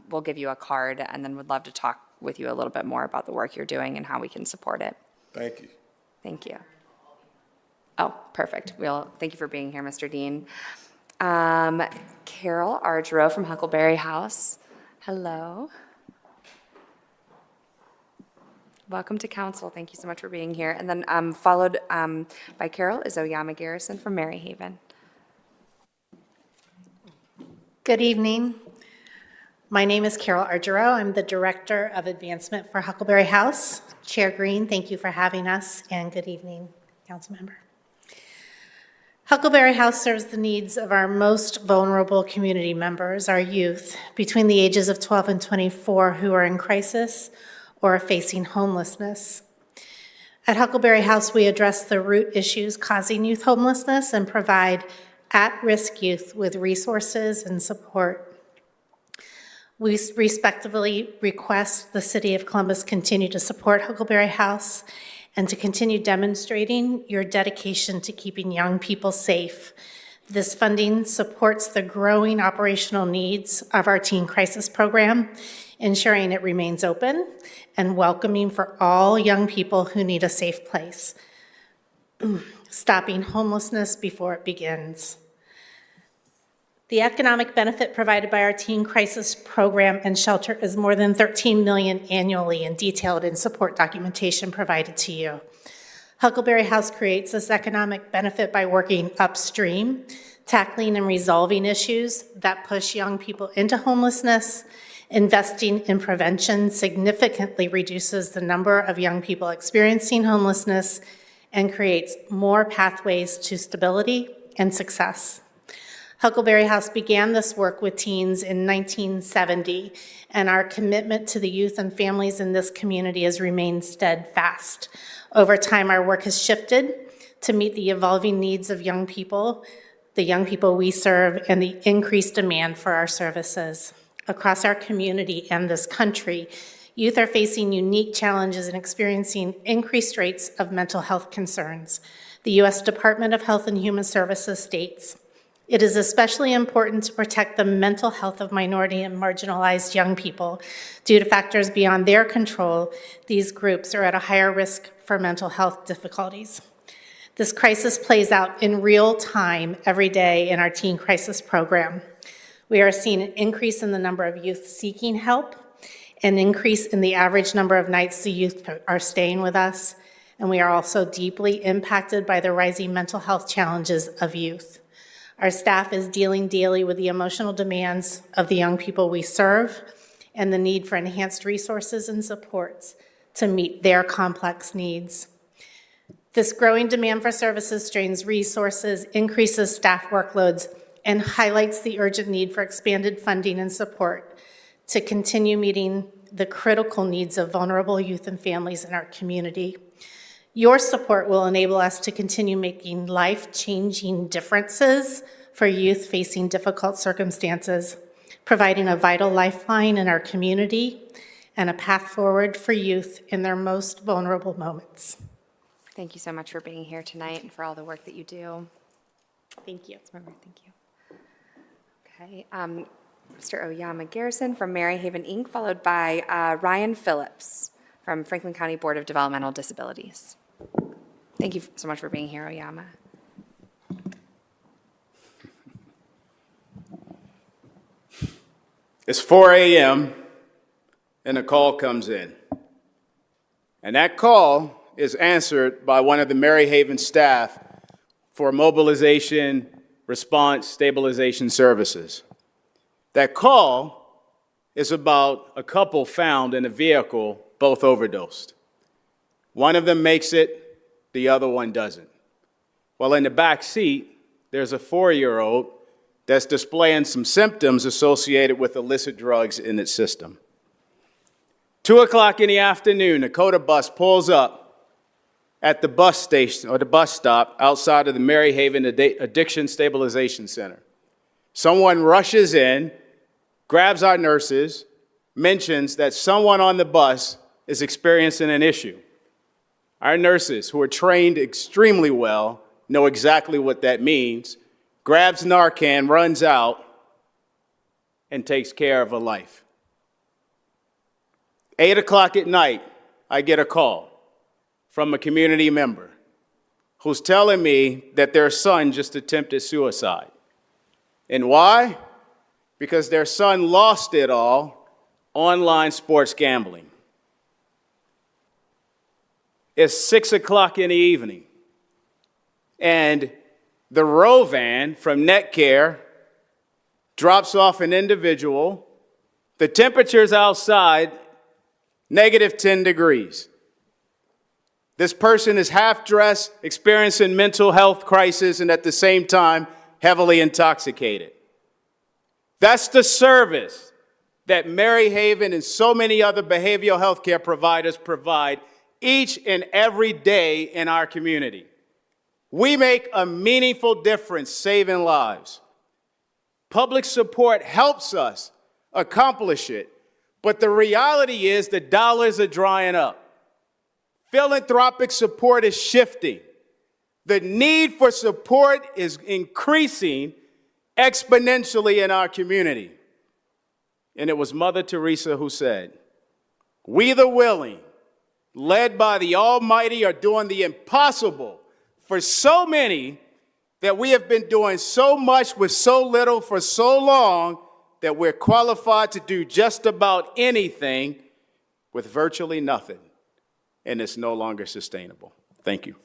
we'll give you a card, and then would love to talk with you a little bit more about the work you're doing and how we can support it. Thank you. Thank you. Oh, perfect. Thank you for being here, Mr. Dean. Carol Ardro from Huckleberry House. Hello. Welcome to council. Thank you so much for being here. And then followed by Carol is Oyama Garrison from Maryhaven. Good evening. My name is Carol Argero. I'm the Director of Advancement for Huckleberry House. Chair Green, thank you for having us, and good evening, council member. Huckleberry House serves the needs of our most vulnerable community members, our youth, between the ages of 12 and 24 who are in crisis or are facing homelessness. At Huckleberry House, we address the root issues causing youth homelessness and provide at-risk youth with resources and support. We respectively request the City of Columbus continue to support Huckleberry House and to continue demonstrating your dedication to keeping young people safe. This funding supports the growing operational needs of our Teen Crisis Program, ensuring it remains open and welcoming for all young people who need a safe place, stopping homelessness before it begins. The economic benefit provided by our Teen Crisis Program and shelter is more than $13 million annually and detailed in support documentation provided to you. Huckleberry House creates this economic benefit by working upstream, tackling and resolving issues that push young people into homelessness. Investing in prevention significantly reduces the number of young people experiencing homelessness and creates more pathways to stability and success. Huckleberry House began this work with teens in 1970, and our commitment to the youth and families in this community has remained steadfast. Over time, our work has shifted to meet the evolving needs of young people, the young people we serve, and the increased demand for our services. Across our community and this country, youth are facing unique challenges and experiencing increased rates of mental health concerns. The U.S. Department of Health and Human Services states, "It is especially important to protect the mental health of minority and marginalized young people. Due to factors beyond their control, these groups are at a higher risk for mental health difficulties." This crisis plays out in real time every day in our Teen Crisis Program. We are seeing an increase in the number of youth seeking help, an increase in the average number of nights the youth are staying with us, and we are also deeply impacted by the rising mental health challenges of youth. Our staff is dealing daily with the emotional demands of the young people we serve and the need for enhanced resources and supports to meet their complex needs. This growing demand for services strains resources, increases staff workloads, and highlights the urgent need for expanded funding and support to continue meeting the critical needs of vulnerable youth and families in our community. Your support will enable us to continue making life-changing differences for youth facing difficult circumstances, providing a vital lifeline in our community and a path forward for youth in their most vulnerable moments. Thank you so much for being here tonight and for all the work that you do. Thank you. Thank you. Okay, Mr. Oyama Garrison from Maryhaven, Inc., followed by Ryan Phillips from Franklin County Board of Developmental Disabilities. Thank you so much for being here, Oyama. It's 4 a.m. and a call comes in. And that call is answered by one of the Maryhaven staff for mobilization, response, stabilization services. That call is about a couple found in a vehicle, both overdosed. One of them makes it, the other one doesn't. Well, in the back seat, there's a 4-year-old that's displaying some symptoms associated with illicit drugs in its system. 2 o'clock in the afternoon, the CODA bus pulls up at the bus station or the bus stop outside of the Maryhaven Addiction Stabilization Center. Someone rushes in, grabs our nurses, mentions that someone on the bus is experiencing an issue. Our nurses, who are trained extremely well, know exactly what that means, grabs Narcan, runs out, and takes care of a life. 8 o'clock at night, I get a call from a community member who's telling me that their son just attempted suicide. And why? Because their son lost it all online sports gambling. It's 6 o'clock in the evening, and the Rovan from NetCare drops off an individual. The temperature's outside, negative 10 degrees. This person is half-dressed, experiencing mental health crisis, and at the same time, heavily intoxicated. That's the service that Maryhaven and so many other behavioral health care providers provide each and every day in our community. We make a meaningful difference saving lives. Public support helps us accomplish it, but the reality is the dollars are drying up. Philanthropic support is shifting. The need for support is increasing exponentially in our community. And it was Mother Teresa who said, "We the willing, led by the Almighty, are doing the impossible for so many that we have been doing so much with so little for so long that we're qualified to do just about anything with virtually nothing. And it's no longer sustainable." Thank you.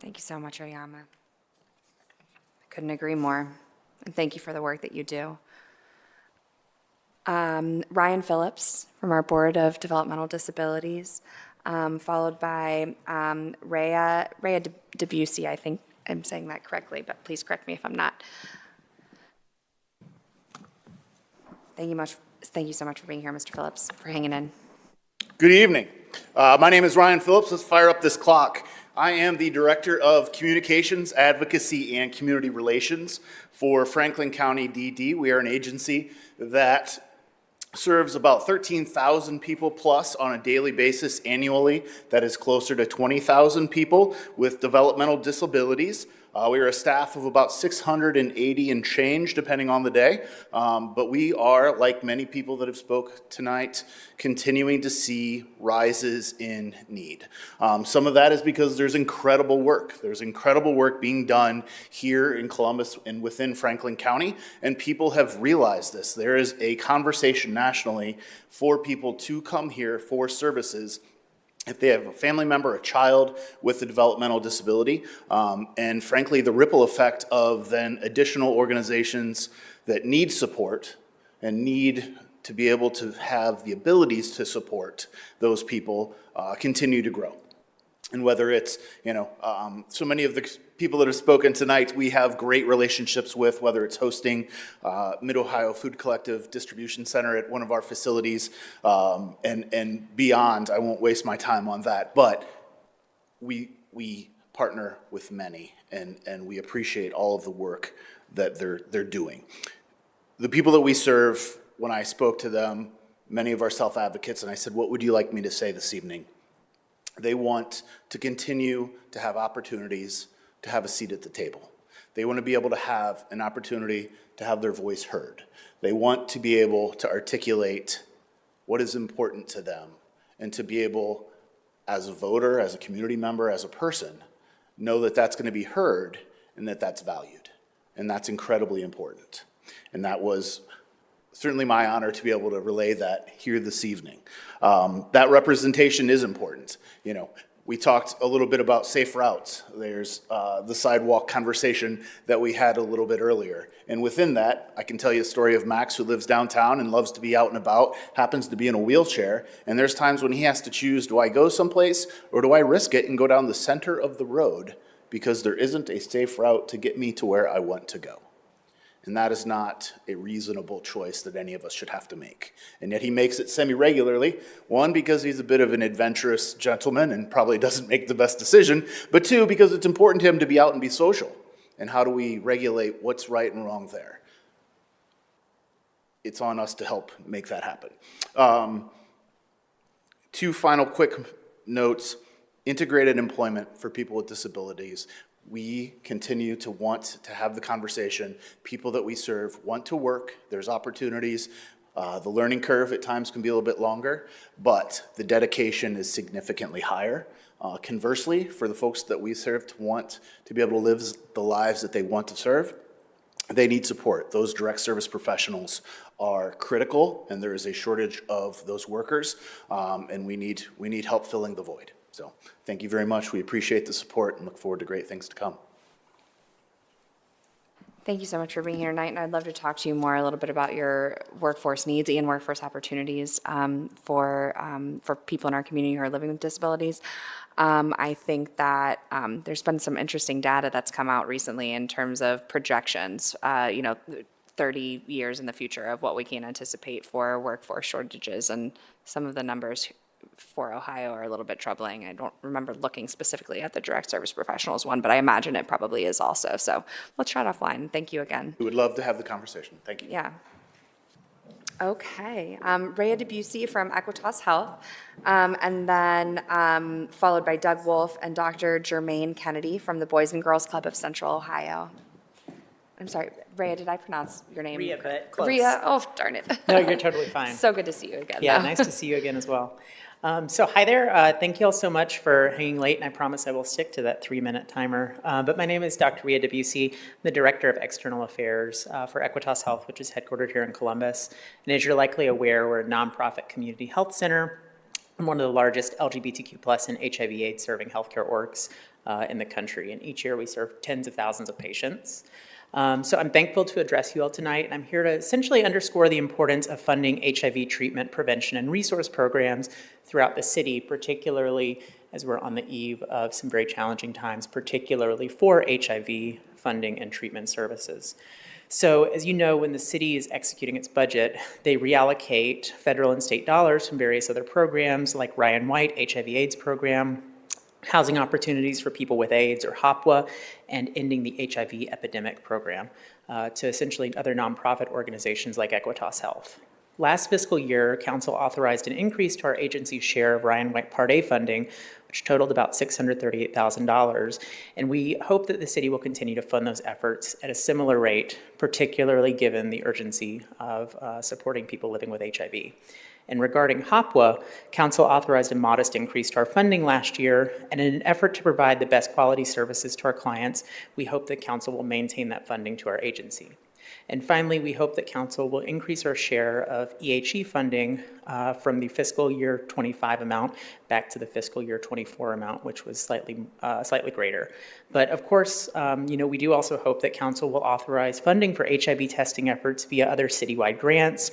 Thank you so much, Oyama. I couldn't agree more. And thank you for the work that you do. Ryan Phillips from our Board of Developmental Disabilities, followed by Rhea Debussy. I think I'm saying that correctly, but please correct me if I'm not. Thank you so much for being here, Mr. Phillips, for hanging in. Good evening. My name is Ryan Phillips. Let's fire up this clock. I am the Director of Communications, Advocacy, and Community Relations for Franklin County DD. We are an agency that serves about 13,000 people plus on a daily basis annually. That is closer to 20,000 people with developmental disabilities. We are a staff of about 680 and change, depending on the day. But we are, like many people that have spoke tonight, continuing to see rises in need. Some of that is because there's incredible work. There's incredible work being done here in Columbus and within Franklin County, and people have realized this. There is a conversation nationally for people to come here for services if they have a family member, a child with a developmental disability, and frankly, the ripple effect of then additional organizations that need support and need to be able to have the abilities to support those people continue to grow. And whether it's, so many of the people that have spoken tonight, we have great relationships with, whether it's hosting Mid-Ohio Food Collective Distribution Center at one of our facilities and beyond. I won't waste my time on that, but we partner with many, and we appreciate all of the work that they're doing. The people that we serve, when I spoke to them, many of our self-advocates, and I said, what would you like me to say this evening? They want to continue to have opportunities to have a seat at the table. They want to be able to have an opportunity to have their voice heard. They want to be able to articulate what is important to them and to be able, as a voter, as a community member, as a person, know that that's going to be heard and that that's valued. And that's incredibly important. And that was certainly my honor to be able to relay that here this evening. That representation is important. We talked a little bit about safe routes. There's the sidewalk conversation that we had a little bit earlier. And within that, I can tell you a story of Max, who lives downtown and loves to be out and about, happens to be in a wheelchair. And there's times when he has to choose, do I go someplace or do I risk it and go down the center of the road because there isn't a safe route to get me to where I want to go? And that is not a reasonable choice that any of us should have to make. And yet he makes it semi-regularly. One, because he's a bit of an adventurous gentleman and probably doesn't make the best decision. But two, because it's important to him to be out and be social. And how do we regulate what's right and wrong there? It's on us to help make that happen. Two final quick notes. Integrated employment for people with disabilities. We continue to want to have the conversation. People that we serve want to work. There's opportunities. The learning curve at times can be a little bit longer, but the dedication is significantly higher. Conversely, for the folks that we serve to want to be able to live the lives that they want to serve, they need support. Those direct service professionals are critical, and there is a shortage of those workers, and we need help filling the void. So thank you very much. We appreciate the support and look forward to great things to come. Thank you so much for being here tonight, and I'd love to talk to you more a little bit about your workforce needs and workforce opportunities for people in our community who are living with disabilities. I think that there's been some interesting data that's come out recently in terms of projections, 30 years in the future of what we can anticipate for workforce shortages, and some of the numbers for Ohio are a little bit troubling. I don't remember looking specifically at the direct service professionals one, but I imagine it probably is also. So let's chat offline. Thank you again. We would love to have the conversation. Thank you. Yeah. Okay. Rhea Debussy from Equitas Health, and then followed by Doug Wolf and Dr. Jermaine Kennedy from the Boys and Girls Club of Central Ohio. I'm sorry, Rhea, did I pronounce your name? Rhea, but close. Rhea, oh, darn it. No, you're totally fine. So good to see you again. Yeah, though. nice to see you again as well. So hi there. Thank you all so much for hanging late, and I promise I will stick to that 3-minute timer. But my name is Dr. Rhea Debussy. I'm the Director of External Affairs for Equitas Health, which is headquartered here in Columbus. And as you're likely aware, we're a nonprofit community health center and one of the largest LGBTQ+ and HIV/AIDS serving healthcare orgs in the country. And each year we serve tens of thousands of patients. So I'm thankful to address you all tonight, and I'm here to essentially underscore the importance of funding HIV treatment, prevention, and resource programs throughout the city, particularly as we're on the eve of some very challenging times, particularly for HIV funding and treatment services. So as you know, when the city is executing its budget, they reallocate federal and state dollars from various other programs like Ryan White HIV/AIDS program, housing opportunities for people with AIDS or HOPWA, and ending the HIV epidemic program to essentially other nonprofit organizations like Equitas Health. Last fiscal year, Council authorized an increase to our agency's share of Ryan White Part A funding, which totaled about $638,000, and we hope that the city will continue to fund those efforts at a similar rate, particularly given the urgency of supporting people living with HIV. And regarding HOPWA, Council authorized a modest increase to our funding last year, and in an effort to provide the best quality services to our clients, we hope that Council will maintain that funding to our agency. And finally, we hope that council will increase our share of EHE funding from the fiscal year 25 amount back to the fiscal year 24 amount, which was slightly greater. But of course, we do also hope that council will authorize funding for HIV testing efforts via other citywide grants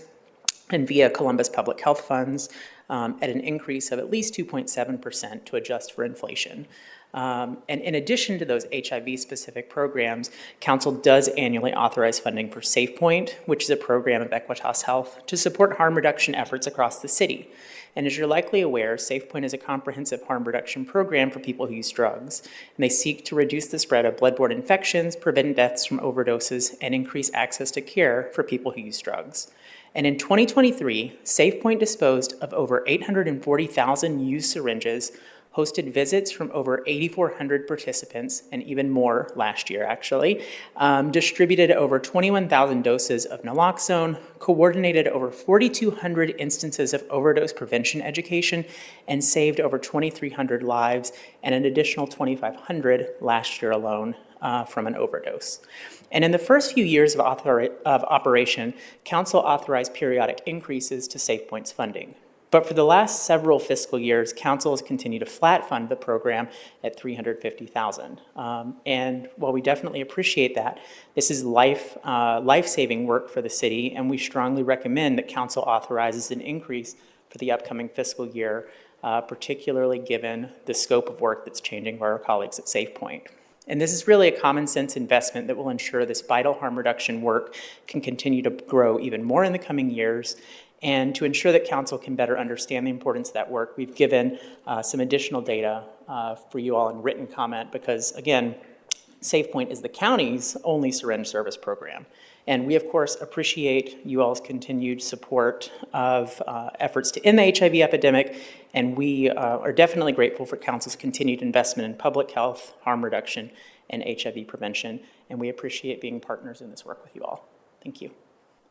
and via Columbus Public Health Funds at an increase of at least 2.7% to adjust for inflation. And in addition to those HIV-specific programs, Council does annually authorize funding for SafePoint, which is a program of Equitas Health to support harm reduction efforts across the city. And as you're likely aware, SafePoint is a comprehensive harm reduction program for people who use drugs. And they seek to reduce the spread of bloodborne infections, prevent deaths from overdoses, and increase access to care for people who use drugs. And in 2023, SafePoint disposed of over 840,000 used syringes, hosted visits from over 8,400 participants, and even more last year, actually, distributed over 21,000 doses of naloxone, coordinated over 4,200 instances of overdose prevention education, and saved over 2,300 lives, and an additional 2,500 last year alone from an overdose. And in the first few years of operation, Council authorized periodic increases to SafePoint's funding. But for the last several fiscal years, Council has continued to flat fund the program at $350,000. And while we definitely appreciate that, this is life-saving work for the city, and we strongly recommend that Council authorizes an increase for the upcoming fiscal year, particularly given the scope of work that's changing for our colleagues at SafePoint. And this is really a common sense investment that will ensure this vital harm reduction work can continue to grow even more in the coming years. And to ensure that Council can better understand the importance of that work, we've given some additional data for you all in written comment because, again, SafePoint is the county's only syringe service program. And we, of course, appreciate you all's continued support of efforts to end the HIV epidemic, and we are definitely grateful for Council's continued investment in public health, harm reduction, and HIV prevention, and we appreciate being partners in this work with you all. Thank you.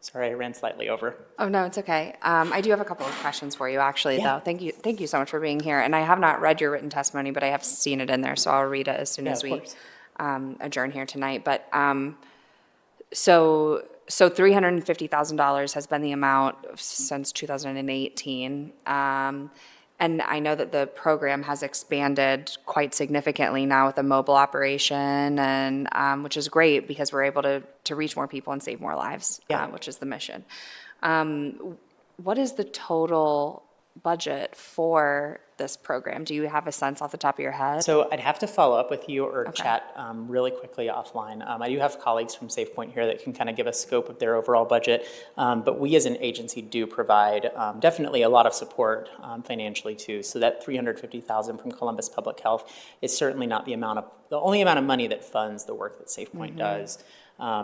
Sorry, I ran slightly over. Oh, no, it's okay. I do have a couple of questions for you, actually, Yeah. though. Thank you so much for being here. And I have not read your written testimony, but I have seen it in there, so I'll read it as soon as of we course. adjourn here tonight. But so $350,000 has been the amount since 2018. And I know that the program has expanded quite significantly now with a mobile operation, and which is great because we're able to reach more people and save more lives, which is the mission. What is the total budget for this program? Do you have a sense off the top of your head? So I'd have to follow up with you or chat really quickly offline. I do have colleagues from SafePoint here that can kind of give a scope of their overall budget, but we as an agency do provide definitely a lot of support financially too. So that $350,000 from Columbus Public Health is certainly not the only amount of money that funds the work that SafePoint does.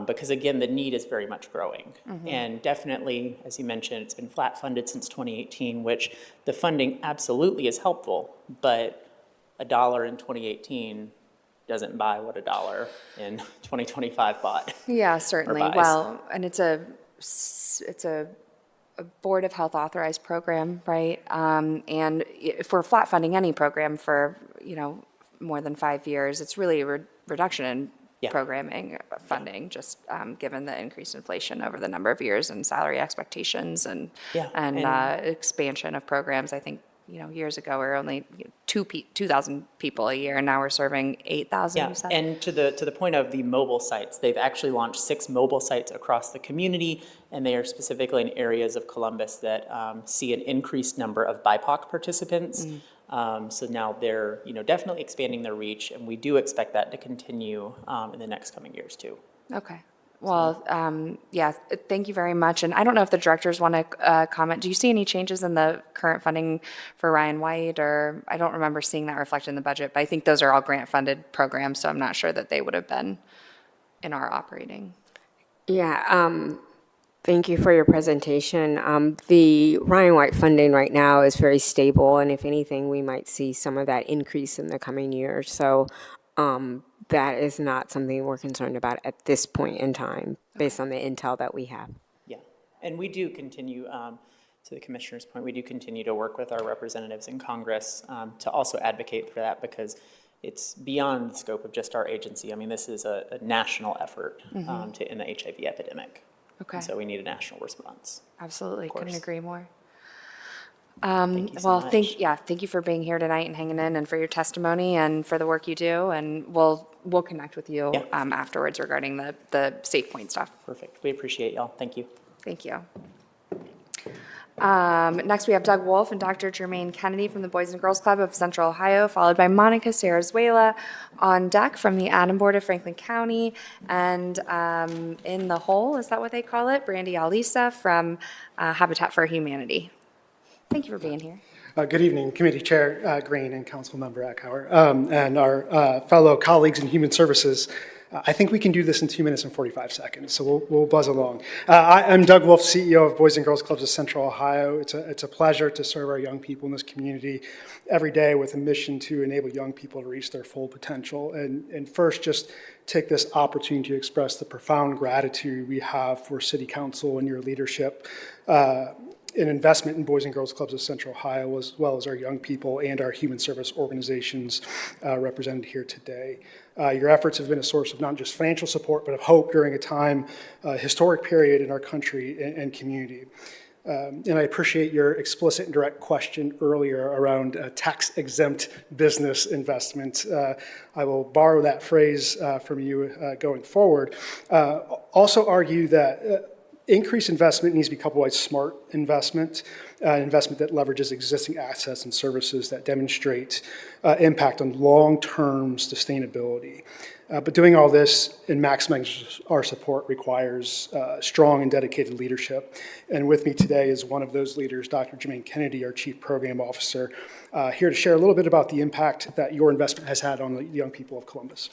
Because again, the need is very much growing. And definitely, as you mentioned, it's been flat funded since 2018, which the funding absolutely is helpful, but $1 in 2018 doesn't buy what $1 in 2025 bought. Yeah, certainly. buys. Well, and it's a Board of Health authorized program, right? And if we're flat funding any program for, more than 5 years, it's really a reduction in programming funding, just given the increased inflation over the number of years and salary expectations and expansion of programs. I think, years ago we were only 2,000 people a year, and now we're serving 8,000. Yeah, and to the point of the mobile sites, they've actually launched 6 mobile sites across the community, and they are specifically in areas of Columbus that see an increased number of BIPOC participants. So now they're, definitely expanding their reach, and we do expect that to continue in the next coming years too. Okay. Well, thank you very much. And I don't know if the directors want to comment. Do you see any changes in the current funding for Ryan White? Or I don't remember seeing that reflected in the budget, but I think those are all grant-funded programs, so I'm not sure that they would have been in our operating. Yeah, thank you for your presentation. The Ryan White funding right now is very stable, and if anything, we might see some of that increase in the coming years. So that is not something we're concerned about at this point in time, based on the intel that we have. Yeah, and we do continue, to the commissioner's point, we do continue to work with our representatives in Congress to also advocate for that because, it's beyond the scope of just our agency. I mean, this is a national effort to end the HIV epidemic. Okay. And so we need a national response. Absolutely, couldn't course. agree more. Thank you so Well, much. thank you for being here tonight and hanging in and for your testimony and for the work you do. And we'll connect with you afterwards regarding the Safe Point stuff. Perfect. We appreciate y'all. Thank you. Thank you. Next, we have Doug Wolf and Dr. Jermaine Kennedy from the Boys and Girls Club of Central Ohio, followed by Monica Sarazuela on deck from the Adam Board of Franklin County, and in the hole, is that what they call it? Brandy Alisa from Habitat for Humanity. Thank you for being here. Good evening, Committee Chair Green and Councilmember Ackhauer, and our fellow colleagues in Human Services. I think we can do this in 2 minutes and 45 seconds, so we'll buzz along. I'm Doug Wolf, CEO of Boys and Girls Clubs of Central Ohio. It's a pleasure to serve our young people in this community every day with a mission to enable young people to reach their full potential. And first, just take this opportunity to express the profound gratitude we have for City Council and your leadership in investment in Boys and Girls Clubs of Central Ohio, as well as our young people and our human service organizations represented here today. Your efforts have been a source of not just financial support, but of hope during a historic period in our country and community. And I appreciate your explicit and direct question earlier around tax-exempt business investment. I will borrow that phrase from you going forward. Also argue that increased investment needs to be coupled with smart investment, investment that leverages existing assets and services that demonstrate impact on long-term sustainability. But doing all this and maximizing our support requires strong and dedicated leadership. And with me today is one of those leaders, Dr. Jermaine Kennedy, our Chief Program Officer, here to share a little bit about the impact that your investment has had on the young people of Columbus.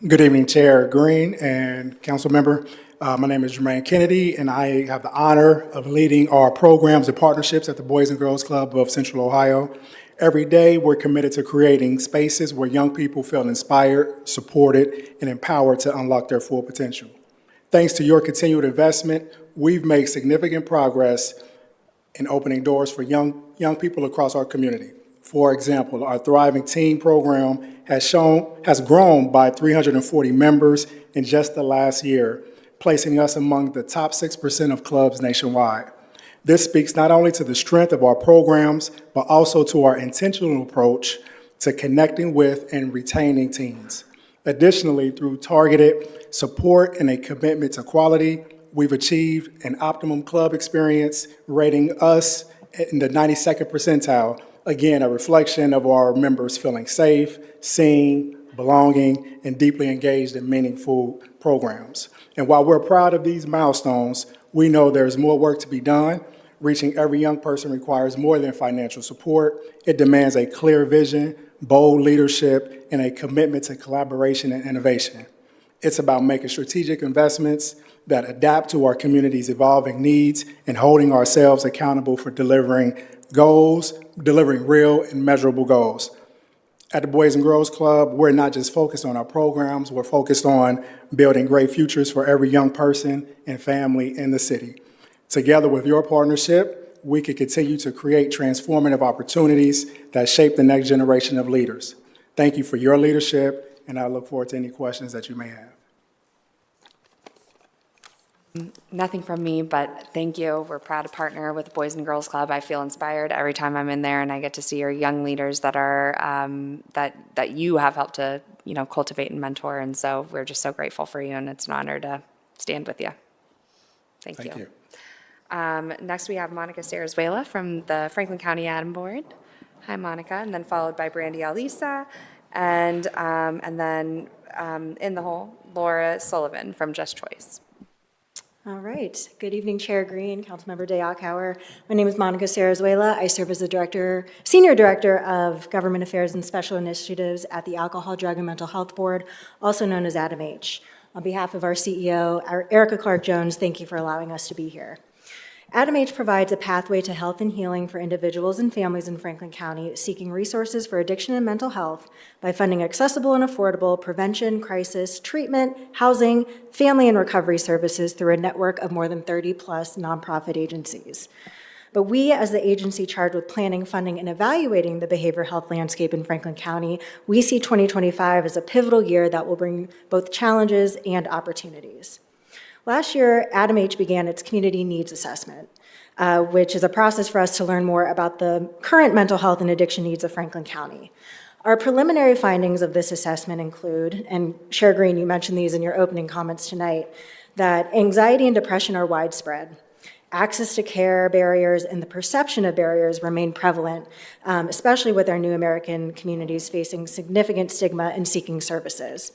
Good evening, Chair Green and Council Member. My name is Jermaine Kennedy, and I have the honor of leading our programs and partnerships at the Boys and Girls Club of Central Ohio. Every day, we're committed to creating spaces where young people feel inspired, supported, and empowered to unlock their full potential. Thanks to your continued investment, we've made significant progress in opening doors for young people across our community. For example, our Thriving Teen program has grown by 340 members in just the last year, placing us among the top 6% of clubs nationwide. This speaks not only to the strength of our programs, but also to our intentional approach to connecting with and retaining teens. Additionally, through targeted support and a commitment to quality, we've achieved an optimum club experience, rating us in the 92nd percentile. Again, a reflection of our members feeling safe, seen, belonging, and deeply engaged in meaningful programs. And while we're proud of these milestones, we know there's more work to be done. Reaching every young person requires more than financial support. It demands a clear vision, bold leadership, and a commitment to collaboration and innovation. It's about making strategic investments that adapt to our community's evolving needs and holding ourselves accountable for delivering real and measurable goals. At the Boys and Girls Club, we're not just focused on our programs, we're focused on building great futures for every young person and family in the city. Together with your partnership, we can continue to create transformative opportunities that shape the next generation of leaders. Thank you for your leadership, and I look forward to any questions that you may have. Nothing from me, but thank you. We're proud to partner with the Boys and Girls Club. I feel inspired every time I'm in there, and I get to see your young leaders that are that you have helped to cultivate and mentor. And so we're just so grateful for you, and it's an honor to stand with you. Thank you. Next, we have Monica Sarazuela from the Franklin County Adam Board. Hi, Monica, and then followed by Brandy Alisa, and then in the hole, Laura Sullivan from Just Choice. All right. Good evening, Chair Green, Councilmember Day Ackhauer. My name is Monica Sarazuela. I serve as the Senior Director of Government Affairs and Special Initiatives at the Alcohol, Drug, and Mental Health Board, also known as ADAMH. On behalf of our CEO, Erica Clark-Jones, thank you for allowing us to be here. ADAMH provides a pathway to health and healing for individuals and families in Franklin County seeking resources for addiction and mental health by funding accessible and affordable prevention, crisis, treatment, housing, family and recovery services through a network of more than 30-plus nonprofit agencies. But we, as the agency charged with planning, funding, and evaluating the behavioral health landscape in Franklin County, we see 2025 as a pivotal year that will bring both challenges and opportunities. Last year, AdamH began its Community Needs Assessment, which is a process for us to learn more about the current mental health and addiction needs of Franklin County. Our preliminary findings of this assessment include, and Chair Green, you mentioned these in your opening comments tonight, that anxiety and depression are widespread. Access to care barriers and the perception of barriers remain prevalent, especially with our new American communities facing significant stigma in seeking services.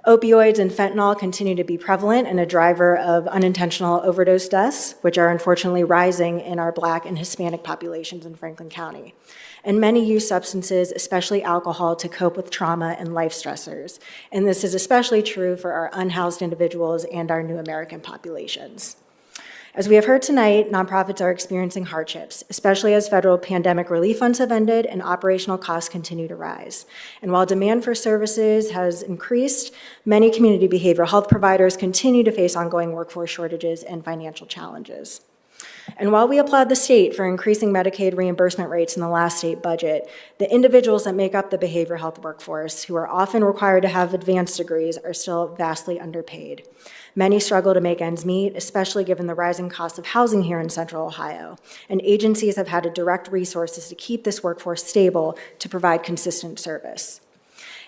Opioids and fentanyl continue to be prevalent and a driver of unintentional overdose deaths, which are unfortunately rising in our Black and Hispanic populations in Franklin County. And many use substances, especially alcohol, to cope with trauma and life stressors. And this is especially true for our unhoused individuals and our new American populations. As we have heard tonight, nonprofits are experiencing hardships, especially as federal pandemic relief funds have ended and operational costs continue to rise. And while demand for services has increased, many community behavioral health providers continue to face ongoing workforce shortages and financial challenges. And while we applaud the state for increasing Medicaid reimbursement rates in the last state budget, the individuals that make up the behavioral health workforce, who are often required to have advanced degrees, are still vastly underpaid. Many struggle to make ends meet, especially given the rising cost of housing here in Central Ohio, and agencies have had to direct resources to keep this workforce stable to provide consistent service.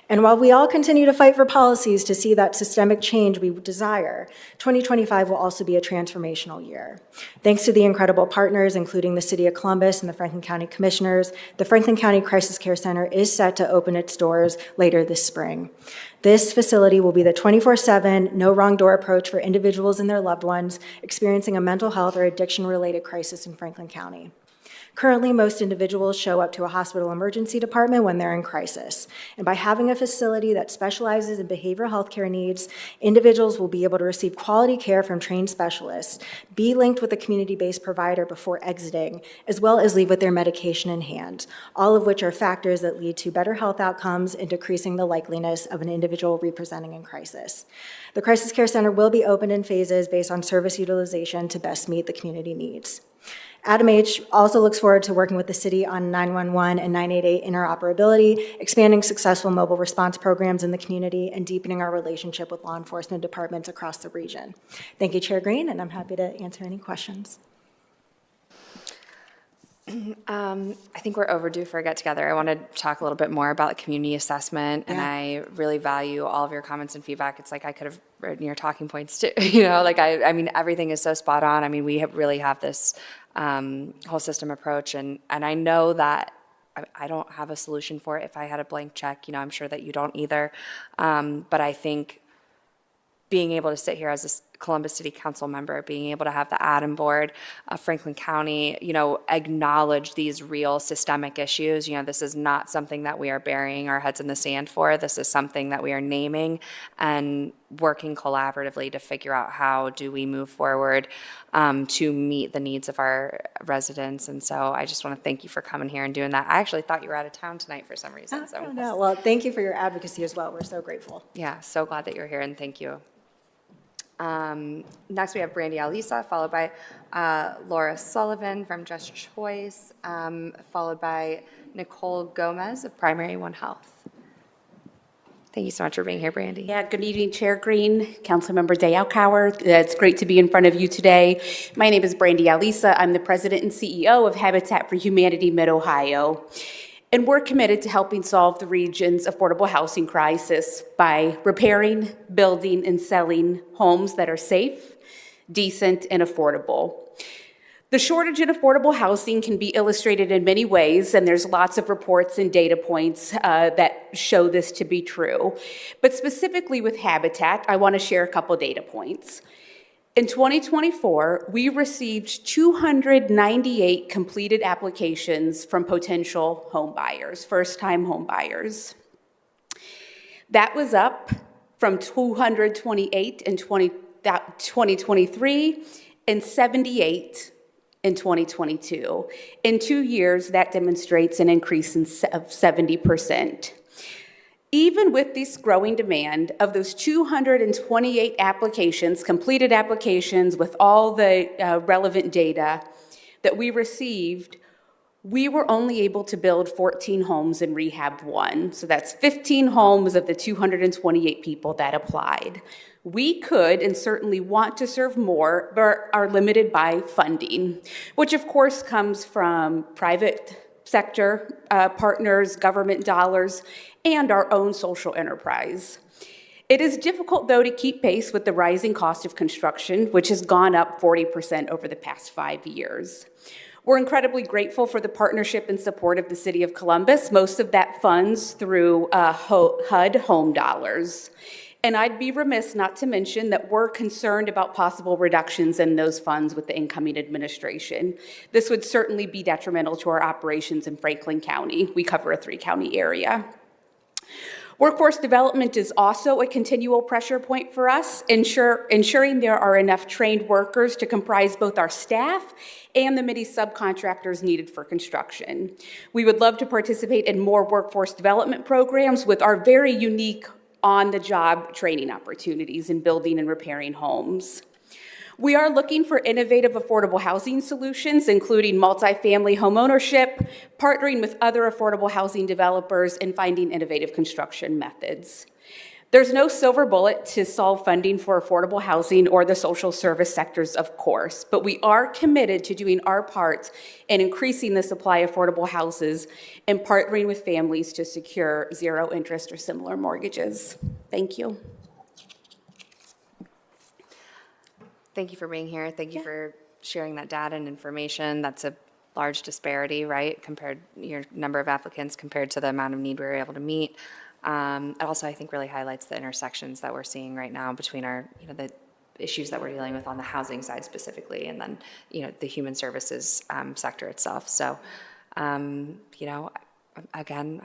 And while we all continue to fight for policies to see that systemic change we desire, 2025 will also be a transformational year. Thanks to the incredible partners, including the City of Columbus and the Franklin County Commissioners, the Franklin County Crisis Care Center is set to open its doors later this spring. This facility will be the 24/7, no wrong door approach for individuals and their loved ones experiencing a mental health or addiction-related crisis in Franklin County. Currently, most individuals show up to a hospital emergency department when they're in crisis. And by having a facility that specializes in behavioral health care needs, individuals will be able to receive quality care from trained specialists, be linked with a community-based provider before exiting, as well as leave with their medication in hand, all of which are factors that lead to better health outcomes and decreasing the likeliness of an individual representing in crisis. The Crisis Care Center will be opened in phases based on service utilization to best meet the community needs. AdamH also looks forward to working with the city on 911 and 988 interoperability, expanding successful mobile response programs in the community, and deepening our relationship with law enforcement departments across the region. Thank you, Chair Green, and I'm happy to answer any questions. I think we're overdue for a get-together. I want to talk a little bit more about community assessment, and I really value all of your comments and feedback. It's like I could have written your talking points too. I mean, everything is so spot on. I mean, we really have this whole system approach, and I know that I don't have a solution for it. If I had a blank check, I'm sure that you don't either. But I think being able to sit here as a Columbus City Council member, being able to have the Adam Board of Franklin County, acknowledge these real systemic issues. This is not something that we are burying our heads in the sand for. This is something that we are naming and working collaboratively to figure out how do we move forward to meet the needs of our residents. And so I just want to thank you for coming here and doing that. I actually thought you were out of town tonight for some reason. Oh, no. Well, thank you for your advocacy as well. We're so grateful. Yeah, so glad that you're here, and thank you. Next, we have Brandy Alisa, followed by Laura Sullivan from Just Choice, followed by Nicole Gomez of Primary One Health. Thank you so much for being here, Brandy. Yeah, good evening, Chair Green, Councilmember Dayakauer. It's great to be in front of you today. My name is Brandy Alisa. I'm the President and CEO of Habitat for Humanity Mid-Ohio. And we're committed to helping solve the region's affordable housing crisis by repairing, building, and selling homes that are safe, decent, and affordable. The shortage in affordable housing can be illustrated in many ways, and there's lots of reports and data points that show this to be true. But specifically with Habitat, I want to share a couple data points. In 2024, we received 298 completed applications from potential home buyers, first-time home buyers. That was up from 228 in 2023 and 78 in 2022. In 2 years, that demonstrates an increase of 70%. Even with this growing demand, of those 228 applications, completed applications with all the relevant data, that we received, we were only able to build 14 homes in Rehab 1. So that's 15 homes of the 228 people that applied. We could and certainly want to serve more, but are limited by funding, which of course comes from private sector partners, government dollars, and our own social enterprise. It is difficult, though, to keep pace with the rising cost of construction, which has gone up 40% over the past 5 years. We're incredibly grateful for the partnership and support of the City of Columbus. Most of that funds through HUD home dollars. And I'd be remiss not to mention that we're concerned about possible reductions in those funds with the incoming administration. This would certainly be detrimental to our operations in Franklin County. We cover a 3-county area. Workforce development is also a continual pressure point for us, ensuring there are enough trained workers to comprise both our staff and the many subcontractors needed for construction. We would love to participate in more workforce development programs with our very unique on-the-job training opportunities in building and repairing homes. We are looking for innovative affordable housing solutions, including multifamily homeownership, partnering with other affordable housing developers, and finding innovative construction methods. There's no silver bullet to solve funding for affordable housing or the social service sectors, of course, but we are committed to doing our part in increasing the supply of affordable houses and partnering with families to secure zero interest or similar mortgages. Thank you. Thank you for being here. Thank you for sharing that data and information. That's a large disparity, right? Compared your number of applicants compared to the amount of need we were able to meet. It also, I think, really highlights the intersections that we're seeing right now between our, the issues that we're dealing with on the housing side specifically, and then, the human services sector itself. So, again,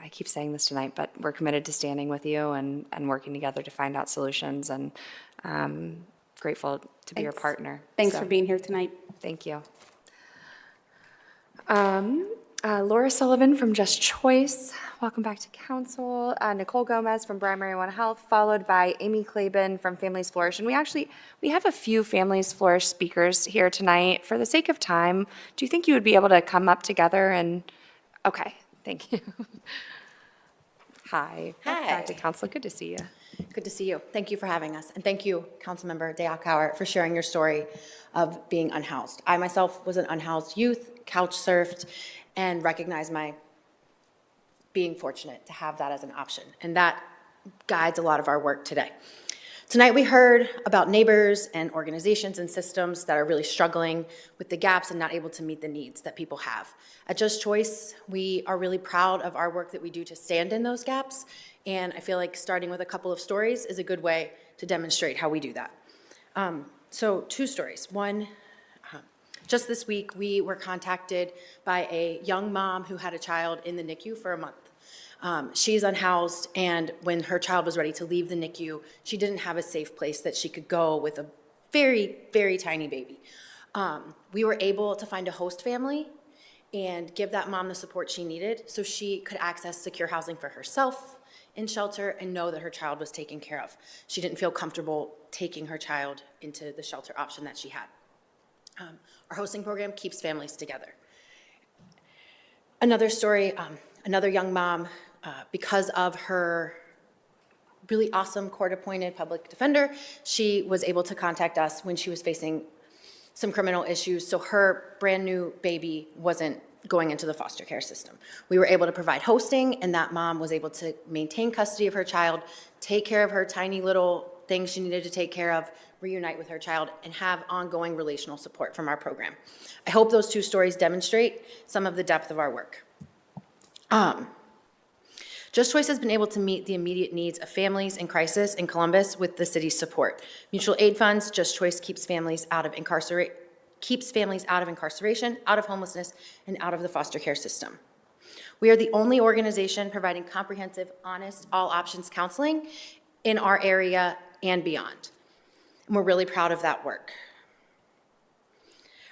I keep saying this tonight, but we're committed to standing with you and working together to find out solutions, and grateful to be your partner. Thanks for being here tonight. Thank you. Laura Sullivan from Just Choice, welcome back to council. Nicole Gomez from Brian Murray One Health, followed by Amy Claben from Families Flourish. And we have a few Families Flourish speakers here tonight. For the sake of time, do you think you would be able to come up together and, okay, thank you. Hi. Hi. Back to council, good to see you. Good to see you. Thank you for having us. And thank you, Councilmember Deakauer, for sharing your story of being unhoused. I myself was an unhoused youth, couch surfed, and recognize my being fortunate to have that as an option. And that guides a lot of our work today. Tonight we heard about neighbors and organizations and systems that are really struggling with the gaps and not able to meet the needs that people have. At Just Choice, we are really proud of our work that we do to stand in those gaps. And I feel like starting with a couple of stories is a good way to demonstrate how we do that. So 2 stories. One, just this week, we were contacted by a young mom who had a child in the NICU for a month. She's unhoused, and when her child was ready to leave the NICU, she didn't have a safe place that she could go with a very, very tiny baby. We were able to find a host family and give that mom the support she needed so she could access secure housing for herself in shelter and know that her child was taken care of. She didn't feel comfortable taking her child into the shelter option that she had. Our hosting program keeps families together. Another story, another young mom, because of her really awesome court-appointed public defender, she was able to contact us when she was facing some criminal issues, so her brand new baby wasn't going into the foster care system. We were able to provide hosting, and that mom was able to maintain custody of her child, take care of her tiny little things she needed to take care of, reunite with her child, and have ongoing relational support from our program. I hope those 2 stories demonstrate some of the depth of our work. Just Choice has been able to meet the immediate needs of families in crisis in Columbus with the city's support. Mutual aid funds, Just Choice keeps families out of incarceration, out of homelessness, and out of the foster care system. We are the only organization providing comprehensive, honest, all options counseling in our area and beyond. And we're really proud of that work.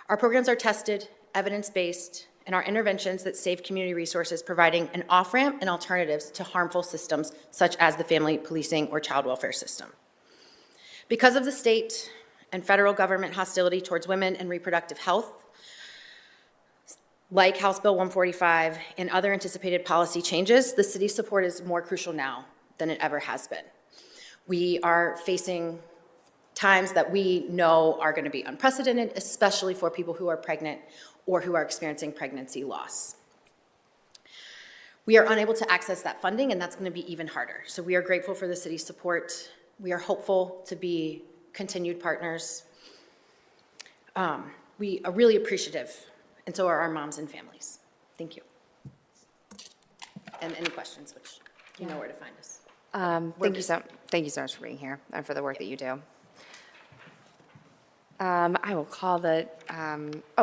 Our programs are tested, evidence-based, and our interventions that save community resources, providing an off-ramp and alternatives to harmful systems such as the family policing or child welfare system. Because of the state and federal government hostility towards women and reproductive health, Like House Bill 145 and other anticipated policy changes, the city's support is more crucial now than it ever has been. We are facing times that we know are going to be unprecedented, especially for people who are pregnant or who are experiencing pregnancy loss. We are unable to access that funding, and that's going to be even harder. So we are grateful for the city's support. We are hopeful to be continued partners. We are really appreciative, and so are our moms and families. Thank you. And any questions, which you know where to find us. Thank you so much for being here and for the work that you do. I will call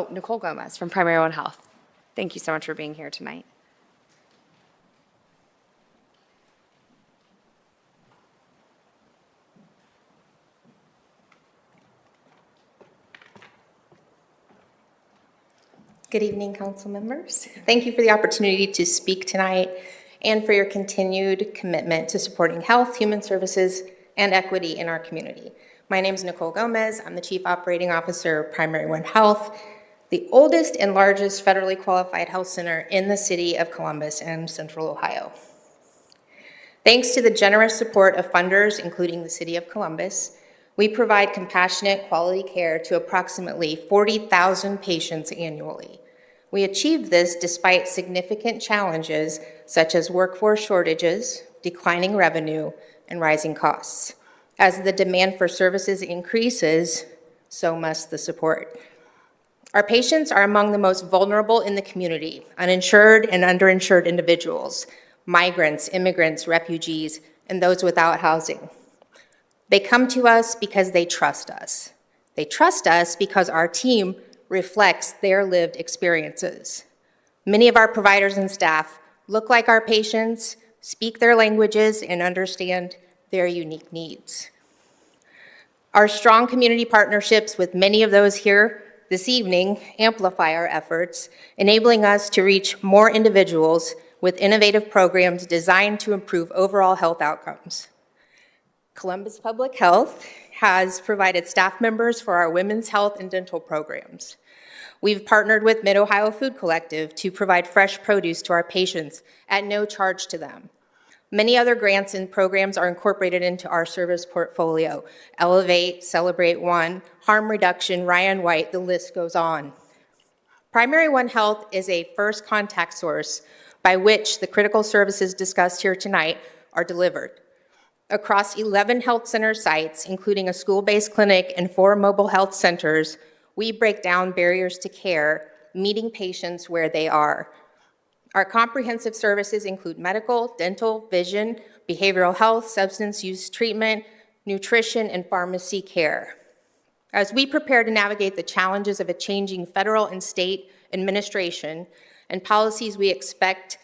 Nicole Gomez from Primary One Health. Thank you so much for being here tonight. Good evening, council members. Thank you for the opportunity to speak tonight and for your continued commitment to supporting health, human services, and equity in our community. My name is Nicole Gomez. I'm the Chief Operating Officer of Primary One Health, the oldest and largest federally qualified health center in the city of Columbus and Central Ohio. Thanks to the generous support of funders, including the City of Columbus, we provide compassionate, quality care to approximately 40,000 patients annually. We achieve this despite significant challenges such as workforce shortages, declining revenue, and rising costs. As the demand for services increases, so must the support. Our patients are among the most vulnerable in the community: uninsured and underinsured individuals, migrants, immigrants, refugees, and those without housing. They come to us because they trust us. They trust us because our team reflects their lived experiences. Many of our providers and staff look like our patients, speak their languages, and understand their unique needs. Our strong community partnerships with many of those here this evening amplify our efforts, enabling us to reach more individuals with innovative programs designed to improve overall health outcomes. Columbus Public Health has provided staff members for our women's health and dental programs. We've partnered with Mid-Ohio Food Collective to provide fresh produce to our patients at no charge to them. Many other grants and programs are incorporated into our service portfolio: Elevate, Celebrate One, Harm Reduction, Ryan White, the list goes on. Primary One Health is a first contact source by which the critical services discussed here tonight are delivered. Across 11 health center sites, including a school-based clinic and 4 mobile health centers, we break down barriers to care, meeting patients where they are. Our comprehensive services include medical, dental, vision, behavioral health, substance use treatment, nutrition, and pharmacy care. As we prepare to navigate the challenges of a changing federal and state administration and policies, we expect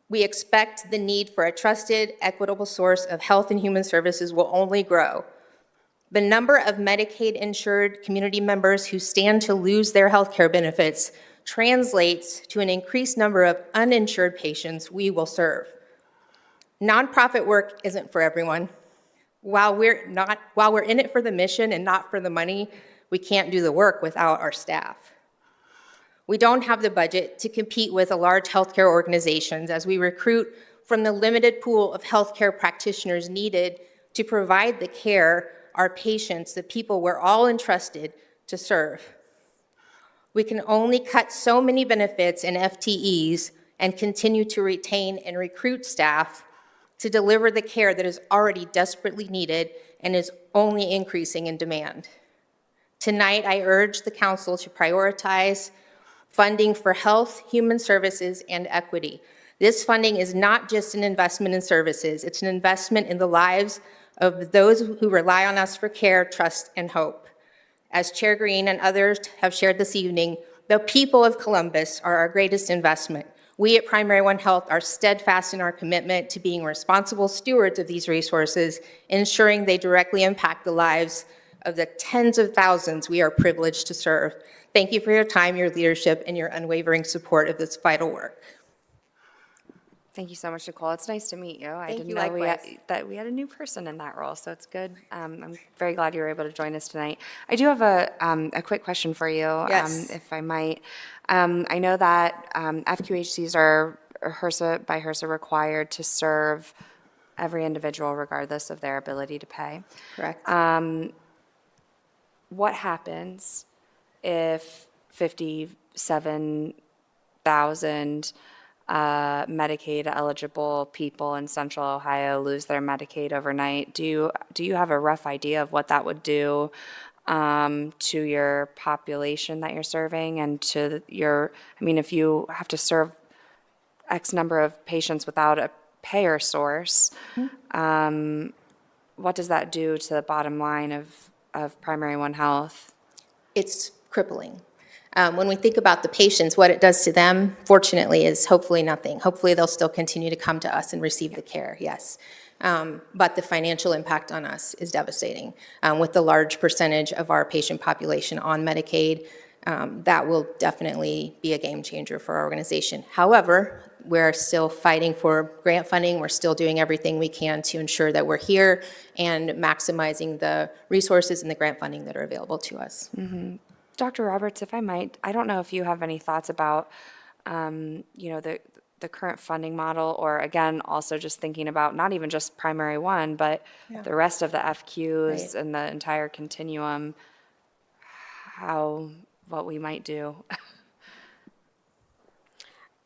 the need for a trusted, equitable source of health and human services will only grow. The number of Medicaid-insured community members who stand to lose their health care benefits translates to an increased number of uninsured patients we will serve. Nonprofit work isn't for everyone. While we're in it for the mission and not for the money, we can't do the work without our staff. We don't have the budget to compete with the large healthcare organizations as we recruit from the limited pool of healthcare practitioners needed to provide the care our patients, the people we're all entrusted to serve. We can only cut so many benefits and FTEs and continue to retain and recruit staff to deliver the care that is already desperately needed and is only increasing in demand. Tonight, I urge the council to prioritize funding for health, human services, and equity. This funding is not just an investment in services, it's an investment in the lives of those who rely on us for care, trust, and hope. As Chair Green and others have shared this evening, the people of Columbus are our greatest investment. We at Primary One Health are steadfast in our commitment to being responsible stewards of these resources, ensuring they directly impact the lives of the tens of thousands we are privileged to serve. Thank you for your time, your leadership, and your unwavering support of this vital work. Thank you so much, Nicole. It's nice to meet you. I Thank didn't you, know likewise. that we had a new person in that role, so it's good. I'm very glad you were able to join us tonight. I do have a quick question for you, Yes. if I might. I know that FQHCs are HRSA required to serve every individual regardless of their ability to pay. Correct. What happens if 57,000 Medicaid-eligible people in Central Ohio lose their Medicaid overnight? Do you have a rough idea of what that would do to your population that you're serving and to your, I mean, if you have to serve X number of patients without a payer source, what does that do to the bottom line of Primary One Health? It's crippling. When we think about the patients, what it does to them, fortunately, is hopefully nothing. Hopefully, they'll still continue to come to us and receive the care, yes. But the financial impact on us is devastating. With the large percentage of our patient population on Medicaid, that will definitely be a game changer for our organization. However, we're still fighting for grant funding. We're still doing everything we can to ensure that we're here and maximizing the resources and the grant funding that are available to us. Mm-hmm. Dr. Roberts, if I might, I don't know if you have any thoughts about, the current funding model, or again, also just thinking about not even just Primary One, but the rest of the FQs and the entire continuum, what we might do.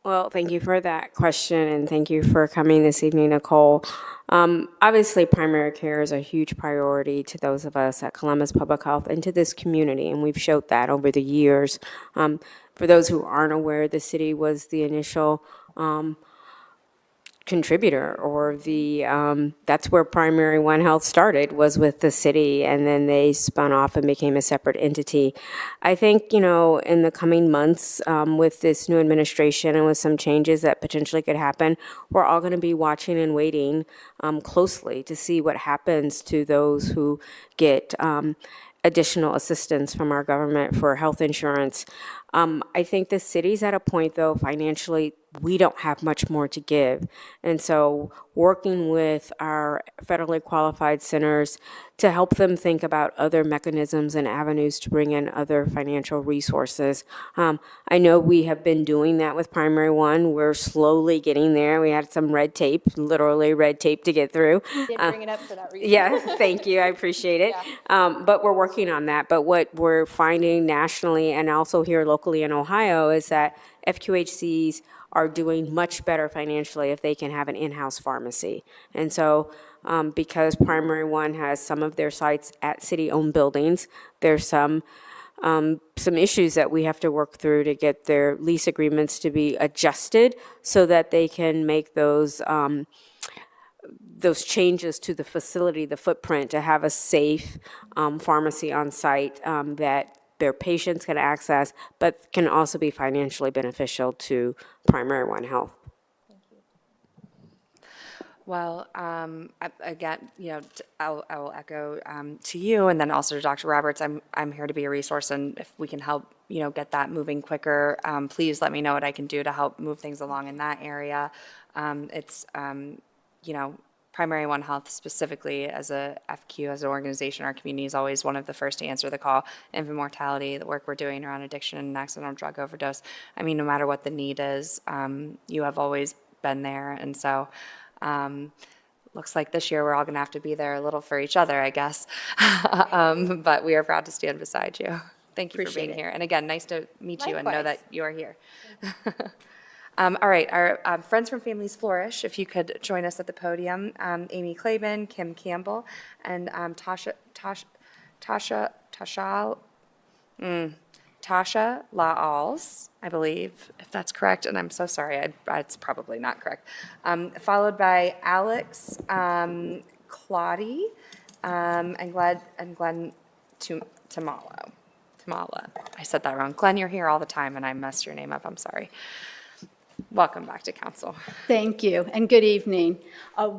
Well, thank you for that question, and thank you for coming this evening, Nicole. Obviously, primary care is a huge priority to those of us at Columbus Public Health and to this community, and we've showed that over the years. For those who aren't aware, the city was the initial contributor, or that's where Primary One Health started, was with the city, and then they spun off and became a separate entity. I think, in the coming months, with this new administration and with some changes that potentially could happen, we're all going to be watching and waiting closely to see what happens to those who get additional assistance from our government for health insurance. I think the city's at a point, though, financially, we don't have much more to give. And so working with our federally qualified centers to help them think about other mechanisms and avenues to bring in other financial resources. I know we have been doing that with Primary One. We're slowly getting there. We had some red tape, literally red tape to get through. Did bring it up for that reason. Yeah, thank you. I appreciate it. But we're working on that. But what we're finding nationally and also here locally in Ohio is that FQHCs are doing much better financially if they can have an in-house pharmacy. And so because Primary One has some of their sites at city-owned buildings, there's some issues that we have to work through to get their lease agreements to be adjusted so that they can make those changes to the facility, the footprint, to have a safe pharmacy on site that their patients can access, but can also be financially beneficial to Primary One Health. Well, again, I will echo to you, and then also to Dr. Roberts. I'm here to be a resource, and if we can help, get that moving quicker, please let me know what I can do to help move things along in that area. It's Primary One Health specifically as a FQ, as an organization, our community is always one of the first to answer the call. Infant mortality, the work we're doing around addiction and accidental drug overdose. I mean, no matter what the need is, you have always been there. And so looks like this year we're all going to have to be there a little for each other, I guess. But we are proud to stand beside you. Thank you for being here. And again, nice to meet you and know that you are here. All right, our Friends from Families Flourish, if you could join us at the podium. Amy Claiborne, Kim Campbell, and Tasha Laals, I believe, if that's correct, and I'm so sorry, it's probably not correct. Followed by Alex Claudy and Glenn Tamala. I said that wrong. Glenn, you're here all the time, and I messed your name up. I'm sorry. Welcome back to council. Thank you, and good evening.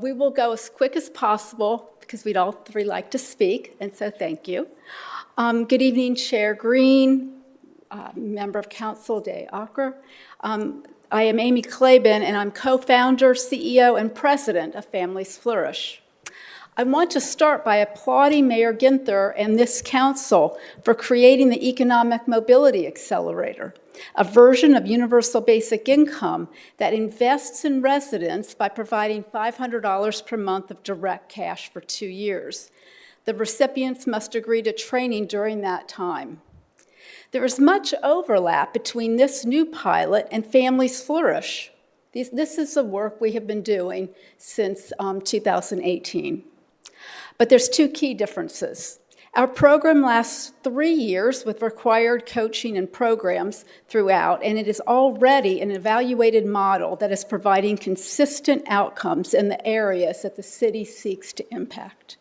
We will go as quick as possible because we'd all three like to speak, and so thank you. Good evening, Chair Green, Member of Council Day Acker. I am Amy Claiborne, and I'm co-founder, CEO, and president of Families Flourish. I want to start by applauding Mayor Ginther and this council for creating the Economic Mobility Accelerator, a version of universal basic income that invests in residents by providing $500 per month of direct cash for 2 years. The recipients must agree to training during that time. There is much overlap between this new pilot and Families Flourish. This is the work we have been doing since 2018. But there's 2 key differences. Our program lasts 3 years with required coaching and programs throughout, and it is already an evaluated model that is providing consistent outcomes in the areas that the city seeks to impact.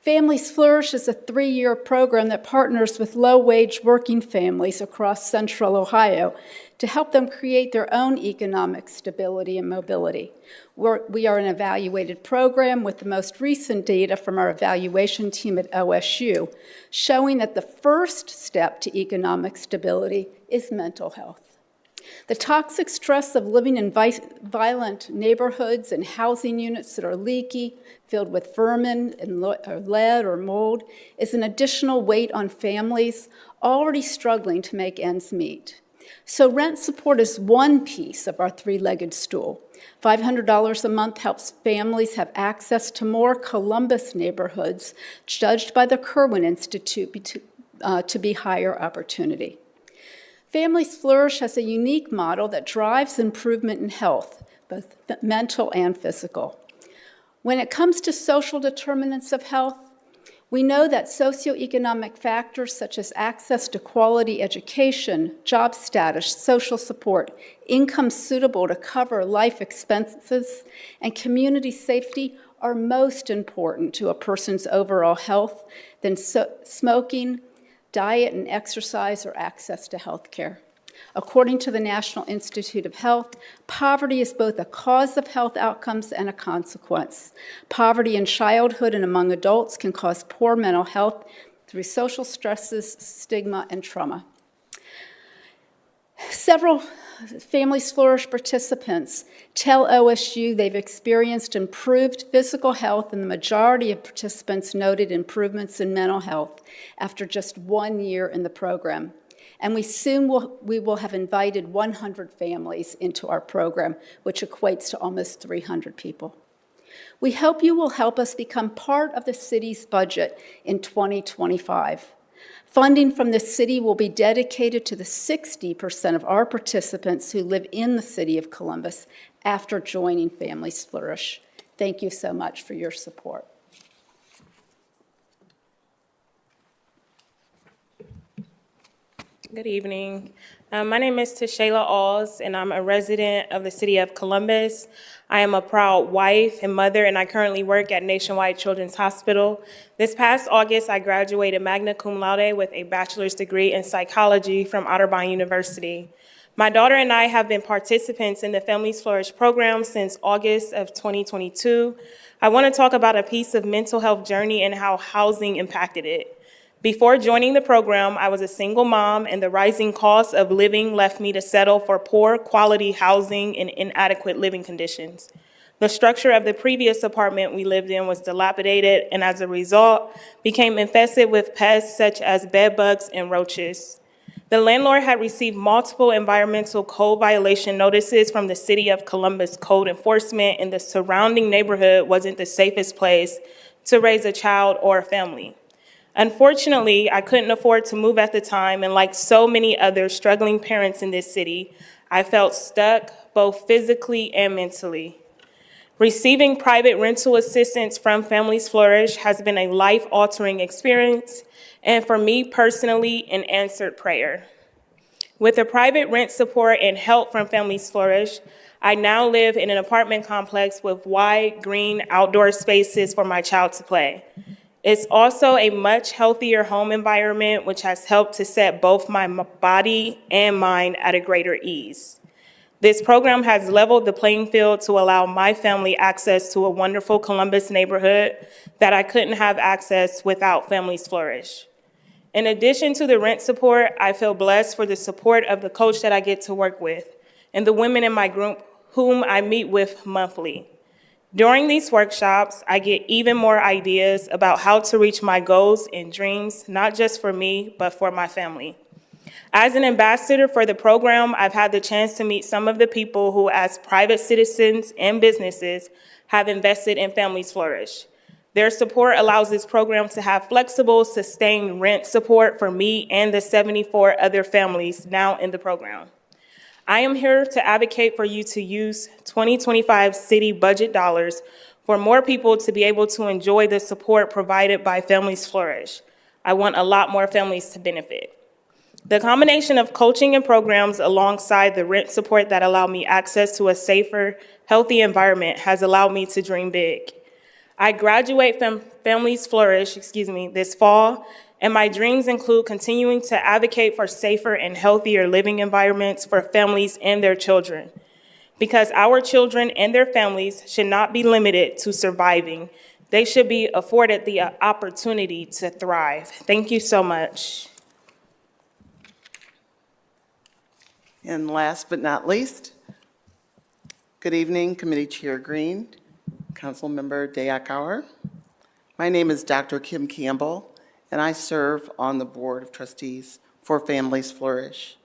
Families Flourish is a 3-year program that partners with low-wage working families across central Ohio to help them create their own economic stability and mobility. We are an evaluated program with the most recent data from our evaluation team at OSU, showing that the first step to economic stability is mental health. The toxic stress of living in violent neighborhoods and housing units that are leaky, filled with vermin and lead or mold, is an additional weight on families already struggling to make ends meet. So rent support is one piece of our 3-legged stool. $500 a month helps families have access to more Columbus neighborhoods, judged by the Kirwan Institute to be higher opportunity. Families Flourish has a unique model that drives improvement in health, both mental and physical. When it comes to social determinants of health, we know that socioeconomic factors such as access to quality education, job status, social support, income suitable to cover life expenses, and community safety are most important to a person's overall health than smoking, diet and exercise, or access to health care. According to the National Institute of Health, poverty is both a cause of health outcomes and a consequence. Poverty in childhood and among adults can cause poor mental health through social stresses, stigma, and trauma. Several Families Flourish participants tell OSU they've experienced improved physical health, and the majority of participants noted improvements in mental health after just 1 year in the program. And we will have invited 100 families into our program, which equates to almost 300 people. We hope you will help us become part of the city's budget in 2025. Funding from the city will be dedicated to the 60% of our participants who live in the city of Columbus after joining Families Flourish. Thank you so much for your support. Good evening. My name is Tashayla Alls, and I'm a resident of the city of Columbus. I am a proud wife and mother, and I currently work at Nationwide Children's Hospital. This past August, I graduated magna cum laude with a bachelor's degree in psychology from Otterbein University. My daughter and I have been participants in the Families Flourish program since August of 2022. I want to talk about a piece of mental health journey and how housing impacted it. Before joining the program, I was a single mom, and the rising cost of living left me to settle for poor quality housing and inadequate living conditions. The structure of the previous apartment we lived in was dilapidated, and as a result, became infested with pests such as bed bugs and roaches. The landlord had received multiple environmental code violation notices from the City of Columbus Code Enforcement, and the surrounding neighborhood wasn't the safest place to raise a child or a family. Unfortunately, I couldn't afford to move at the time, and like so many other struggling parents in this city, I felt stuck both physically and mentally. Receiving private rental assistance from Families Flourish has been a life-altering experience, and for me personally, an answered prayer. With the private rent support and help from Families Flourish, I now live in an apartment complex with wide, green, outdoor spaces for my child to play. It's also a much healthier home environment, which has helped to set both my body and mind at a greater ease. This program has leveled the playing field to allow my family access to a wonderful Columbus neighborhood that I couldn't have access without Families Flourish. In addition to the rent support, I feel blessed for the support of the coach that I get to work with. and the women in my group whom I meet with monthly. During these workshops, I get even more ideas about how to reach my goals and dreams, not just for me, but for my family. As an ambassador for the program, I've had the chance to meet some of the people who, as private citizens and businesses, have invested in Families Flourish. Their support allows this program to have flexible, sustained rent support for me and the 74 other families now in the program. I am here to advocate for you to use 2025 city budget dollars for more people to be able to enjoy the support provided by Families Flourish. I want a lot more families to benefit. The combination of coaching and programs alongside the rent support that allow me access to a safer, healthy environment has allowed me to dream big. I graduate from Families Flourish, this fall, and my dreams include continuing to advocate for safer and healthier living environments for families and their children. Because our children and their families should not be limited to surviving. They should be afforded the opportunity to thrive. Thank you so much. And last but not least, good evening, Committee Chair Green, Councilmember Day-Akauer. My name is Dr. Kim Campbell, and I serve on the Board of Trustees for Families Flourish.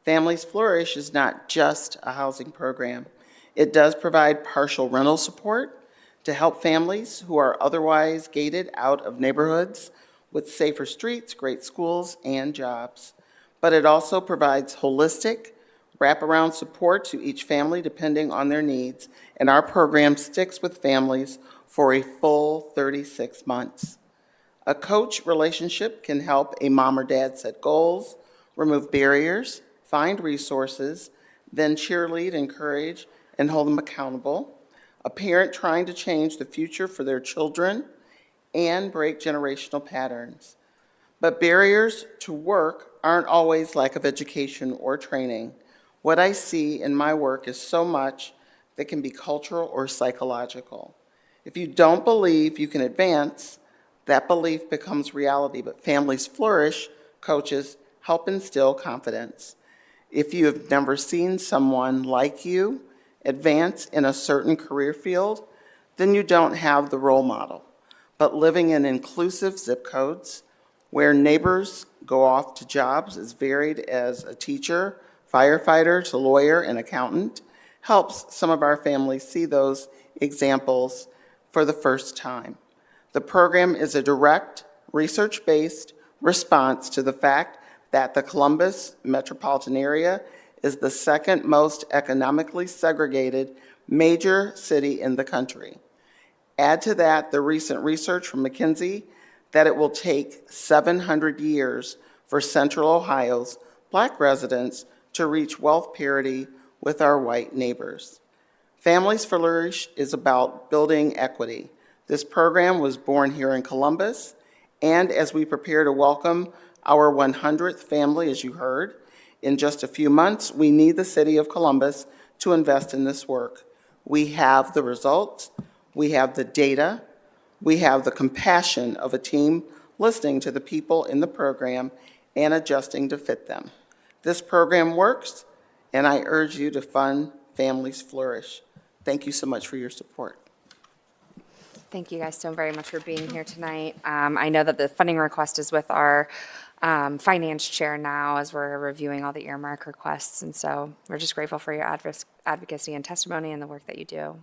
Families Flourish is not just a housing program. It does provide partial rental support to help families who are otherwise gated out of neighborhoods with safer streets, great schools, and jobs. But it also provides holistic, wraparound support to each family depending on their needs, and our program sticks with families for a full 36 months. A coach relationship can help a mom or dad set goals, remove barriers, find resources, then cheerlead, encourage, and hold them accountable. A parent trying to change the future for their children and break generational patterns. But barriers to work aren't always lack of education or training. What I see in my work is so much that can be cultural or psychological. If you don't believe you can advance, that belief becomes reality, but Families Flourish coaches help instill confidence. If you have never seen someone like you advance in a certain career field, then you don't have the role model. But living in inclusive zip codes where neighbors go off to jobs as varied as a teacher, firefighter to lawyer and accountant helps some of our families see those examples for the first time. The program is a direct, research-based response to the fact that the Columbus metropolitan area is the second most economically segregated major city in the country. Add to that the recent research from McKinsey that it will take 700 years for Central Ohio's Black residents to reach wealth parity with our white neighbors. Families Flourish is about building equity. This program was born here in Columbus, and as we prepare to welcome our 100th family, as you heard, in just a few months, we need the city of Columbus to invest in this work. We have the results, we have the data, we have the compassion of a team listening to the people in the program and adjusting to fit them. This program works, and I urge you to fund Families Flourish. Thank you so much for your support. Thank you guys so very much for being here tonight. I know that the funding request is with our finance chair now as we're reviewing all the earmark requests. And so we're just grateful for your advocacy and testimony and the work that you do.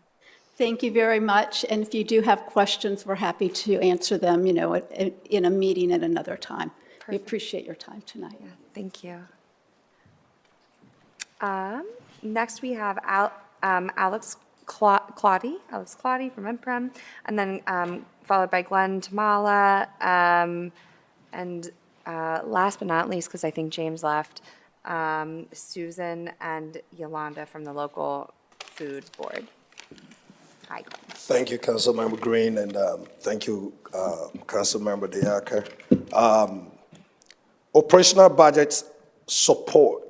Thank you very much. And if you do have questions, we're happy to answer them, in a meeting at another time. We appreciate your time tonight. Yeah, thank you. Next, we have Alex Claudy from MPREM, and then followed by Glenn Tamala, and last but not least, because I think James left, Susan and Yolanda from the local food board. Hi, Glenn. Thank you, Councilmember Green, and thank you, Councilmember Day-Akauer. Operational budget support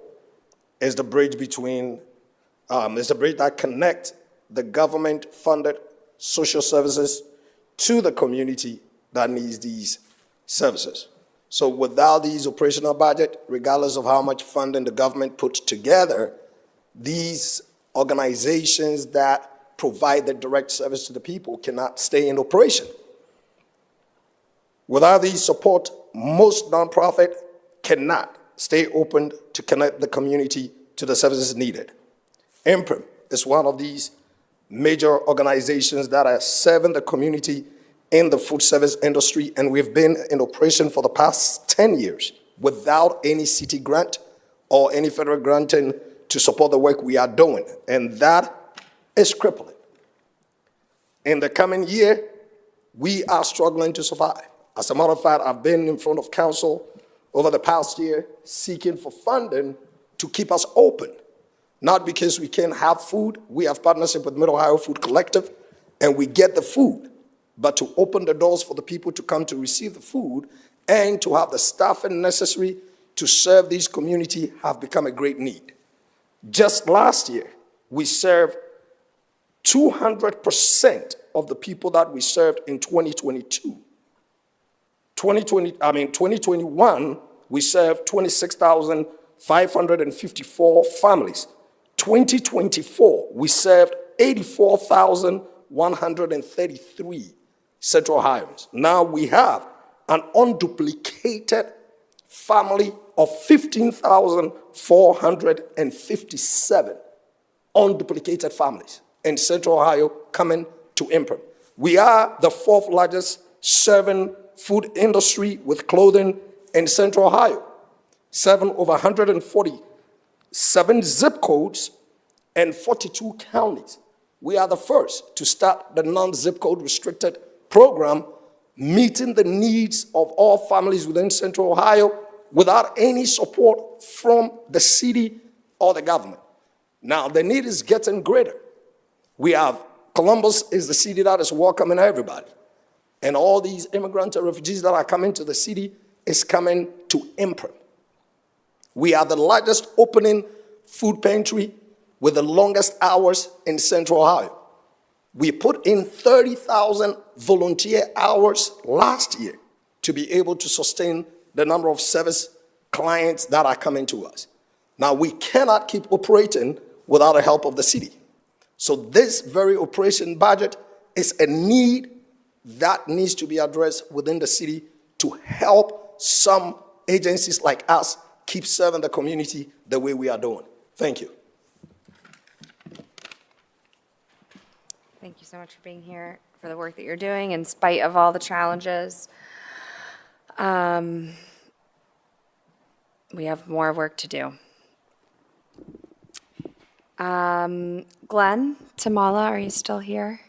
is the bridge that connects the government-funded social services to the community that needs these services. So without these operational budget, regardless of how much funding the government puts together, these organizations that provide the direct service to the people cannot stay in operation. Without these support, most nonprofit cannot stay open to connect the community to the services needed. IMPRIM is one of these major organizations that are serving the community in the food service industry, and we've been in operation for the past 10 years without any city grant or any federal granting to support the work we are doing, and that is crippling. In the coming year, we are struggling to survive. As a matter of fact, I've been in front of council over the past year seeking for funding to keep us open. Not because we can't have food, we have partnership with Mid-Ohio Food Collective, and we get the food, but to open the doors for the people to come to receive the food and to have the staffing necessary to serve these communities have become a great need. Just last year, we served 200% of the people that we served in 2022. 2021, we served 26,554 families. 2024, we served 84,133 Central Ohioans. Now we have an unduplicated family of 15,457 unduplicated families in Central Ohio coming to IMPRIM. We are the fourth largest serving food industry with clothing in Central Ohio, serving over 147 zip codes and 42 counties. We are the first to start the non-zip code restricted program, meeting the needs of all families within Central Ohio without any support from the city or the government. Now, the need is getting greater. We have Columbus is the city that is welcoming everybody. And all these immigrants and refugees that are coming to the city is coming to IMPRIM. We are the largest opening food pantry with the longest hours in Central Ohio. We put in 30,000 volunteer hours last year to be able to sustain the number of service clients that are coming to us. Now, we cannot keep operating without the help of the city. So this very operation budget is a need that needs to be addressed within the city to help some agencies like us keep serving the community the way we are doing. Thank you. Thank you so much for being here, for the work that you're doing in spite of all the challenges. We have more work to do. Glenn Tamala, are you still here?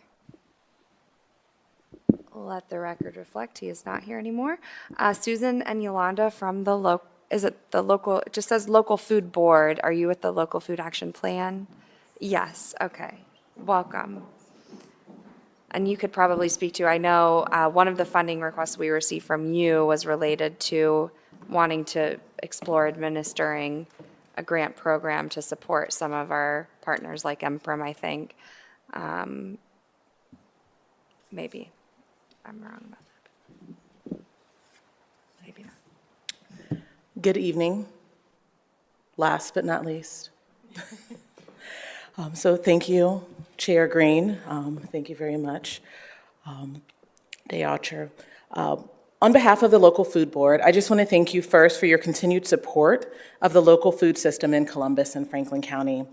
Let the record reflect he is not here anymore. Susan and Yolanda from the it just says local food board. Are you with the local food action plan? Yes, okay, welcome. And you could probably speak to, I know one of the funding requests we received from you was related to wanting to explore administering a grant program to support some of our partners like IMPRIM, I think. Maybe I'm wrong about that. Maybe not. Good evening. Last but not least. So thank you, Chair Green. Thank you very much, Day Archer. On behalf of the Local Food Board, I just want to thank you first for your continued support of the local food system in Columbus and Franklin County.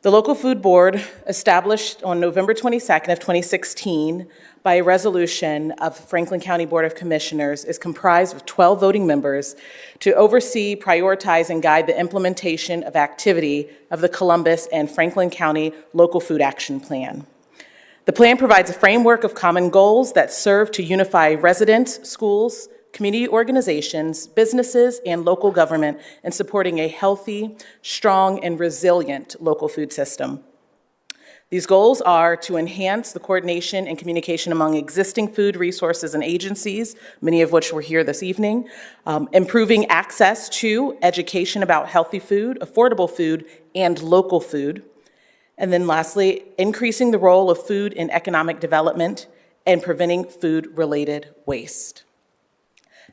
The Local Food Board, established on November 22nd of 2016 by a resolution of Franklin County Board of Commissioners, is comprised of 12 voting members to oversee, prioritize, and guide the implementation of activity of the Columbus and Franklin County Local Food Action Plan. The plan provides a framework of common goals that serve to unify residents, schools, community organizations, businesses, and local government in supporting a healthy, strong, and resilient local food system. These goals are to enhance the coordination and communication among existing food resources and agencies, many of which were here this evening, improving access to education about healthy food, affordable food, and local food, and then lastly, increasing the role of food in economic development and preventing food-related waste.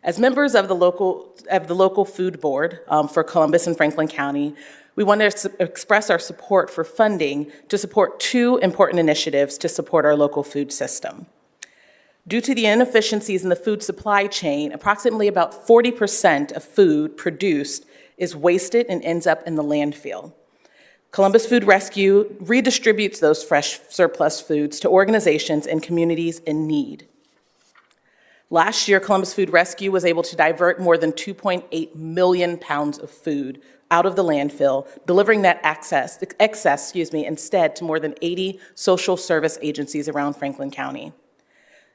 As members of the local food board for Columbus and Franklin County, We want to express our support for funding to support two important initiatives to support our local food system. Due to the inefficiencies in the food supply chain, approximately about 40% of food produced is wasted and ends up in the landfill. Columbus Food Rescue redistributes those fresh surplus foods to organizations and communities in need. Last year, Columbus Food Rescue was able to divert more than 2.8 million pounds of food out of the landfill, delivering that excess, instead to more than 80 social service agencies around Franklin County.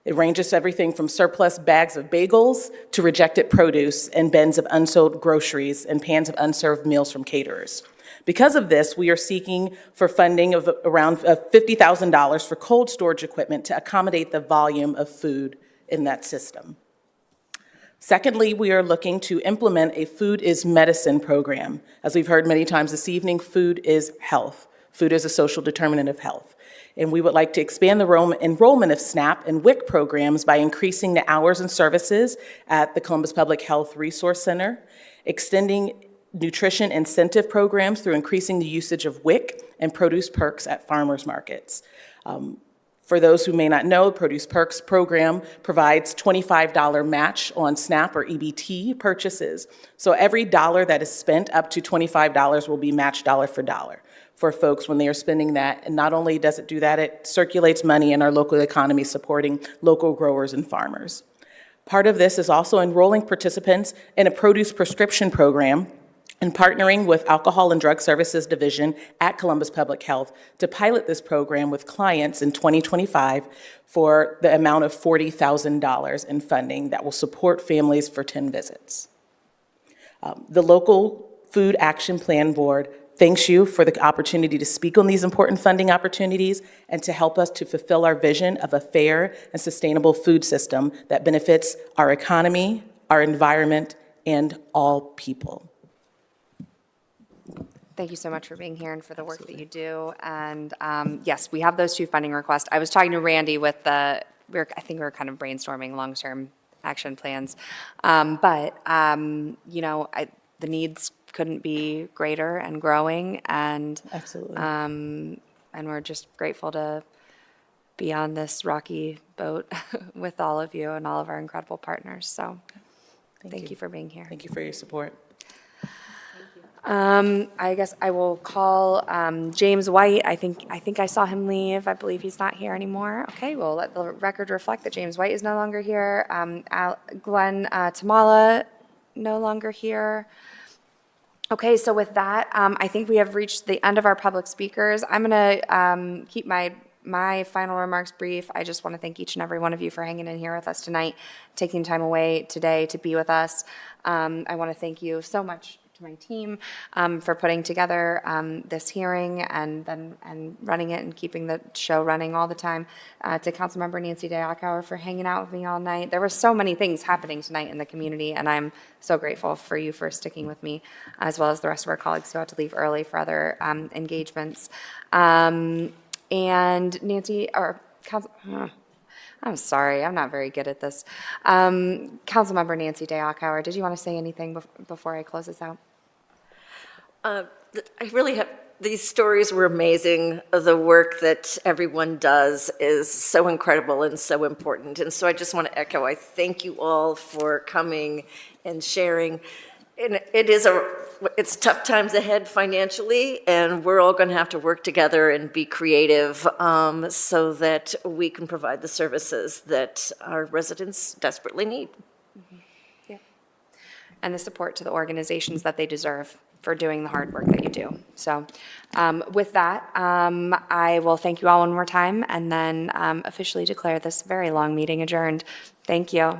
It ranges to everything from surplus bags of bagels to rejected produce and bins of unsold groceries and pans of unserved meals from caterers. Because of this, we are seeking for funding of around $50,000 for cold storage equipment to accommodate the volume of food in that system. Secondly, we are looking to implement a Food is Medicine program. As we've heard many times this evening, food is health. Food is a social determinant of health. And we would like to expand the enrollment of SNAP and WIC programs by increasing the hours and services at the Columbus Public Health Resource Center, extending nutrition incentive programs through increasing the usage of WIC and produce perks at farmers markets. For those who may not know, Produce Perks program provides $25 match on SNAP or EBT purchases. So every dollar that is spent up to $25 will be matched dollar for dollar for folks when they are spending that. And not only does it do that, it circulates money in our local economy, supporting local growers and farmers. Part of this is also enrolling participants in a produce prescription program and partnering with Alcohol and Drug Services Division at Columbus Public Health to pilot this program with clients in 2025 for the amount of $40,000 in funding that will support families for 10 visits. The local Food Action Plan Board thanks you for the opportunity to speak on these important funding opportunities and to help us to fulfill our vision of a fair and sustainable food system that benefits our economy, our environment, and all people. Thank you so much for being here and for the work that you do. And yes, we have those two funding requests. I was talking to Randy with I think we were kind of brainstorming long-term action plans. The needs couldn't be greater and growing. And absolutely. And we're just grateful to be on this rocky boat with all of you and all of our incredible partners. So thank you for being here. Thank you for your support. I guess I will call James White. I think I saw him leave. I believe he's not here anymore. Okay, we'll let the record reflect that James White is no longer here. Glenn Tamala, no longer here. Okay, so with that, I think we have reached the end of our public speakers. I'm going to keep my final remarks brief. I just want to thank each and every one of you for hanging in here with us tonight, taking time away today to be with us. I want to thank you so much to my team for putting together this hearing and running it and keeping the show running all the time. To Councilmember Nancy Dayakauer for hanging out with me all night. There were so many things happening tonight in the community, and I'm so grateful for you for sticking with me, as well as the rest of our colleagues who had to leave early for other engagements. And Nancy, or Council. I'm sorry, I'm not very good at this. Councilmember Nancy Dayakauer, did you want to say anything before I close this out? I really have, these stories were amazing. The work that everyone does is so incredible and so important. And so I just want to echo, I thank you all for coming and sharing. And it's tough times ahead financially, and we're all going to have to work together and be creative so that we can provide the services that our residents desperately need. Yeah. And the support to the organizations that they deserve for doing the hard work that you do. So with that, I will thank you all one more time and then officially declare this very long meeting adjourned. Thank you.